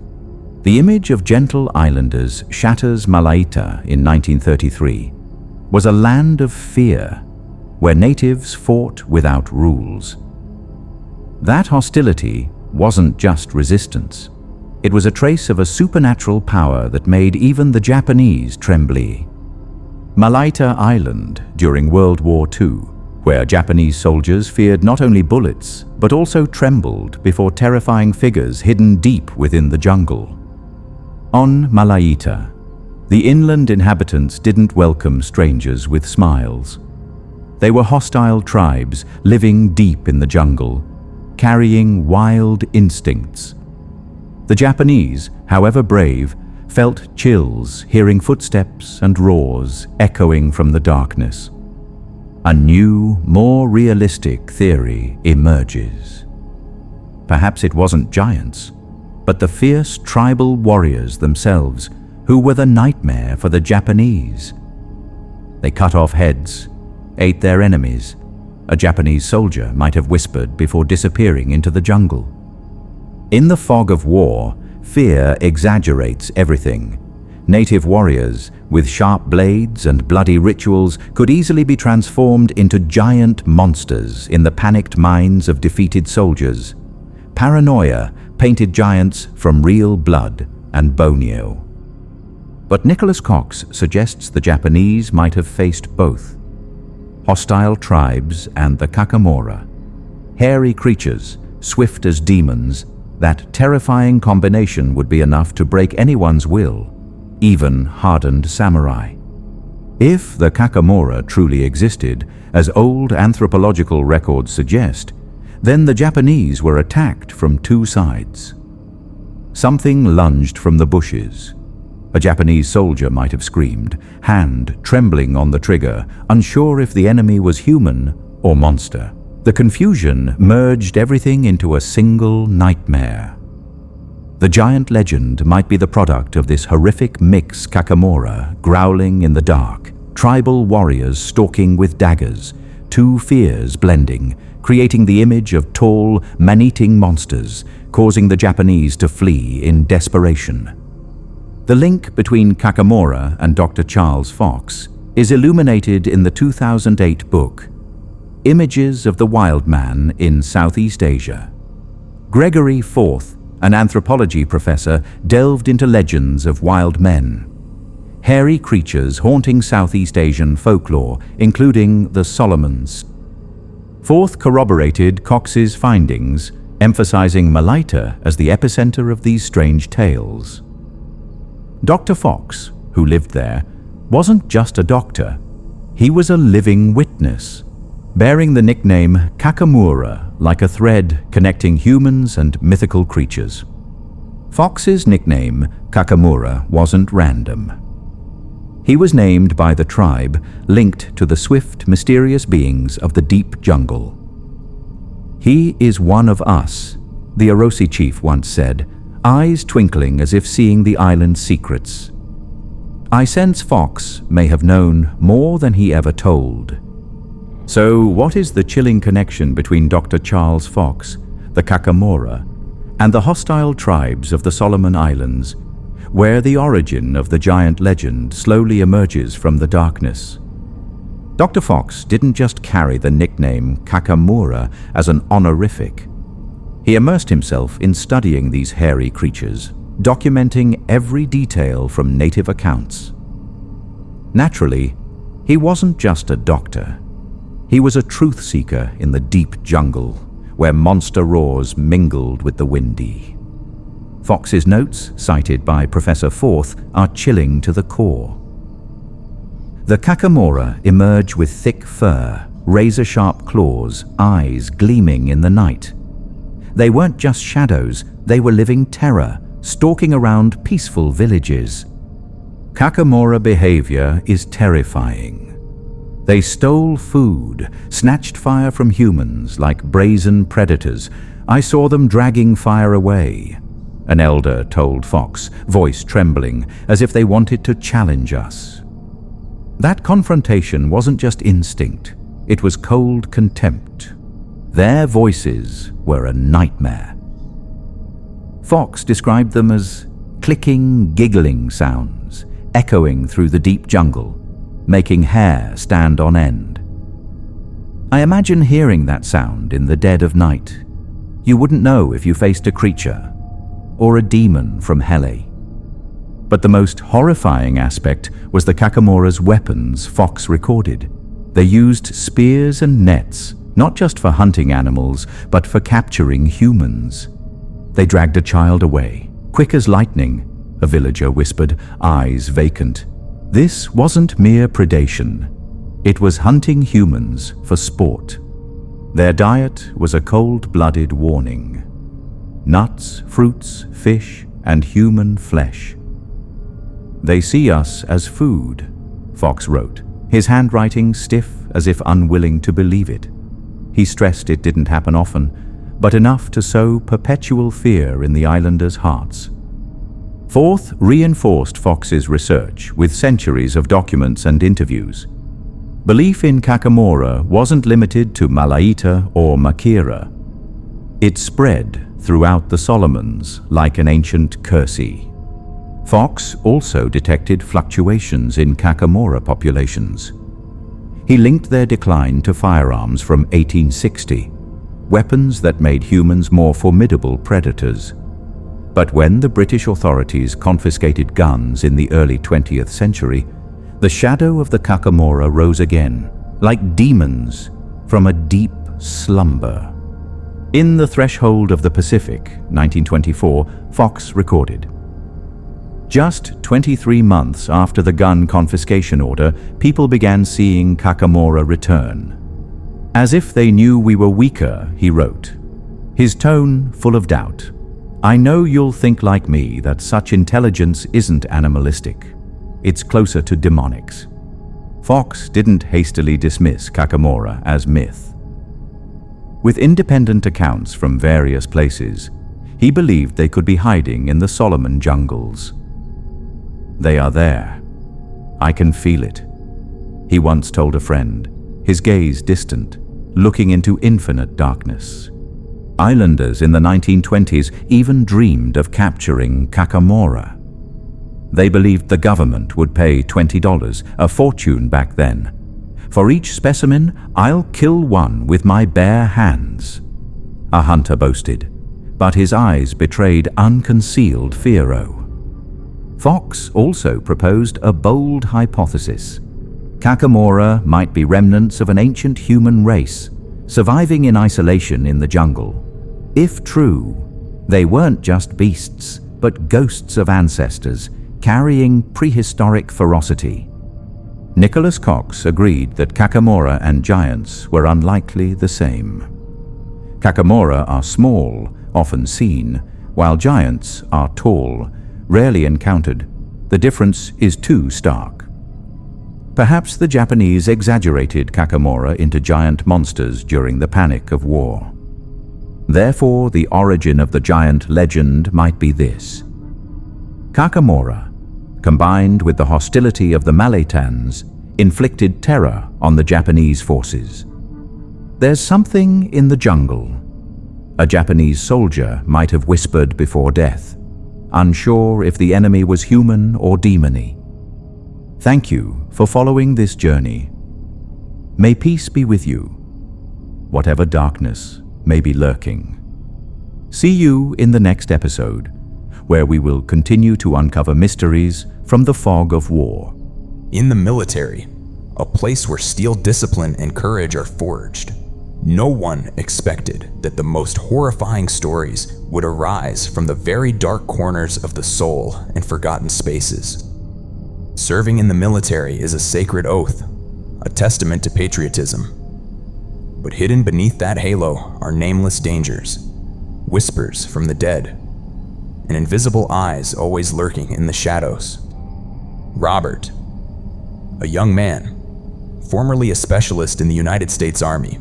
The image of gentle islanders shatters Malaita in 1933 was a land of fear, where natives fought without rules. That hostility wasn't just resistance. It was a trace of a supernatural power that made even the Japanese tremble. Malaita Island during World War II, where Japanese soldiers feared not only bullets, but also trembled before terrifying figures hidden deep within the jungle. On Malaita, the inland inhabitants didn't welcome strangers with smiles. They were hostile tribes living deep in the jungle, carrying wild instincts. The Japanese, however brave, felt chills hearing footsteps and roars echoing from the darkness. A new, more realistic theory emerges. Perhaps it wasn't giants, but the fierce tribal warriors themselves who were the nightmare for the Japanese. They cut off heads, ate their enemies, a Japanese soldier might have whispered before disappearing into the jungle. In the fog of war, fear exaggerates everything. Native warriors, with sharp blades and bloody rituals, could easily be transformed into giant monsters in the panicked minds of defeated soldiers. Paranoia painted giants from real blood and Borneo. But Nicholas Cox suggests the Japanese might have faced both. Hostile tribes and the Kakamora. Hairy creatures, swift as demons, that terrifying combination would be enough to break anyone's will, even hardened samurai. If the Kakamora truly existed, as old anthropological records suggest, then the Japanese were attacked from two sides. Something lunged from the bushes. A Japanese soldier might have screamed, hand trembling on the trigger, unsure if the enemy was human or monster. The confusion merged everything into a single nightmare. The giant legend might be the product of this horrific mix Kakamora growling in the dark, tribal warriors stalking with daggers, two fears blending, creating the image of tall, man-eating monsters, causing the Japanese to flee in desperation. The link between Kakamora and Dr. Charles Fox is illuminated in the 2008 book, Images of the Wild Man in Southeast Asia. Gregory Forth, an anthropology professor, delved into legends of wild men. Hairy creatures haunting Southeast Asian folklore, including the Solomons. Forth corroborated Cox's findings, emphasizing Malaita as the epicenter of these strange tales. Dr. Fox, who lived there, wasn't just a doctor. He was a living witness, bearing the nickname Kakamura like a thread connecting humans and mythical creatures. Fox's nickname, Kakamura, wasn't random. He was named by the tribe linked to the swift, mysterious beings of the deep jungle. "He is one of us," the Orosi chief once said, eyes twinkling as if seeing the island's secrets. I sense Fox may have known more than he ever told. So what is the chilling connection between Dr. Charles Fox, the Kakamora, and the hostile tribes of the Solomon Islands, where the origin of the giant legend slowly emerges from the darkness? Dr. Fox didn't just carry the nickname Kakamura as an honorific. He immersed himself in studying these hairy creatures, documenting every detail from native accounts. Naturally, he wasn't just a doctor. He was a truth seeker in the deep jungle, where monster roars mingled with the windy. Fox's notes, cited by Professor Forth, are chilling to the core. The Kakamora emerge with thick fur, razor-sharp claws, eyes gleaming in the night. They weren't just shadows, they were living terror, stalking around peaceful villages. Kakamora behavior is terrifying. They stole food, snatched fire from humans like brazen predators. I saw them dragging fire away, an elder told Fox, voice trembling, as if they wanted to challenge us. That confrontation wasn't just instinct, it was cold contempt. Their voices were a nightmare. Fox described them as clicking, giggling sounds, echoing through the deep jungle, making hair stand on end. I imagine hearing that sound in the dead of night. You wouldn't know if you faced a creature or a demon from Helle. But the most horrifying aspect was the Kakamura's weapons Fox recorded. They used spears and nets, not just for hunting animals, but for capturing humans. They dragged a child away, quick as lightning, a villager whispered, eyes vacant. This wasn't mere predation. It was hunting humans for sport. Their diet was a cold-blooded warning. Nuts, fruits, fish, and human flesh. They see us as food, Fox wrote, his handwriting stiff as if unwilling to believe it. He stressed it didn't happen often, but enough to sow perpetual fear in the islanders' hearts. Fourth reinforced Fox's research with centuries of documents and interviews. Belief in Kakamura wasn't limited to Malaita or Makira. It spread throughout the Solomons like an ancient curse. Fox also detected fluctuations in Kakamura populations. He linked their decline to firearms from 1860, weapons that made humans more formidable predators. But when the British authorities confiscated guns in the early 20th century, the shadow of the Kakamura rose again, like demons from a deep slumber. In The Threshold of the Pacific, 1924, Fox recorded, "Just 23 months after the gun confiscation order, people began seeing Kakamura return. As if they knew we were weaker," he wrote, his tone full of doubt. "I know you'll think like me that such intelligence isn't animalistic. It's closer to demonics." Fox didn't hastily dismiss Kakamura as myth. With independent accounts from various places, he believed they could be hiding in the Solomon jungles. "They are there. I can feel it," he once told a friend, his gaze distant, looking into infinite darkness. Islanders in the 1920s even dreamed of capturing Kakamura. They believed the government would pay $20, a fortune back then. "For each specimen, I'll kill one with my bare hands," a hunter boasted, but his eyes betrayed unconcealed fear. Fox also proposed a bold hypothesis. Kakamura might be remnants of an ancient human race, surviving in isolation in the jungle. If true, they weren't just beasts, but ghosts of ancestors, carrying prehistoric ferocity. Nicholas Cox agreed that Kakamura and giants were unlikely the same. Kakamura are small, often seen, while giants are tall, rarely encountered. The difference is too stark. Perhaps the Japanese exaggerated Kakamura into giant monsters during the panic of war. Therefore, the origin of the giant legend might be this. Kakamura, combined with the hostility of the Malaitans, inflicted terror on the Japanese forces. There's something in the jungle, a Japanese soldier might have whispered before death, unsure if the enemy was human or demony. Thank you for following this journey. May peace be with you, whatever darkness may be lurking. See you in the next episode, where we will continue to uncover mysteries from the fog of war. In the military, a place where steel discipline and courage are forged, no one expected that the most horrifying stories would arise from the very dark corners of the soul and forgotten spaces. Serving in the military is a sacred oath, a testament to patriotism. But hidden beneath that halo are nameless dangers, whispers from the dead, and invisible eyes always lurking in the shadows. Robert, a young man, formerly a specialist in the United States Army,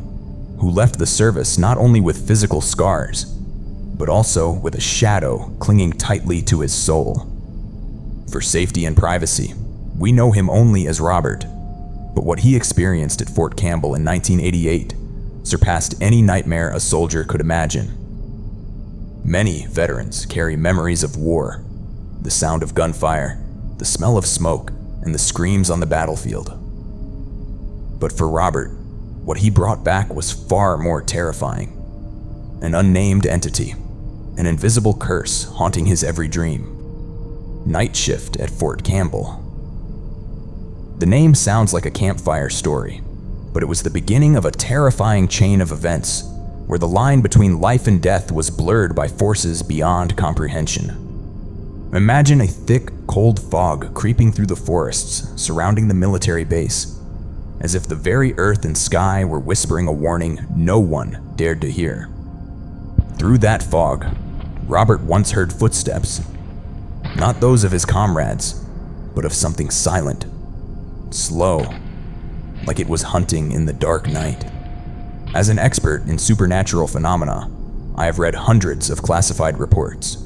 who left the service not only with physical scars, but also with a shadow clinging tightly to his soul. For safety and privacy, we know him only as Robert, but what he experienced at Fort Campbell in 1988 surpassed any nightmare a soldier could imagine. Many veterans carry memories of war, the sound of gunfire, the smell of smoke, and the screams on the battlefield. But for Robert, what he brought back was far more terrifying. an unnamed entity, an invisible curse haunting his every dream. Night shift at Fort Campbell. The name sounds like a campfire story, but it was the beginning of a terrifying chain of events where the line between life and death was blurred by forces beyond comprehension. Imagine a thick, cold fog creeping through the forests surrounding the military base, as if the very earth and sky were whispering a warning no one dared to hear. Through that fog, Robert once heard footsteps, not those of his comrades, but of something silent, slow, like it was hunting in the dark night. As an expert in supernatural phenomena, I have read hundreds of classified reports,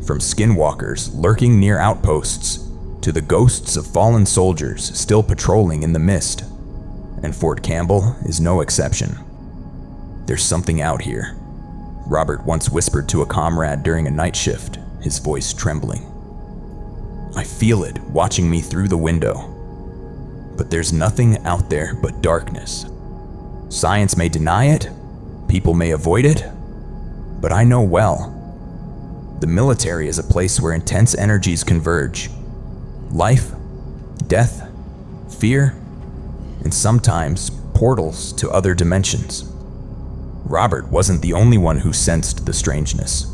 from skinwalkers lurking near outposts to the ghosts of fallen soldiers still patrolling in the mist, and Fort Campbell is no exception. "There's something out here," Robert once whispered to a comrade during a night shift, his voice trembling. "I feel it watching me through the window. But there's nothing out there but darkness. Science may deny it, people may avoid it, but I know well. The military is a place where intense energies converge. Life, death, fear, and sometimes portals to other dimensions." Robert wasn't the only one who sensed the strangeness.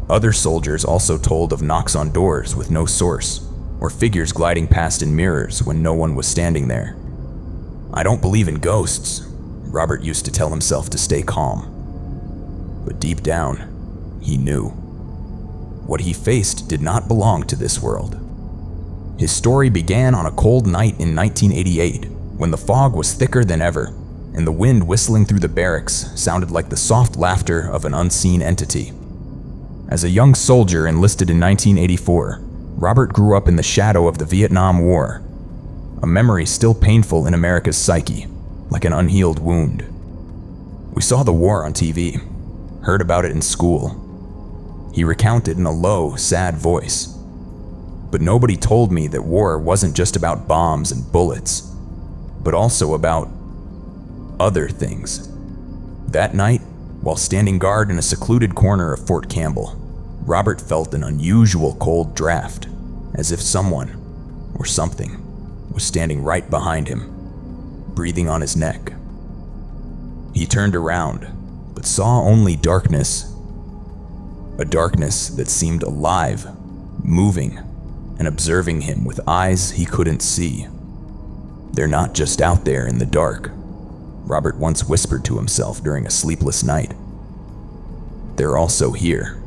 Other soldiers also told of knocks on doors with no source, or figures gliding past in mirrors when no one was standing there. "I don't believe in ghosts," Robert used to tell himself to stay calm. But deep down, he knew. What he faced did not belong to this world. His story began on a cold night in 1988, when the fog was thicker than ever, and the wind whistling through the barracks sounded like the soft laughter of an unseen entity. As a young soldier enlisted in 1984, Robert grew up in the shadow of the Vietnam War, a memory still painful in America's psyche, like an unhealed wound. "We saw the war on TV, heard about it in school," he recounted in a low, sad voice. "But nobody told me that war wasn't just about bombs and bullets, but also about other things." That night, while standing guard in a secluded corner of Fort Campbell, Robert felt an unusual cold draft, as if someone, or something, was standing right behind him, breathing on his neck. He turned around, but saw only darkness. A darkness that seemed alive, moving, and observing him with eyes he couldn't see. "They're not just out there in the dark," Robert once whispered to himself during a sleepless night. "They're also here,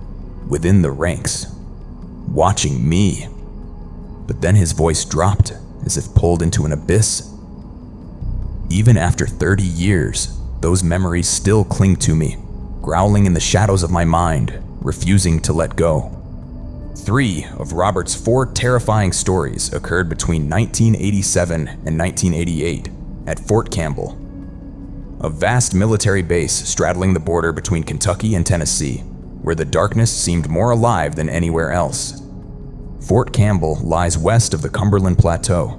within the ranks, watching me." But then his voice dropped, as if pulled into an abyss. "Even after 30 years, those memories still cling to me, growling in the shadows of my mind, refusing to let go." 3 of Robert's 4 terrifying stories occurred between 1987 and 1988 at Fort Campbell, a vast military base straddling the border between Kentucky and Tennessee, where the darkness seemed more alive than anywhere else. Fort Campbell lies west of the Cumberland Plateau,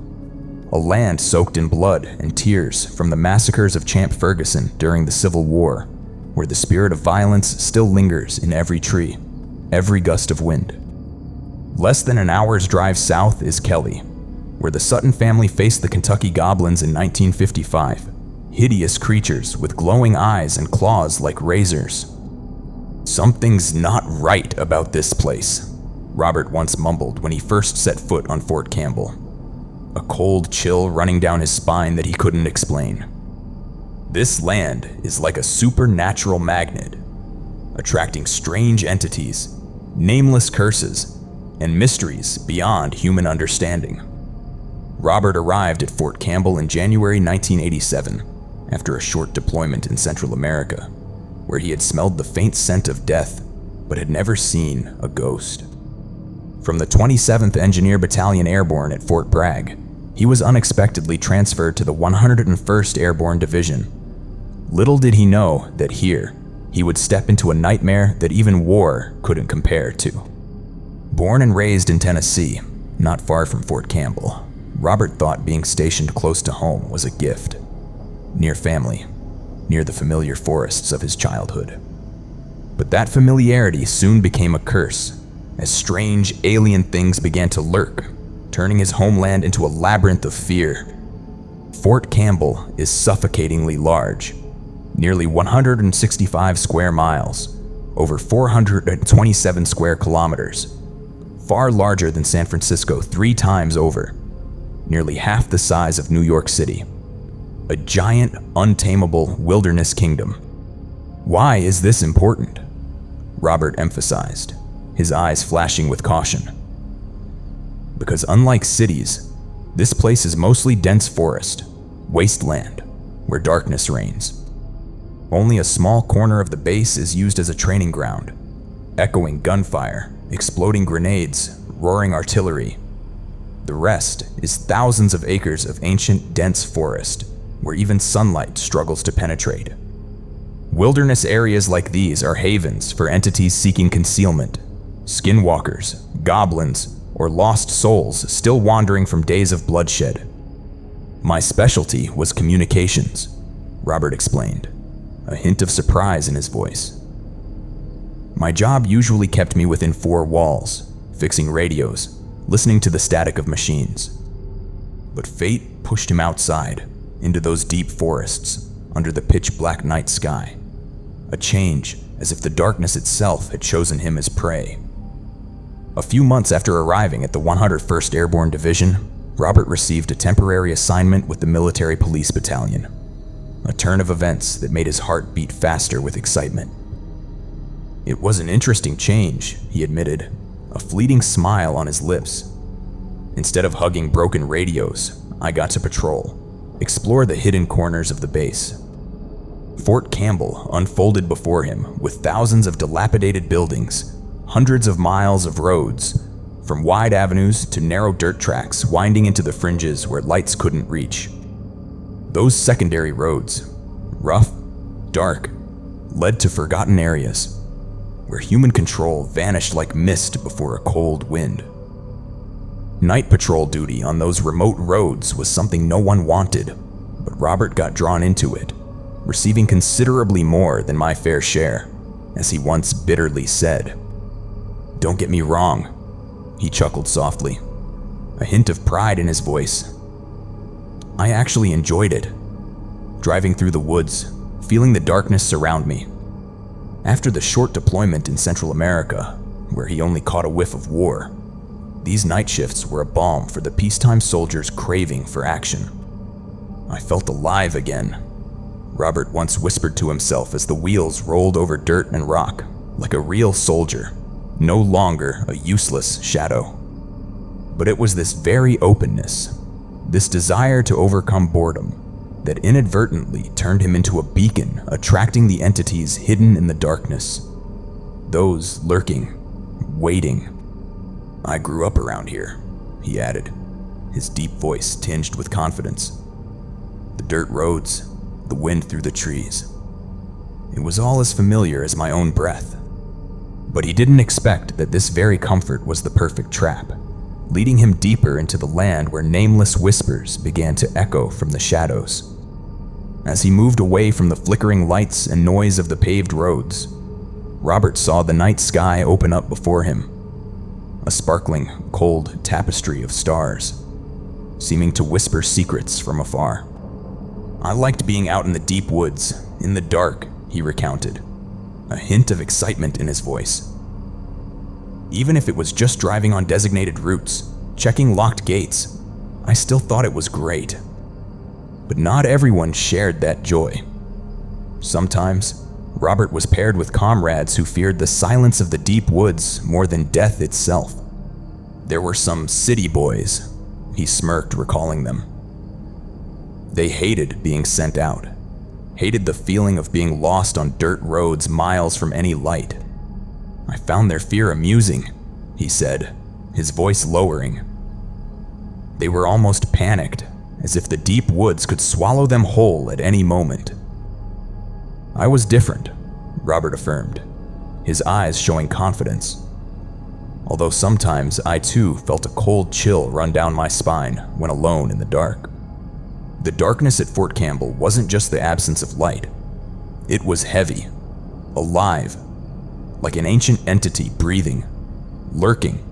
a land soaked in blood and tears from the massacres of Champ Ferguson during the Civil War, where the spirit of violence still lingers in every tree, every gust of wind. Less than an hour's drive south is Kelly, where the Sutton family faced the Kentucky Goblins in 1955, hideous creatures with glowing eyes and claws like razors. "Something's not right about this place," Robert once mumbled when he first set foot on Fort Campbell, a cold chill running down his spine that he couldn't explain. "This land is like a supernatural magnet, attracting strange entities, nameless curses, and mysteries beyond human understanding." Robert arrived at Fort Campbell in January 1987, after a short deployment in Central America, where he had smelled the faint scent of death, but had never seen a ghost. From the 27th Engineer Battalion Airborne at Fort Bragg, he was unexpectedly transferred to the 101st Airborne Division. Little did he know that here, he would step into a nightmare that even war couldn't compare to. Born and raised in Tennessee, not far from Fort Campbell, Robert thought being stationed close to home was a gift. Near family, near the familiar forests of his childhood. But that familiarity soon became a curse, as strange alien things began to lurk, turning his homeland into a labyrinth of fear. Fort Campbell is suffocatingly large, nearly 165 square miles, over 427 square kilometers, far larger than San Francisco 3 times over, nearly half the size of New York City. A giant, untamable wilderness kingdom. Why is this important? Robert emphasized, his eyes flashing with caution. Because unlike cities, this place is mostly dense forest, wasteland, where darkness reigns. Only a small corner of the base is used as a training ground, echoing gunfire, exploding grenades, roaring artillery. The rest is thousands of acres of ancient, dense forest, where even sunlight struggles to penetrate. Wilderness areas like these are havens for entities seeking concealment, skinwalkers, goblins, or lost souls still wandering from days of bloodshed. My specialty was communications, Robert explained, a hint of surprise in his voice. My job usually kept me within 4 walls, fixing radios, listening to the static of machines. But fate pushed him outside, into those deep forests, under the pitch-black night sky. A change, as if the darkness itself had chosen him as prey. A few months after arriving at the 101st Airborne Division, Robert received a temporary assignment with the Military Police Battalion. A turn of events that made his heart beat faster with excitement. It was an interesting change, he admitted, a fleeting smile on his lips. Instead of hugging broken radios, I got to patrol, explore the hidden corners of the base. Fort Campbell unfolded before him with thousands of dilapidated buildings, hundreds of miles of roads, from wide avenues to narrow dirt tracks winding into the fringes where lights couldn't reach. Those secondary roads, rough, dark, led to forgotten areas, where human control vanished like mist before a cold wind. Night patrol duty on those remote roads was something no one wanted, but Robert got drawn into it, receiving considerably more than my fair share, as he once bitterly said. "Don't get me wrong," he chuckled softly, a hint of pride in his voice. I actually enjoyed it, driving through the woods, feeling the darkness surround me. After the short deployment in Central America, where he only caught a whiff of war, these night shifts were a balm for the peacetime soldiers craving for action. I felt alive again, Robert once whispered to himself as the wheels rolled over dirt and rock, like a real soldier, no longer a useless shadow. But it was this very openness, this desire to overcome boredom, that inadvertently turned him into a beacon attracting the entities hidden in the darkness. Those lurking, waiting. I grew up around here, he added, his deep voice tinged with confidence. The dirt roads, the wind through the trees. It was all as familiar as my own breath. But he didn't expect that this very comfort was the perfect trap, leading him deeper into the land where nameless whispers began to echo from the shadows. As he moved away from the flickering lights and noise of the paved roads, Robert saw the night sky open up before him, a sparkling, cold tapestry of stars, seeming to whisper secrets from afar. I liked being out in the deep woods, in the dark, he recounted, a hint of excitement in his voice. Even if it was just driving on designated routes, checking locked gates, I still thought it was great. But not everyone shared that joy. Sometimes, Robert was paired with comrades who feared the silence of the deep woods more than death itself. There were some city boys, he smirked recalling them. They hated being sent out, hated the feeling of being lost on dirt roads miles from any light. I found their fear amusing, he said, his voice lowering. They were almost panicked, as if the deep woods could swallow them whole at any moment. I was different, Robert affirmed, his eyes showing confidence. Although sometimes I too felt a cold chill run down my spine when alone in the dark. The darkness at Fort Campbell wasn't just the absence of light. It was heavy, alive, like an ancient entity breathing, lurking,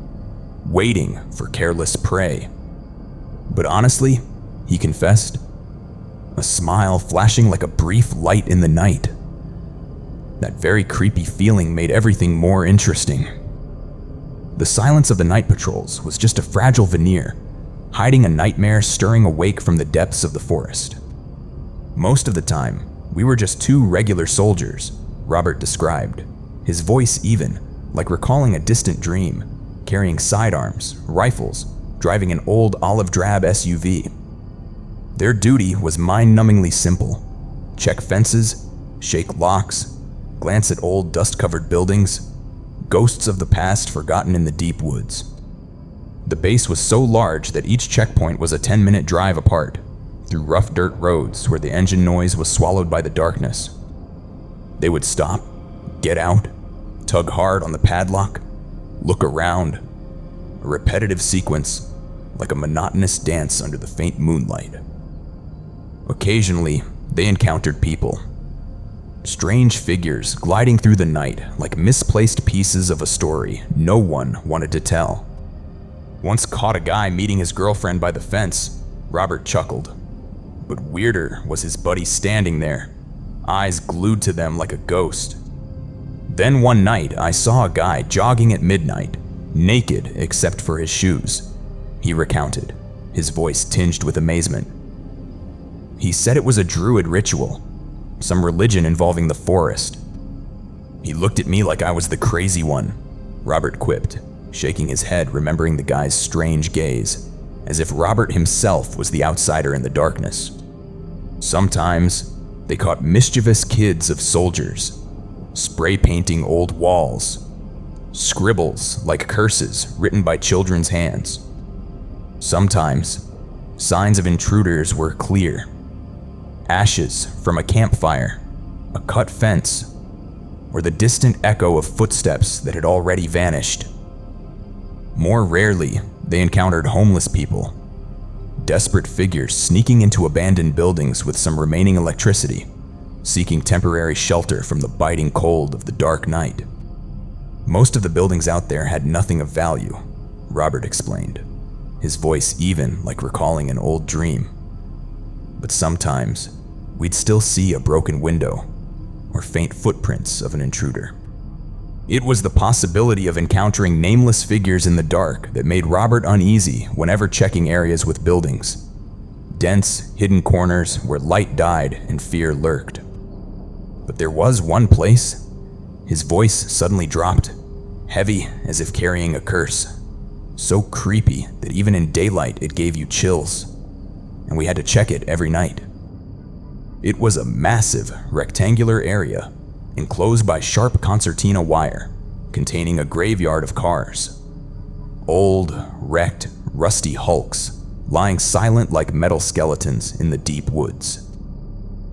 waiting for careless prey. But honestly, he confessed, a smile flashing like a brief light in the night. That very creepy feeling made everything more interesting. The silence of the night patrols was just a fragile veneer, hiding a nightmare stirring awake from the depths of the forest. Most of the time, we were just two regular soldiers, Robert described, his voice even, like recalling a distant dream, carrying sidearms, rifles, driving an old olive drab SUV. Their duty was mind-numbingly simple. Check fences, shake locks, glance at old dust-covered buildings, ghosts of the past forgotten in the deep woods. The base was so large that each checkpoint was a 10-minute drive apart, through rough dirt roads where the engine noise was swallowed by the darkness. They would stop, get out, tug hard on the padlock, look around, a repetitive sequence like a monotonous dance under the faint moonlight. Occasionally, they encountered people. Strange figures gliding through the night like misplaced pieces of a story no one wanted to tell. Once caught a guy meeting his girlfriend by the fence, Robert chuckled. But weirder was his buddy standing there, eyes glued to them like a ghost. Then one night, I saw a guy jogging at midnight, naked except for his shoes, he recounted, his voice tinged with amazement. He said it was a druid ritual, some religion involving the forest. He looked at me like I was the crazy one, Robert quipped, shaking his head remembering the guy's strange gaze, as if Robert himself was the outsider in the darkness. Sometimes, they caught mischievous kids of soldiers, spray painting old walls, scribbles like curses written by children's hands. Sometimes, signs of intruders were clear. Ashes from a campfire, a cut fence, or the distant echo of footsteps that had already vanished. More rarely, they encountered homeless people, desperate figures sneaking into abandoned buildings with some remaining electricity, seeking temporary shelter from the biting cold of the dark night. Most of the buildings out there had nothing of value, Robert explained, his voice even like recalling an old dream. But sometimes, we'd still see a broken window or faint footprints of an intruder. It was the possibility of encountering nameless figures in the dark that made Robert uneasy whenever checking areas with buildings. Dense, hidden corners where light died and fear lurked. But there was one place. His voice suddenly dropped, heavy as if carrying a curse. So creepy that even in daylight it gave you chills, and we had to check it every night. It was a massive, rectangular area, enclosed by sharp concertina wire, containing a graveyard of cars. Old, wrecked, rusty hulks, lying silent like metal skeletons in the deep woods.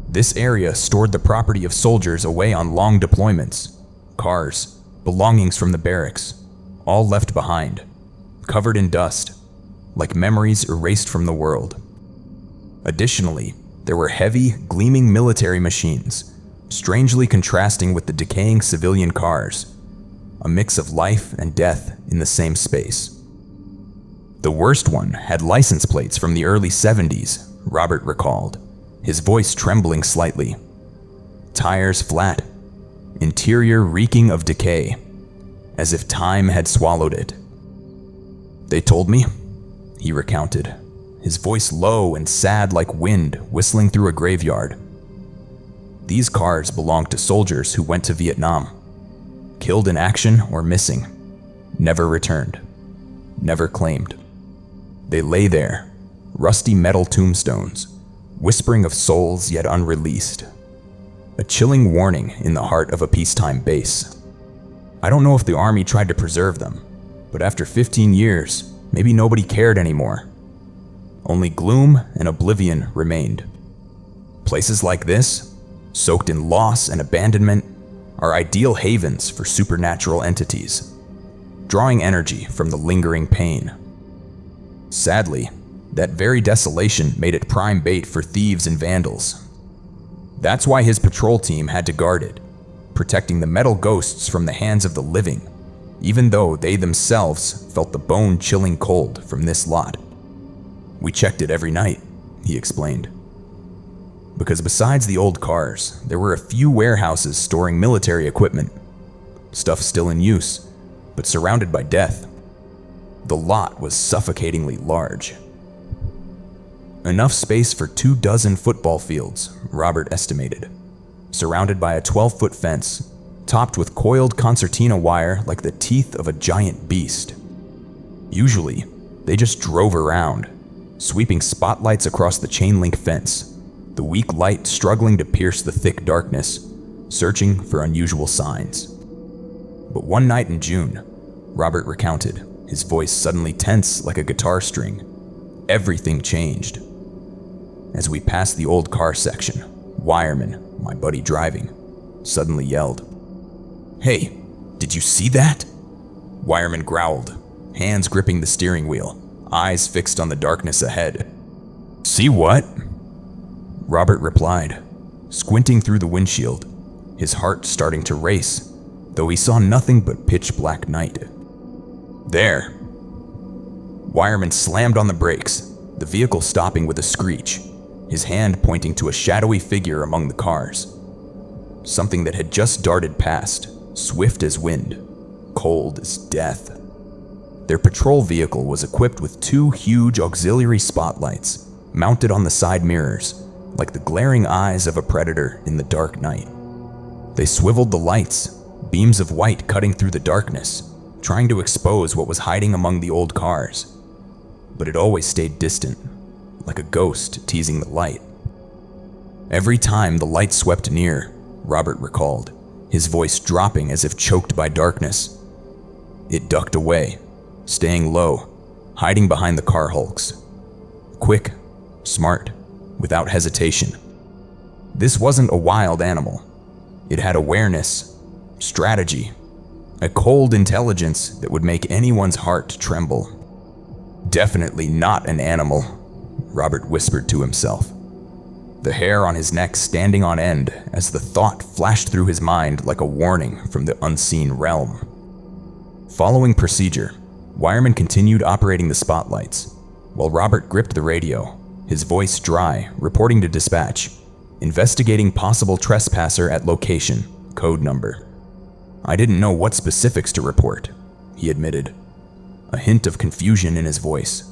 This area stored the property of soldiers away on long deployments, cars, belongings from the barracks, all left behind, covered in dust, like memories erased from the world. Additionally, there were heavy, gleaming military machines, strangely contrasting with the decaying civilian cars, a mix of life and death in the same space. The worst one had license plates from the early 70s, Robert recalled, his voice trembling slightly. Tires flat, interior reeking of decay, as if time had swallowed it. They told me, he recounted, his voice low and sad like wind whistling through a graveyard. These cars belonged to soldiers who went to Vietnam, killed in action or missing, never returned, never claimed. They lay there, rusty metal tombstones, whispering of souls yet unreleased. A chilling warning in the heart of a peacetime base. I don't know if the army tried to preserve them, but after 15 years, maybe nobody cared anymore. Only gloom and oblivion remained. Places like this, soaked in loss and abandonment, are ideal havens for supernatural entities, drawing energy from the lingering pain. Sadly, that very desolation made it prime bait for thieves and vandals. That's why his patrol team had to guard it, protecting the metal ghosts from the hands of the living, even though they themselves felt the bone-chilling cold from this lot. "We checked it every night," he explained. Because besides the old cars, there were a few warehouses storing military equipment, stuff still in use, but surrounded by death. The lot was suffocatingly large. Enough space for 24 football fields, Robert estimated, surrounded by a 12-foot fence, topped with coiled concertina wire like the teeth of a giant beast. Usually, they just drove around, sweeping spotlights across the chain-link fence, the weak light struggling to pierce the thick darkness, searching for unusual signs. But one night in June, Robert recounted, his voice suddenly tense like a guitar string. Everything changed. As we passed the old car section, Wireman, my buddy driving, suddenly yelled, "Hey, did you see that?" Wireman growled, hands gripping the steering wheel, eyes fixed on the darkness ahead. "See what?" Robert replied, squinting through the windshield, his heart starting to race, though he saw nothing but pitch black night. "There." Wireman slammed on the brakes, the vehicle stopping with a screech, his hand pointing to a shadowy figure among the cars. Something that had just darted past, swift as wind, cold as death. Their patrol vehicle was equipped with 2 huge auxiliary spotlights mounted on the side mirrors, like the glaring eyes of a predator in the dark night. They swiveled the lights, beams of white cutting through the darkness, trying to expose what was hiding among the old cars. But it always stayed distant, like a ghost teasing the light. Every time the light swept near, Robert recalled, his voice dropping as if choked by darkness. It ducked away, staying low, hiding behind the car hulks. Quick, smart, without hesitation. This wasn't a wild animal. It had awareness, strategy, a cold intelligence that would make anyone's heart tremble. Definitely not an animal, Robert whispered to himself, the hair on his neck standing on end as the thought flashed through his mind like a warning from the unseen realm. Following procedure, Wireman continued operating the spotlights, while Robert gripped the radio, his voice dry, reporting to dispatch, investigating possible trespasser at location, code number. "I didn't know what specifics to report," he admitted, a hint of confusion in his voice.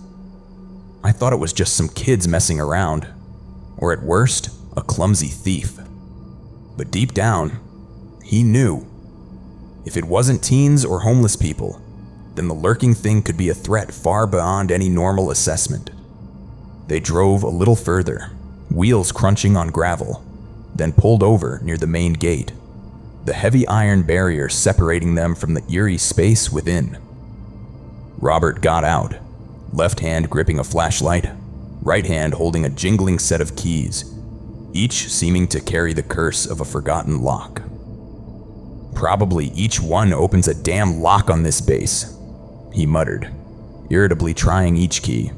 "I thought it was just some kids messing around, or at worst, a clumsy thief." But deep down, he knew. If it wasn't teens or homeless people, then the lurking thing could be a threat far beyond any normal assessment. They drove a little further, wheels crunching on gravel, then pulled over near the main gate, the heavy iron barrier separating them from the eerie space within. Robert got out, left hand gripping a flashlight, right hand holding a jingling set of keys, each seeming to carry the curse of a forgotten lock. "Probably each one opens a damn lock on this base," he muttered, irritably trying each key,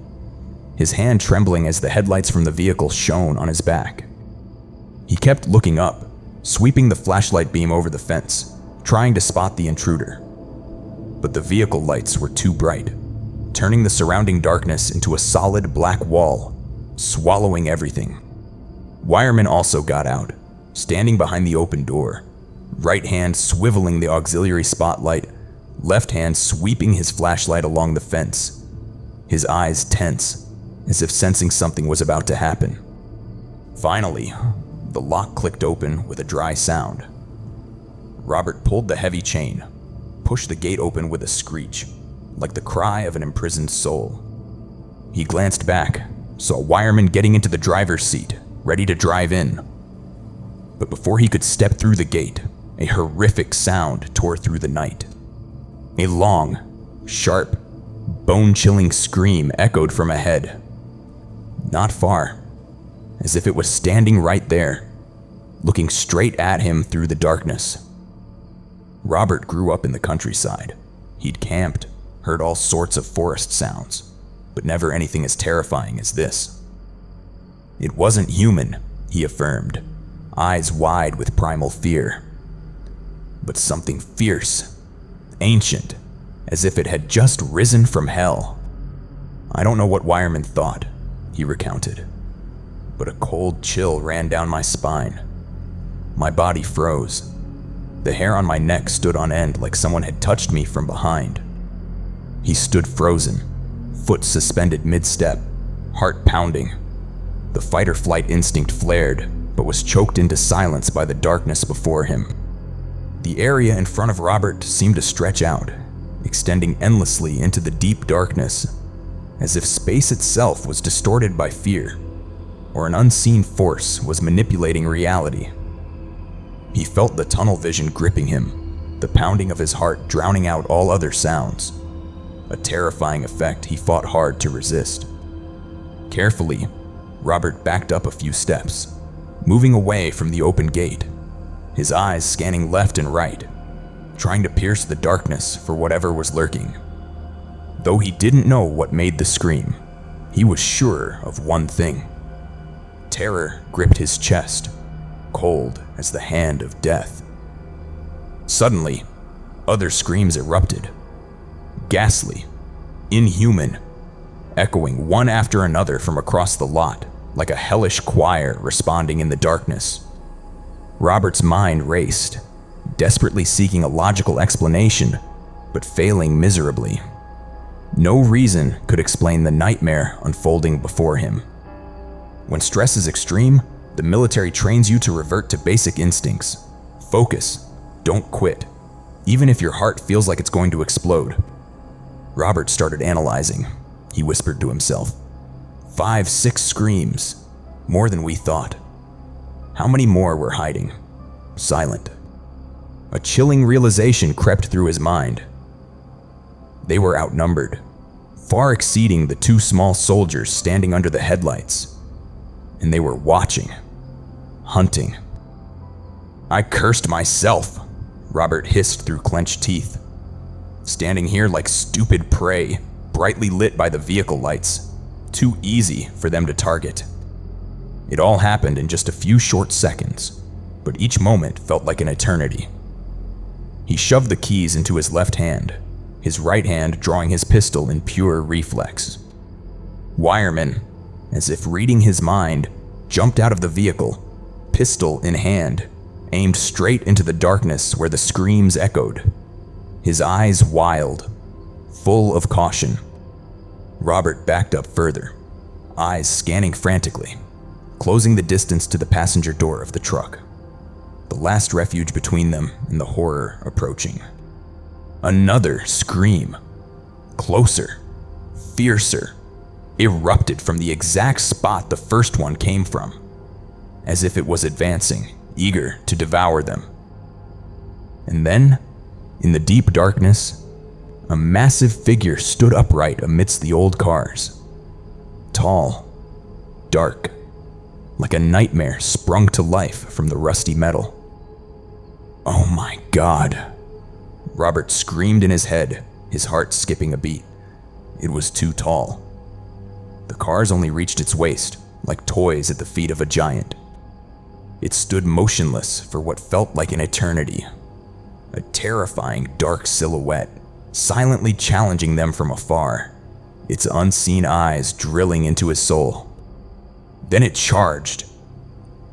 his hand trembling as the headlights from the vehicle shone on his back. He kept looking up, sweeping the flashlight beam over the fence, trying to spot the intruder. But the vehicle lights were too bright, turning the surrounding darkness into a solid black wall, swallowing everything. Wireman also got out, standing behind the open door, right hand swiveling the auxiliary spotlight, left hand sweeping his flashlight along the fence, his eyes tense, as if sensing something was about to happen. Finally, the lock clicked open with a dry sound. Robert pulled the heavy chain, pushed the gate open with a screech, like the cry of an imprisoned soul. He glanced back, saw Wireman getting into the driver's seat, ready to drive in. But before he could step through the gate, a horrific sound tore through the night. A long, sharp, bone-chilling scream echoed from ahead. Not far, as if it was standing right there, looking straight at him through the darkness. Robert grew up in the countryside. He'd camped, heard all sorts of forest sounds, but never anything as terrifying as this. It wasn't human, he affirmed, eyes wide with primal fear. but something fierce, ancient, as if it had just risen from hell. I don't know what Wireman thought, he recounted, but a cold chill ran down my spine. My body froze. The hair on my neck stood on end like someone had touched me from behind. He stood frozen, foot suspended mid-step, heart pounding. The fight-or-flight instinct flared, but was choked into silence by the darkness before him. The area in front of Robert seemed to stretch out, extending endlessly into the deep darkness, as if space itself was distorted by fear, or an unseen force was manipulating reality. He felt the tunnel vision gripping him, the pounding of his heart drowning out all other sounds. A terrifying effect he fought hard to resist. Carefully, Robert backed up a few steps, moving away from the open gate, his eyes scanning left and right, trying to pierce the darkness for whatever was lurking. Though he didn't know what made the scream, he was sure of one thing. Terror gripped his chest, cold as the hand of death. Suddenly, other screams erupted. Ghastly, inhuman, echoing one after another from across the lot, like a hellish choir responding in the darkness. Robert's mind raced, desperately seeking a logical explanation, but failing miserably. No reason could explain the nightmare unfolding before him. When stress is extreme, the military trains you to revert to basic instincts. Focus, don't quit, even if your heart feels like it's going to explode. Robert started analyzing. He whispered to himself. 5, 6 screams, more than we thought. How many more were hiding, silent? A chilling realization crept through his mind. They were outnumbered, far exceeding the 2 small soldiers standing under the headlights. And they were watching, hunting. I cursed myself, Robert hissed through clenched teeth. Standing here like stupid prey, brightly lit by the vehicle lights, too easy for them to target. It all happened in just a few short seconds, but each moment felt like an eternity. He shoved the keys into his left hand, his right hand drawing his pistol in pure reflex. Wireman, as if reading his mind, jumped out of the vehicle, pistol in hand, aimed straight into the darkness where the screams echoed. His eyes wild, full of caution. Robert backed up further, eyes scanning frantically, closing the distance to the passenger door of the truck, the last refuge between them and the horror approaching. Another scream, closer, fiercer, erupted from the exact spot the first one came from, as if it was advancing, eager to devour them. And then, in the deep darkness, a massive figure stood upright amidst the old cars. Tall, dark, like a nightmare sprung to life from the rusty metal. Oh my God, Robert screamed in his head, his heart skipping a beat. It was too tall. The cars only reached its waist, like toys at the feet of a giant. It stood motionless for what felt like an eternity. A terrifying dark silhouette, silently challenging them from afar, its unseen eyes drilling into his soul. Then it charged.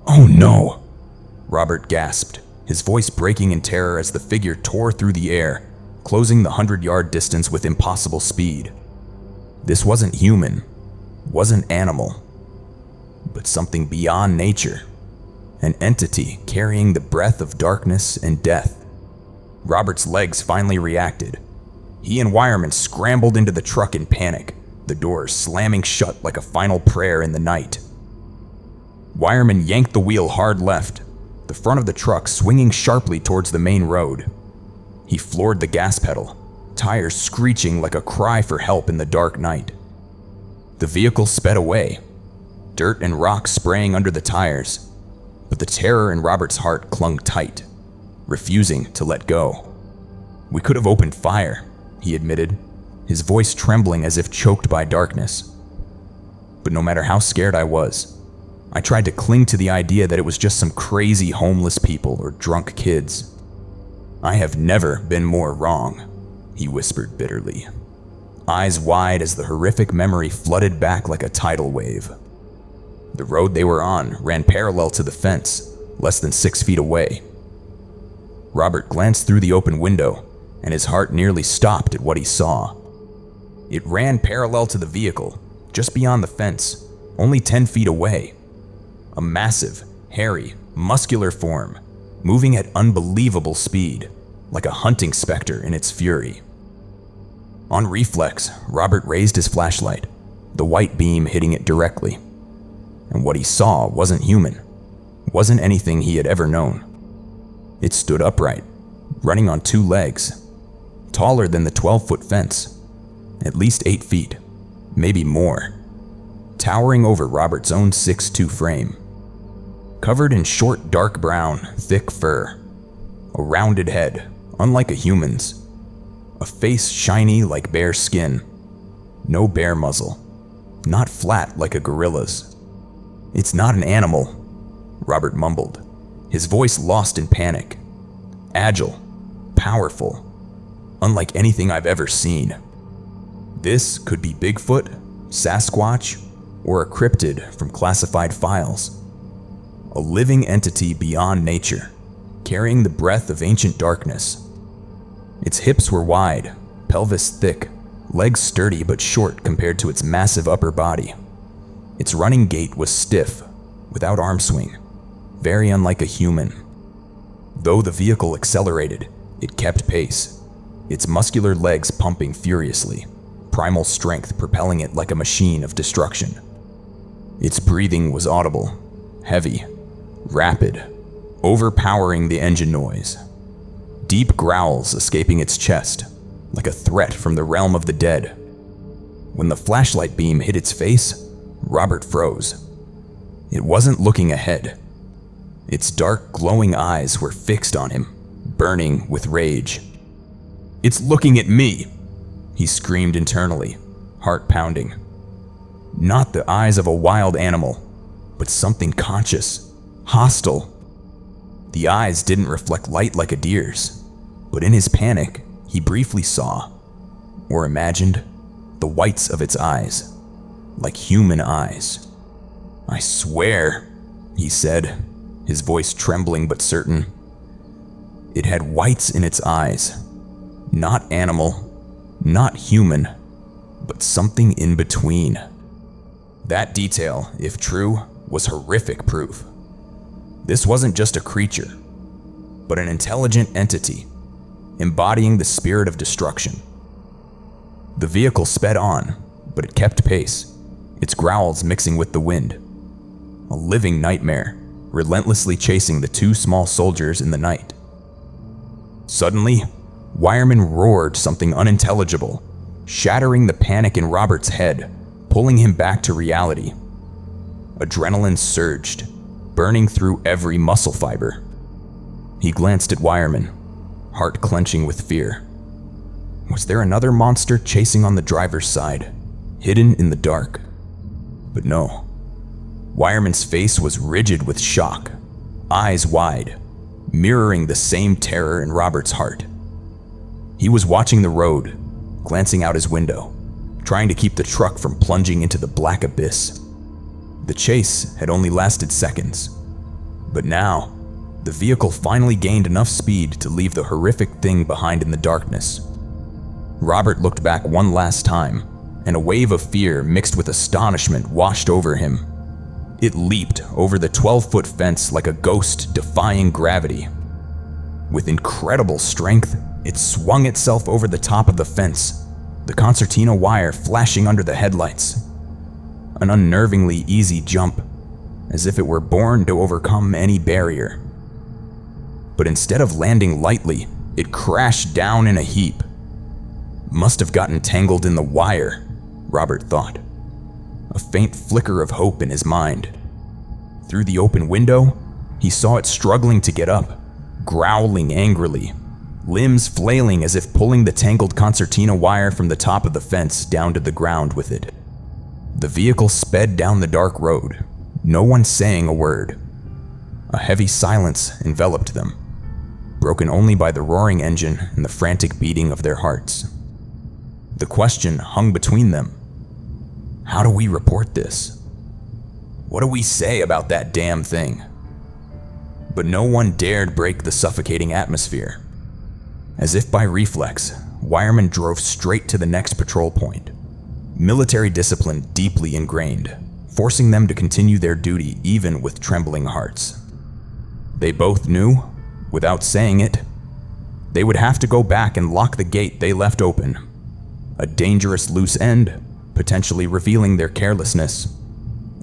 Oh no! Robert gasped, his voice breaking in terror as the figure tore through the air, closing the 100-yard distance with impossible speed. This wasn't human, wasn't animal, but something beyond nature, an entity carrying the breath of darkness and death. Robert's legs finally reacted. He and Wireman scrambled into the truck in panic, the doors slamming shut like a final prayer in the night. Wireman yanked the wheel hard left, the front of the truck swinging sharply towards the main road. He floored the gas pedal, tires screeching like a cry for help in the dark night. The vehicle sped away, dirt and rocks spraying under the tires, but the terror in Robert's heart clung tight, refusing to let go. We could have opened fire, he admitted, his voice trembling as if choked by darkness. But no matter how scared I was, I tried to cling to the idea that it was just some crazy homeless people or drunk kids. "I have never been more wrong," he whispered bitterly, eyes wide as the horrific memory flooded back like a tidal wave. The road they were on ran parallel to the fence, less than 6 feet away. Robert glanced through the open window, and his heart nearly stopped at what he saw. It ran parallel to the vehicle, just beyond the fence, only 10 feet away. A massive, hairy, muscular form, moving at unbelievable speed, like a hunting specter in its fury. On reflex, Robert raised his flashlight, the white beam hitting it directly. And what he saw wasn't human, wasn't anything he had ever known. It stood upright, running on 2 legs, taller than the 12-foot fence, at least 8 feet, maybe more, towering over Robert's own 6'2" frame. Covered in short, dark brown, thick fur, a rounded head, unlike a human's, a face shiny like bear skin, no bear muzzle, not flat like a gorilla's. "It's not an animal," Robert mumbled, his voice lost in panic. "Agile, powerful, unlike anything I've ever seen. This could be Bigfoot, Sasquatch, or a cryptid from classified files. A living entity beyond nature, carrying the breath of ancient darkness. Its hips were wide, pelvis thick, legs sturdy but short compared to its massive upper body. Its running gait was stiff, without arm swing, very unlike a human. Though the vehicle accelerated, it kept pace, its muscular legs pumping furiously, primal strength propelling it like a machine of destruction. Its breathing was audible, heavy, rapid, overpowering the engine noise. Deep growls escaping its chest, like a threat from the realm of the dead. When the flashlight beam hit its face, Robert froze. It wasn't looking ahead. Its dark, glowing eyes were fixed on him, burning with rage. "It's looking at me!" he screamed internally, heart pounding. Not the eyes of a wild animal, but something conscious, hostile. The eyes didn't reflect light like a deer's, but in his panic, he briefly saw, or imagined, the whites of its eyes, like human eyes. "I swear," he said, his voice trembling but certain. It had whites in its eyes. Not animal, not human, but something in between. That detail, if true, was horrific proof. This wasn't just a creature, but an intelligent entity, embodying the spirit of destruction. The vehicle sped on, but it kept pace, its growls mixing with the wind. A living nightmare, relentlessly chasing the 2 small soldiers in the night. Suddenly, Wireman roared something unintelligible, shattering the panic in Robert's head, pulling him back to reality. Adrenaline surged, burning through every muscle fiber. He glanced at Wireman, heart clenching with fear. Was there another monster chasing on the driver's side, hidden in the dark? But no. Wireman's face was rigid with shock, eyes wide, mirroring the same terror in Robert's heart. He was watching the road, glancing out his window, trying to keep the truck from plunging into the black abyss. The chase had only lasted seconds, but now, the vehicle finally gained enough speed to leave the horrific thing behind in the darkness. Robert looked back one last time, and a wave of fear mixed with astonishment washed over him. It leaped over the 12-foot fence like a ghost defying gravity. With incredible strength, it swung itself over the top of the fence, the concertina wire flashing under the headlights. An unnervingly easy jump, as if it were born to overcome any barrier. But instead of landing lightly, it crashed down in a heap. Must have gotten tangled in the wire, Robert thought. A faint flicker of hope in his mind. Through the open window, he saw it struggling to get up, growling angrily, limbs flailing as if pulling the tangled concertina wire from the top of the fence down to the ground with it. The vehicle sped down the dark road, no one saying a word. A heavy silence enveloped them, broken only by the roaring engine and the frantic beating of their hearts. The question hung between them. How do we report this? What do we say about that damn thing? But no one dared break the suffocating atmosphere. As if by reflex, wiremen drove straight to the next patrol point. Military discipline deeply ingrained, forcing them to continue their duty even with trembling hearts. They both knew, without saying it, they would have to go back and lock the gate they left open. A dangerous loose end, potentially revealing their carelessness,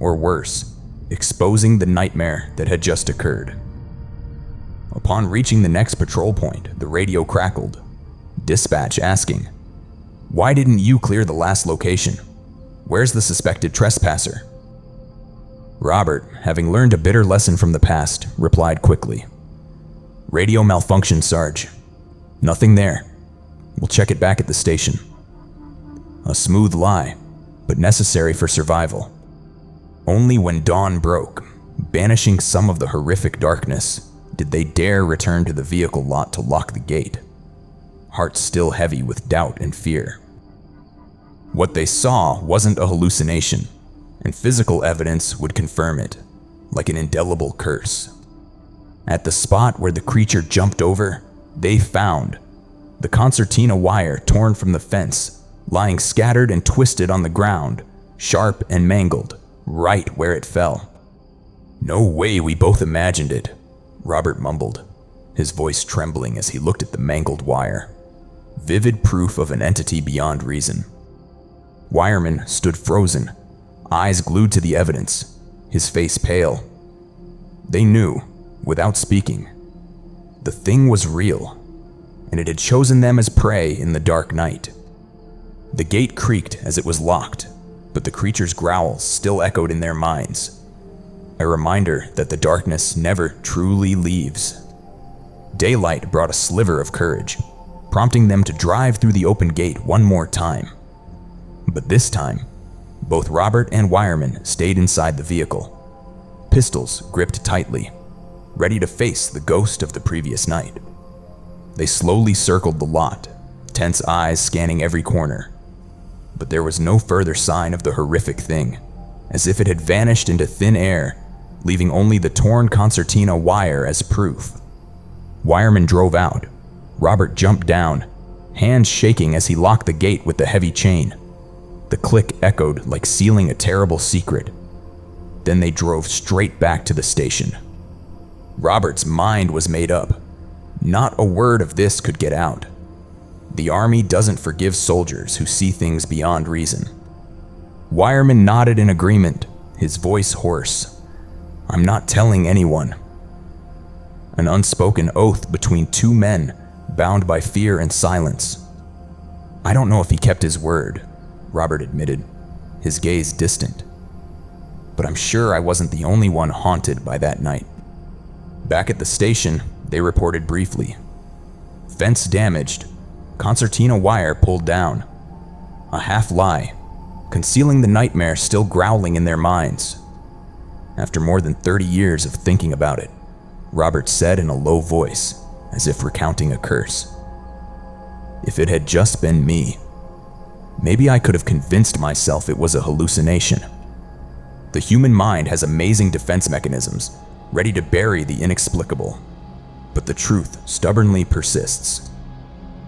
or worse, exposing the nightmare that had just occurred. Upon reaching the next patrol point, the radio crackled, dispatch asking, "Why didn't you clear the last location? Where's the suspected trespasser?" Robert, having learned a bitter lesson from the past, replied quickly, "Radio malfunction, Sarge. Nothing there. We'll check it back at the station." A smooth lie, but necessary for survival. Only when dawn broke, banishing some of the horrific darkness, did they dare return to the vehicle lot to lock the gate, hearts still heavy with doubt and fear. What they saw wasn't a hallucination, and physical evidence would confirm it, like an indelible curse. At the spot where the creature jumped over, they found the concertina wire torn from the fence, lying scattered and twisted on the ground, sharp and mangled, right where it fell. "No way we both imagined it," Robert mumbled, his voice trembling as he looked at the mangled wire. Vivid proof of an entity beyond reason. Wireman stood frozen, eyes glued to the evidence, his face pale. They knew, without speaking, the thing was real, and it had chosen them as prey in the dark night. The gate creaked as it was locked, but the creature's growls still echoed in their minds, a reminder that the darkness never truly leaves. Daylight brought a sliver of courage, prompting them to drive through the open gate one more time. But this time, both Robert and Wireman stayed inside the vehicle, pistols gripped tightly, ready to face the ghost of the previous night. They slowly circled the lot, tense eyes scanning every corner. But there was no further sign of the horrific thing, as if it had vanished into thin air, leaving only the torn concertina wire as proof. Wireman drove out. Robert jumped down, hands shaking as he locked the gate with the heavy chain. The click echoed like sealing a terrible secret. Then they drove straight back to the station. Robert's mind was made up. Not a word of this could get out. The Army doesn't forgive soldiers who see things beyond reason. Wireman nodded in agreement, his voice hoarse. "I'm not telling anyone." An unspoken oath between two men, bound by fear and silence. "I don't know if he kept his word," Robert admitted, his gaze distant. "But I'm sure I wasn't the only one haunted by that night." Back at the station, they reported briefly. Fence damaged, concertina wire pulled down. A half-lie, concealing the nightmare still growling in their minds. After more than 30 years of thinking about it, Robert said in a low voice, as if recounting a curse, "If it had just been me, maybe I could have convinced myself it was a hallucination." The human mind has amazing defense mechanisms, ready to bury the inexplicable. But the truth stubbornly persists.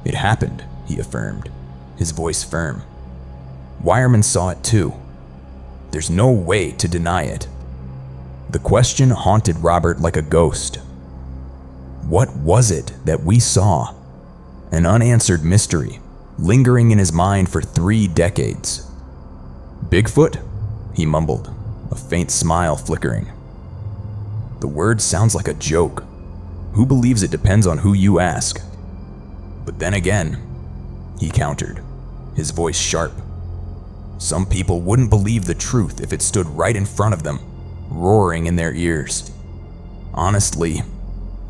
"It happened," he affirmed, his voice firm. Wireman saw it too. There's no way to deny it. The question haunted Robert like a ghost. What was it that we saw? An unanswered mystery, lingering in his mind for 3 decades. "Bigfoot?" he mumbled, a faint smile flickering. The word sounds like a joke. Who believes it depends on who you ask. But then again, he countered, his voice sharp. Some people wouldn't believe the truth if it stood right in front of them, roaring in their ears. Honestly,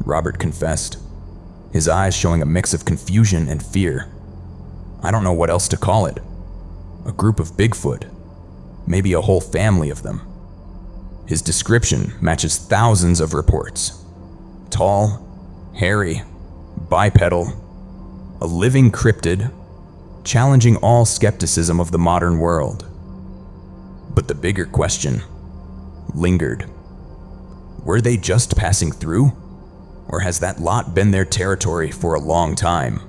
Robert confessed, his eyes showing a mix of confusion and fear. I don't know what else to call it. A group of Bigfoot, maybe a whole family of them. His description matches thousands of reports. Tall, hairy, bipedal, a living cryptid, challenging all skepticism of the modern world. But the bigger question lingered. Were they just passing through? Or has that lot been their territory for a long time?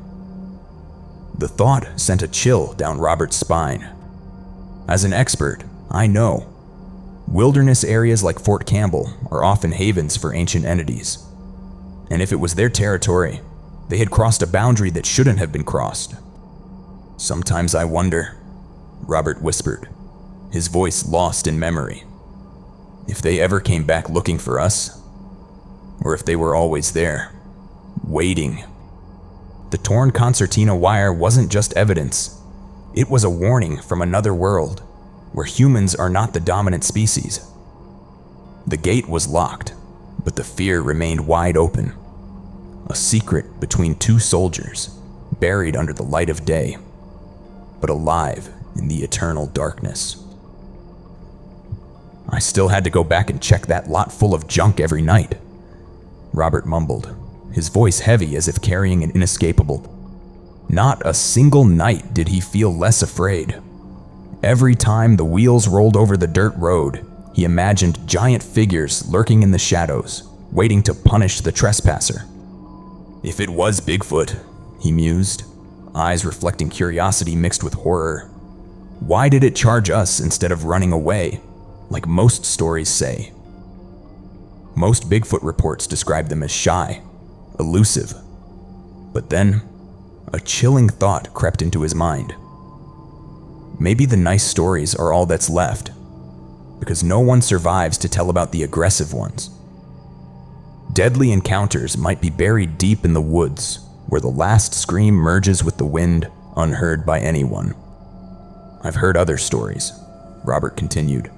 The thought sent a chill down Robert's spine. As an expert, I know. Wilderness areas like Fort Campbell are often havens for ancient entities. And if it was their territory, they had crossed a boundary that shouldn't have been crossed. Sometimes I wonder, Robert whispered, his voice lost in memory, if they ever came back looking for us, or if they were always there, waiting. The torn concertina wire wasn't just evidence. It was a warning from another world, where humans are not the dominant species. The gate was locked, but the fear remained wide open. A secret between two soldiers, buried under the light of day, but alive in the eternal darkness. I still had to go back and check that lot full of junk every night, Robert mumbled, his voice heavy as if carrying an inescapable. Not a single night did he feel less afraid. Every time the wheels rolled over the dirt road, he imagined giant figures lurking in the shadows, waiting to punish the trespasser. If it was Bigfoot, he mused, eyes reflecting curiosity mixed with horror, why did it charge us instead of running away, like most stories say? Most Bigfoot reports describe them as shy, elusive. But then, a chilling thought crept into his mind. Maybe the nice stories are all that's left, because no one survives to tell about the aggressive ones. Deadly encounters might be buried deep in the woods, where the last scream merges with the wind, unheard by anyone. I've heard other stories, Robert continued,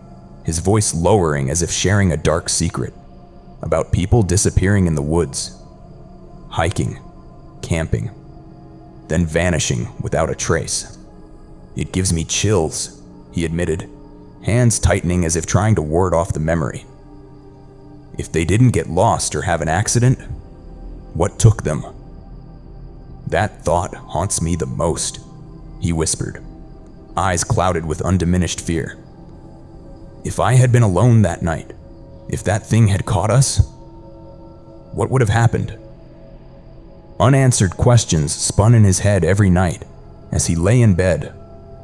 his voice lowering as if sharing a dark secret, about people disappearing in the woods, hiking, camping, then vanishing without a trace. It gives me chills, he admitted, hands tightening as if trying to ward off the memory. If they didn't get lost or have an accident, what took them? That thought haunts me the most, he whispered, eyes clouded with undiminished fear. If I had been alone that night, if that thing had caught us, what would have happened? Unanswered questions spun in his head every night as he lay in bed,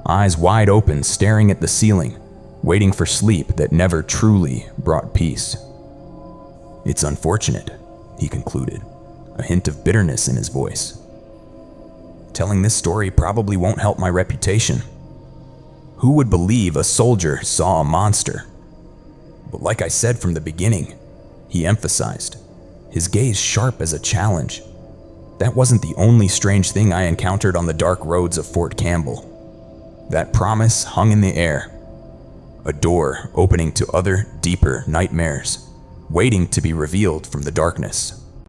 eyes wide open staring at the ceiling, waiting for sleep that never truly brought peace. It's unfortunate, he concluded, a hint of bitterness in his voice. Telling this story probably won't help my reputation. Who would believe a soldier saw a monster? But like I said from the beginning, he emphasized, his gaze sharp as a challenge. That wasn't the only strange thing I encountered on the dark roads of Fort Campbell. That promise hung in the air, a door opening to other, deeper nightmares, waiting to be revealed from the darkness.